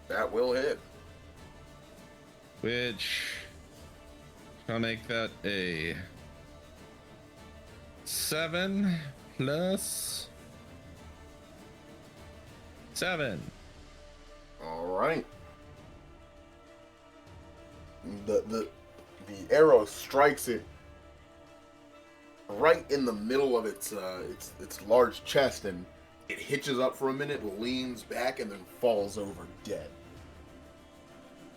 That will hit.
which I'll make that a 7 plus 7.
All right. The arrow strikes it right in the middle of its large chest, and it hitches up for a minute, leans back, and then falls over dead.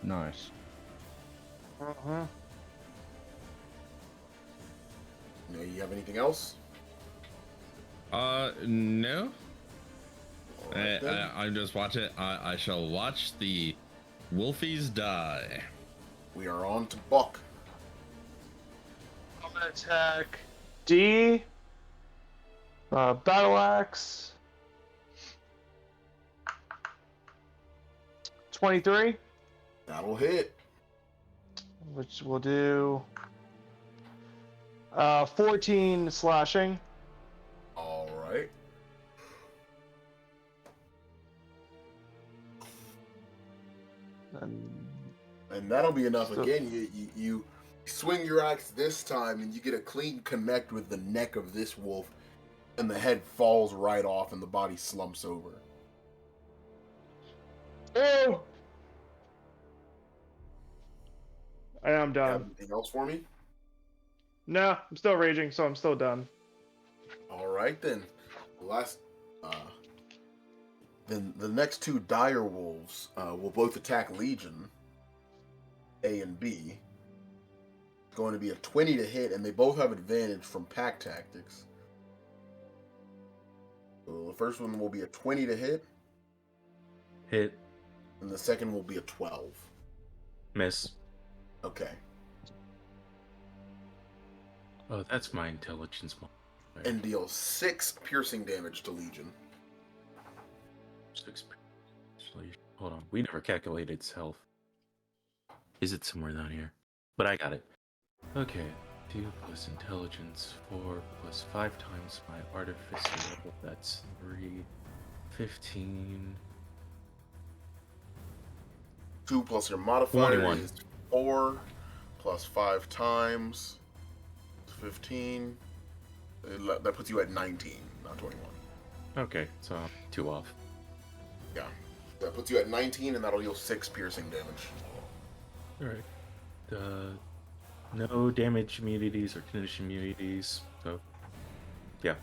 Nice.
Uh-huh.
Now, you have anything else?
No.
All right, then.
I'm just watching. I shall watch the wolfies die.
We are on to Buck.
I'm gonna attack D. Battle axe. 23,
That'll hit.
which will do 14 slashing.
All right. And that'll be enough.
So-
Again, you swing your axe this time, and you get a clean connect with the neck of this wolf, and the head falls right off, and the body slumps over.
Oh! I am
Have
done.
anything else for me?
No, I'm still raging, so I'm still done.
All right, then. Then the next two dire wolves will both attack Legion, A and B. It's going to be a 20 to hit, and they both have advantage from pack tactics. So the first one will be a 20 to hit,
Hit.
and the second will be a 12.
Miss.
Okay.
Oh, that's my intelligence modifier.
And deal 6 piercing damage to Legion.
6. Actually, hold on. We never calculated its health. Is it somewhere down here? But I got it. Okay. 2 plus intelligence, 4 plus 5 times my artificer level. That's 3. 15.
2 plus your modifier
21.
is 4, plus 5 times 15. That puts you at 19, not 21.
Okay, so 2 off.
Yeah. That puts you at 19, and that'll deal 6 piercing damage.
Alright. No damage immunities or condition immunities, so yeah.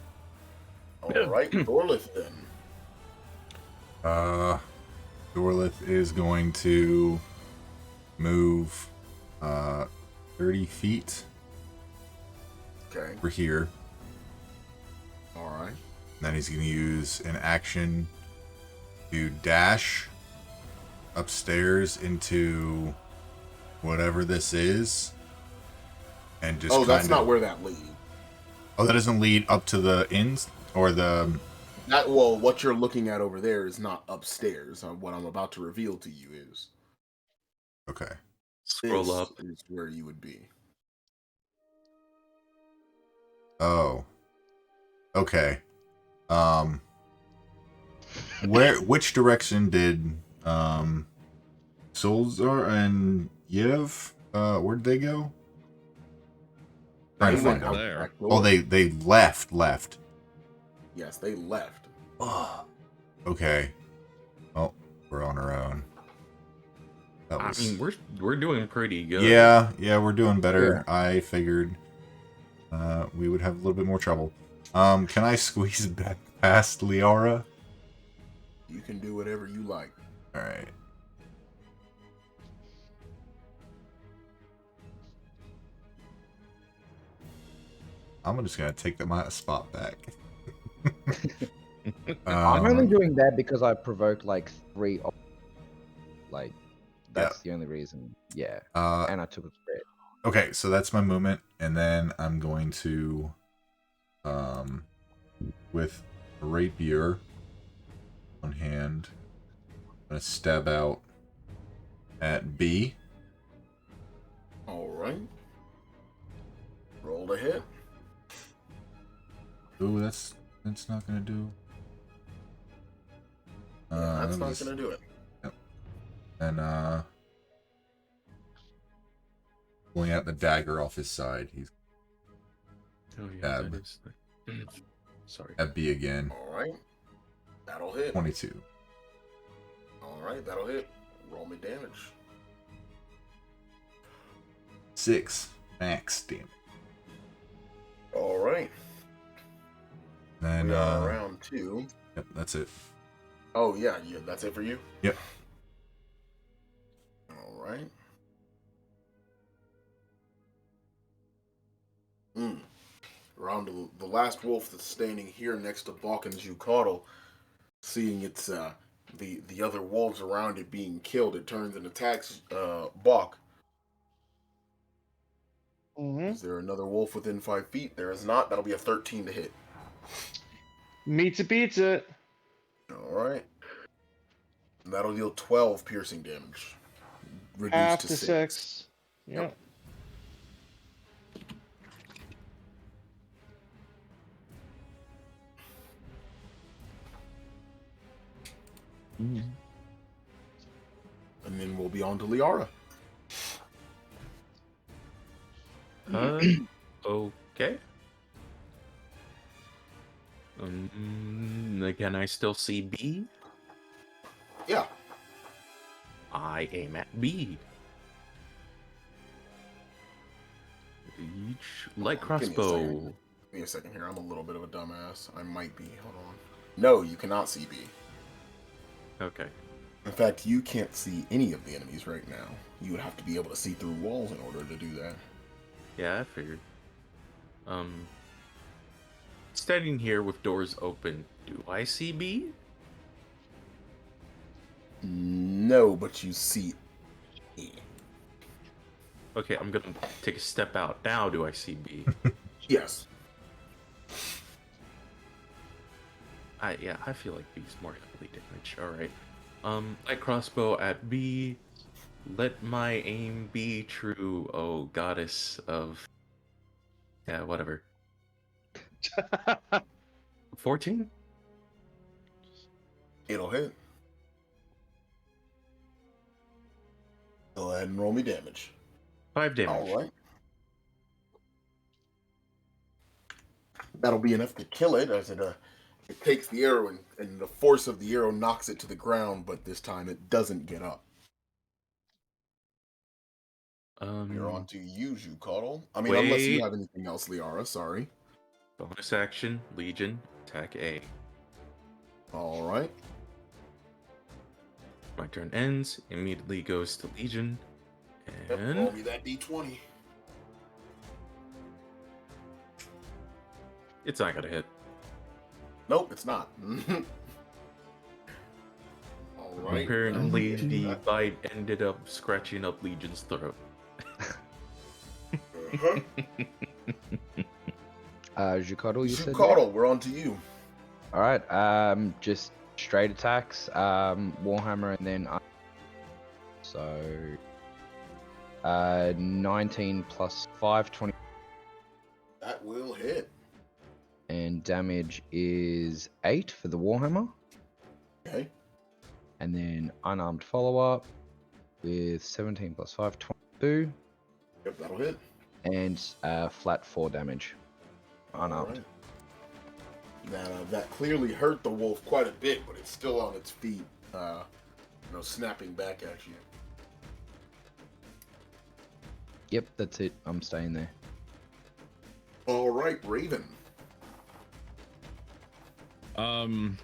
Alright, Dorlith then.
Dorlith is going to move 30 feet
Okay.
over here.
Alright.
Then he's going to use an action to dash upstairs into whatever this is. And just
Oh, that's
kinda-
not where that leads.
Oh, that doesn't lead up to the inns or the
Well, what you're looking at over there is not upstairs. What I'm about to reveal to you is
Okay.
Scroll
this
up.
is where you would be.
Oh. Okay. Which direction did Solzar and Yev where'd they go? Trying
They
to
went
find
out
them.
the
there.
back door.
Oh, they left.
Yes, they left.
Oh. Okay. Well, we're on our own. That
I
was
mean, we're doing pretty good.
Yeah, we're doing better. I figured we would have a little bit more trouble. Can I squeeze back past Liara?
You can do whatever you like.
Alright. I'm just gonna take my spot back.
I'm only doing that because I provoked like 3 like that's the only reason. Yeah. And I took a crit.
Okay, so that's my movement, and then I'm going to with a rapier on hand, I'm gonna stab out at B.
Alright. Roll to hit.
Ooh, that's not gonna do.
That's not gonna do it.
Yep. And pulling out the dagger off his side. He's
Oh yeah,
Stab.
that is. Sorry.
at B again.
Alright. That'll hit.
22.
Alright, that'll hit. Roll me damage.
6 max damage.
Alright.
Then
We are round 2.
yep, that's it.
Oh yeah, that's it for you?
Yep.
Alright. Around the last wolf that's standing here next to Balkan's Yucaddle, seeing its the other wolves around it being killed, it turns and attacks Balk. Is there another wolf within 5 feet? There is not. That'll be a 13 to hit.
Meets it beats it.
Alright. That'll deal 12 piercing damage. Reduced
Half
to
to 6. Yep.
And then we'll be on to Liara.
Okay. Can I still see B?
Yeah.
I aim at B. Each light
Give me a second.
crossbow.
Give me a second here. I'm a little bit of a dumbass. I might be. Hold on. No, you cannot see B.
Okay.
In fact, you can't see any of the enemies right now. You would have to be able to see through walls in order to do that.
Yeah, I figured. Standing here with doors open, do I see B?
No, but you see E.
Okay, I'm gonna take a step out. Now do I see B?
Yes.
Yeah, I feel like B's more heavily damaged. Alright. Light crossbow at B. Let my aim be true, oh goddess of... Yeah, whatever. 14?
It'll hit. Go ahead and roll me damage.
5 damage.
Alright. That'll be enough to kill it, as it takes the arrow and the force of the arrow knocks it to the ground, but this time it doesn't get up. You're on to you, Yucaddle. I mean, unless you
Wait.
have anything else, Liara, sorry.
Bonus action, Legion, attack A.
Alright.
My turn ends, immediately goes to Legion,
Yep,
and...
roll me that d20.
It's not gonna hit.
Nope, it's not. Alright.
Apparently, the bite ended up scratching up Legion's throat.
Uh-huh.
Yucaddle, you said?
Yucaddle, we're on to you.
All right. Just straight attacks. Warhammer, and then so 19 plus 5, 20,
That will hit.
and damage is 8 for the Warhammer,
Okay.
and then unarmed follow up with 17 plus 5, 22,
Yep, that'll hit.
and flat 4 damage. Unarmed.
That clearly hurt the wolf quite a bit, but it's still on its feet, snapping back at you.
Yep, that's it. I'm staying there.
All right, Raven.
I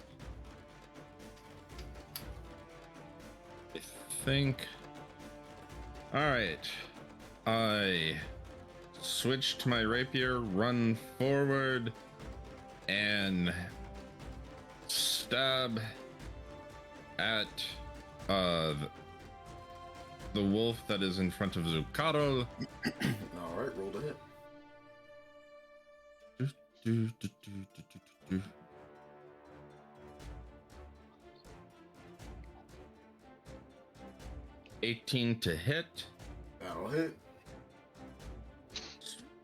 think. All right. I switch to my rapier, run forward, and stab at the wolf that is in front of Zucaro.
All right, roll to hit.
18 to hit.
That'll hit.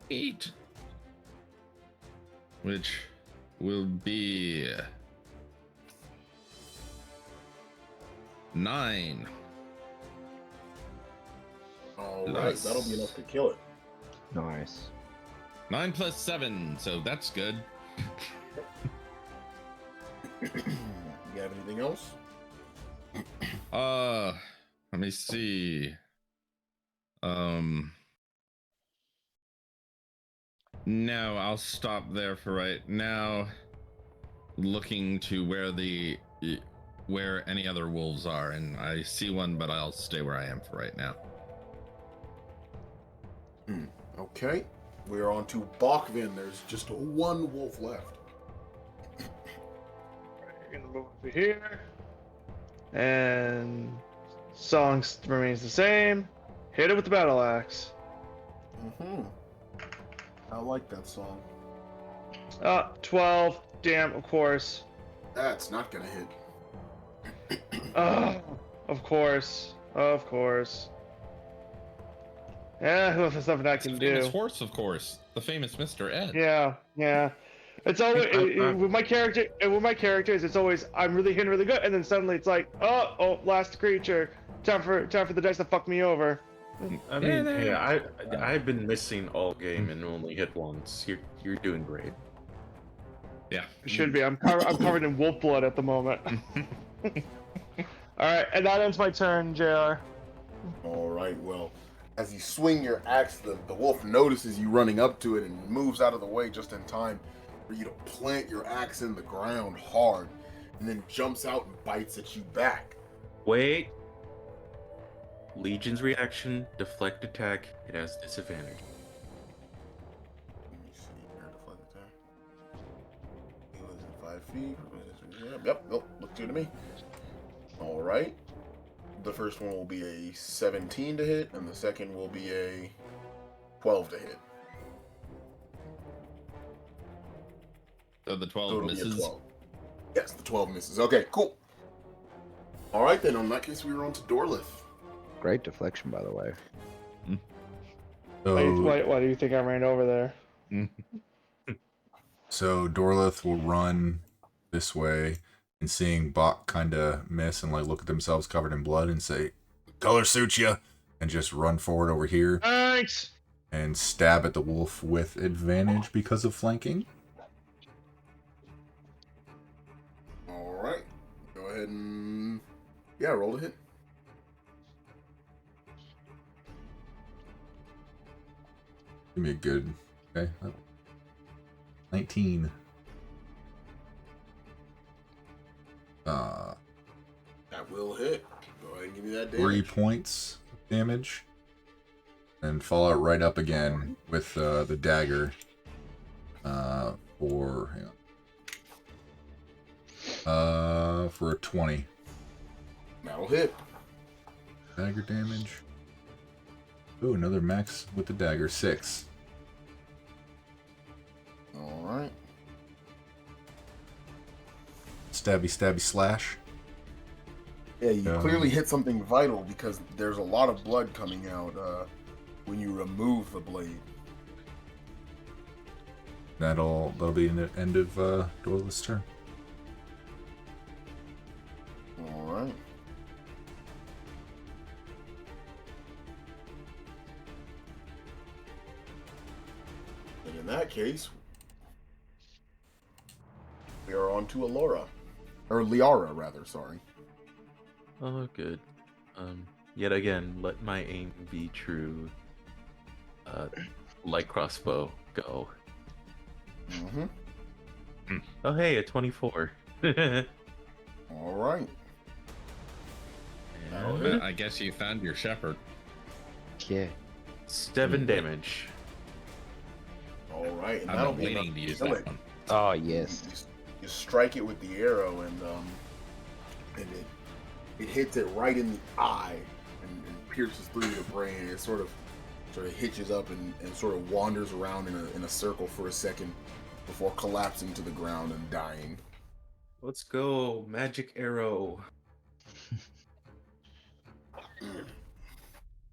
Sweet. Which will be 9.
All right,
Nice.
that'll be enough to kill it.
Nice.
9 plus 7, so that's good.
You have anything else?
Let me see. No, I'll stop there for right now. Looking to where any other wolves are, and I see one, but I'll stay where I am for right now.
Okay, we're on to Bachvin. There's just one wolf left.
We're gonna move over here, and song remains the same. Hit it with the battle axe.
I like that song.
12. Damn, of course.
That's not gonna hit.
Of course. Of course. Yeah, there's nothing I can
Famous
do.
horse, of course. The famous Mr. Ed.
Yeah. It's always with my character. With my characters, it's always I'm really hitting really good, and then suddenly it's like, oh, last creature. Time for the dice to fuck me over.
I mean, hey, I've been missing all game and only hit once. You're doing great.
Yeah.
It should be. I'm covered in wolf blood at the moment. All right, and that ends my turn, Jr.
All right, well, as you swing your axe, the wolf notices you running up to it and moves out of the way just in time for you to plant your axe in the ground hard, and then jumps out and bites at you back.
Wait. Legion's reaction, deflect attack, it has disadvantage.
Let me see here, deflect attack. He was in 5 feet. Yep, look good to me. All right. The first one will be a 17 to hit, and the second will be a 12 to hit.
So the 12
So it'll be a
misses.
12. Yes, the 12 misses. Okay, cool. All right, then. In that case, we were on to Dorlith.
Great deflection, by the way.
So,
Why do you think I ran over there?
so Dorlith will run this way, and seeing Bach kind of miss and like look at themselves covered in blood and say, "Color suits you," and just run forward over here
Thanks.
and stab at the wolf with advantage because of flanking.
All right. Go ahead and roll a hit.
Give me a good, okay, 19.
That will hit. Go ahead and give me that damage.
3 points of damage. And follow it right up again with the dagger. For a 20.
That'll hit.
Dagger damage. Ooh, another max with the dagger, 6.
All right.
stabby, stabby, slash.
Yeah, you clearly hit something vital because there's a lot of blood coming out when you remove the blade.
That'll be the end of Doyle's turn.
All right. And in that case, we are on to Alora. Or Liara, rather, sorry.
Oh, good. Yet again, let my aim be true. Light crossbow, go.
Mm-hmm.
Oh, hey, a 24.
All right.
And
I guess you found your shepherd.
Yeah.
7 damage.
All right. And
I've
that'll
been
be enough
waiting to
to
use
kill
that
it.
one.
Oh, yes.
You strike it with the arrow, and it hits it right in the eye and pierces through the brain. It sort of hitches up and sort of wanders around in a circle for a second before collapsing to the ground and dying.
Let's go, magic arrow.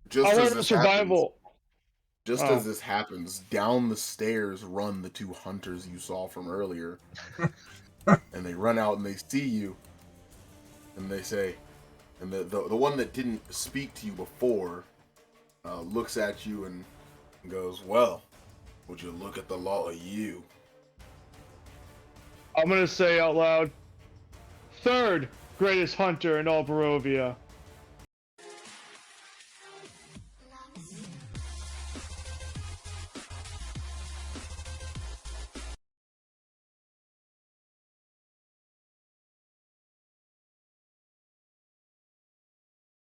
Just
I
as
went to
this
survival.
As this happens, down the stairs run the 2 hunters you saw from earlier. And they run out and they see you. And they say, and the one that didn't speak to you before looks at you and goes, "Well, would you look at the law of you?"
I'm gonna say out loud, 3rd greatest hunter in all Barovia.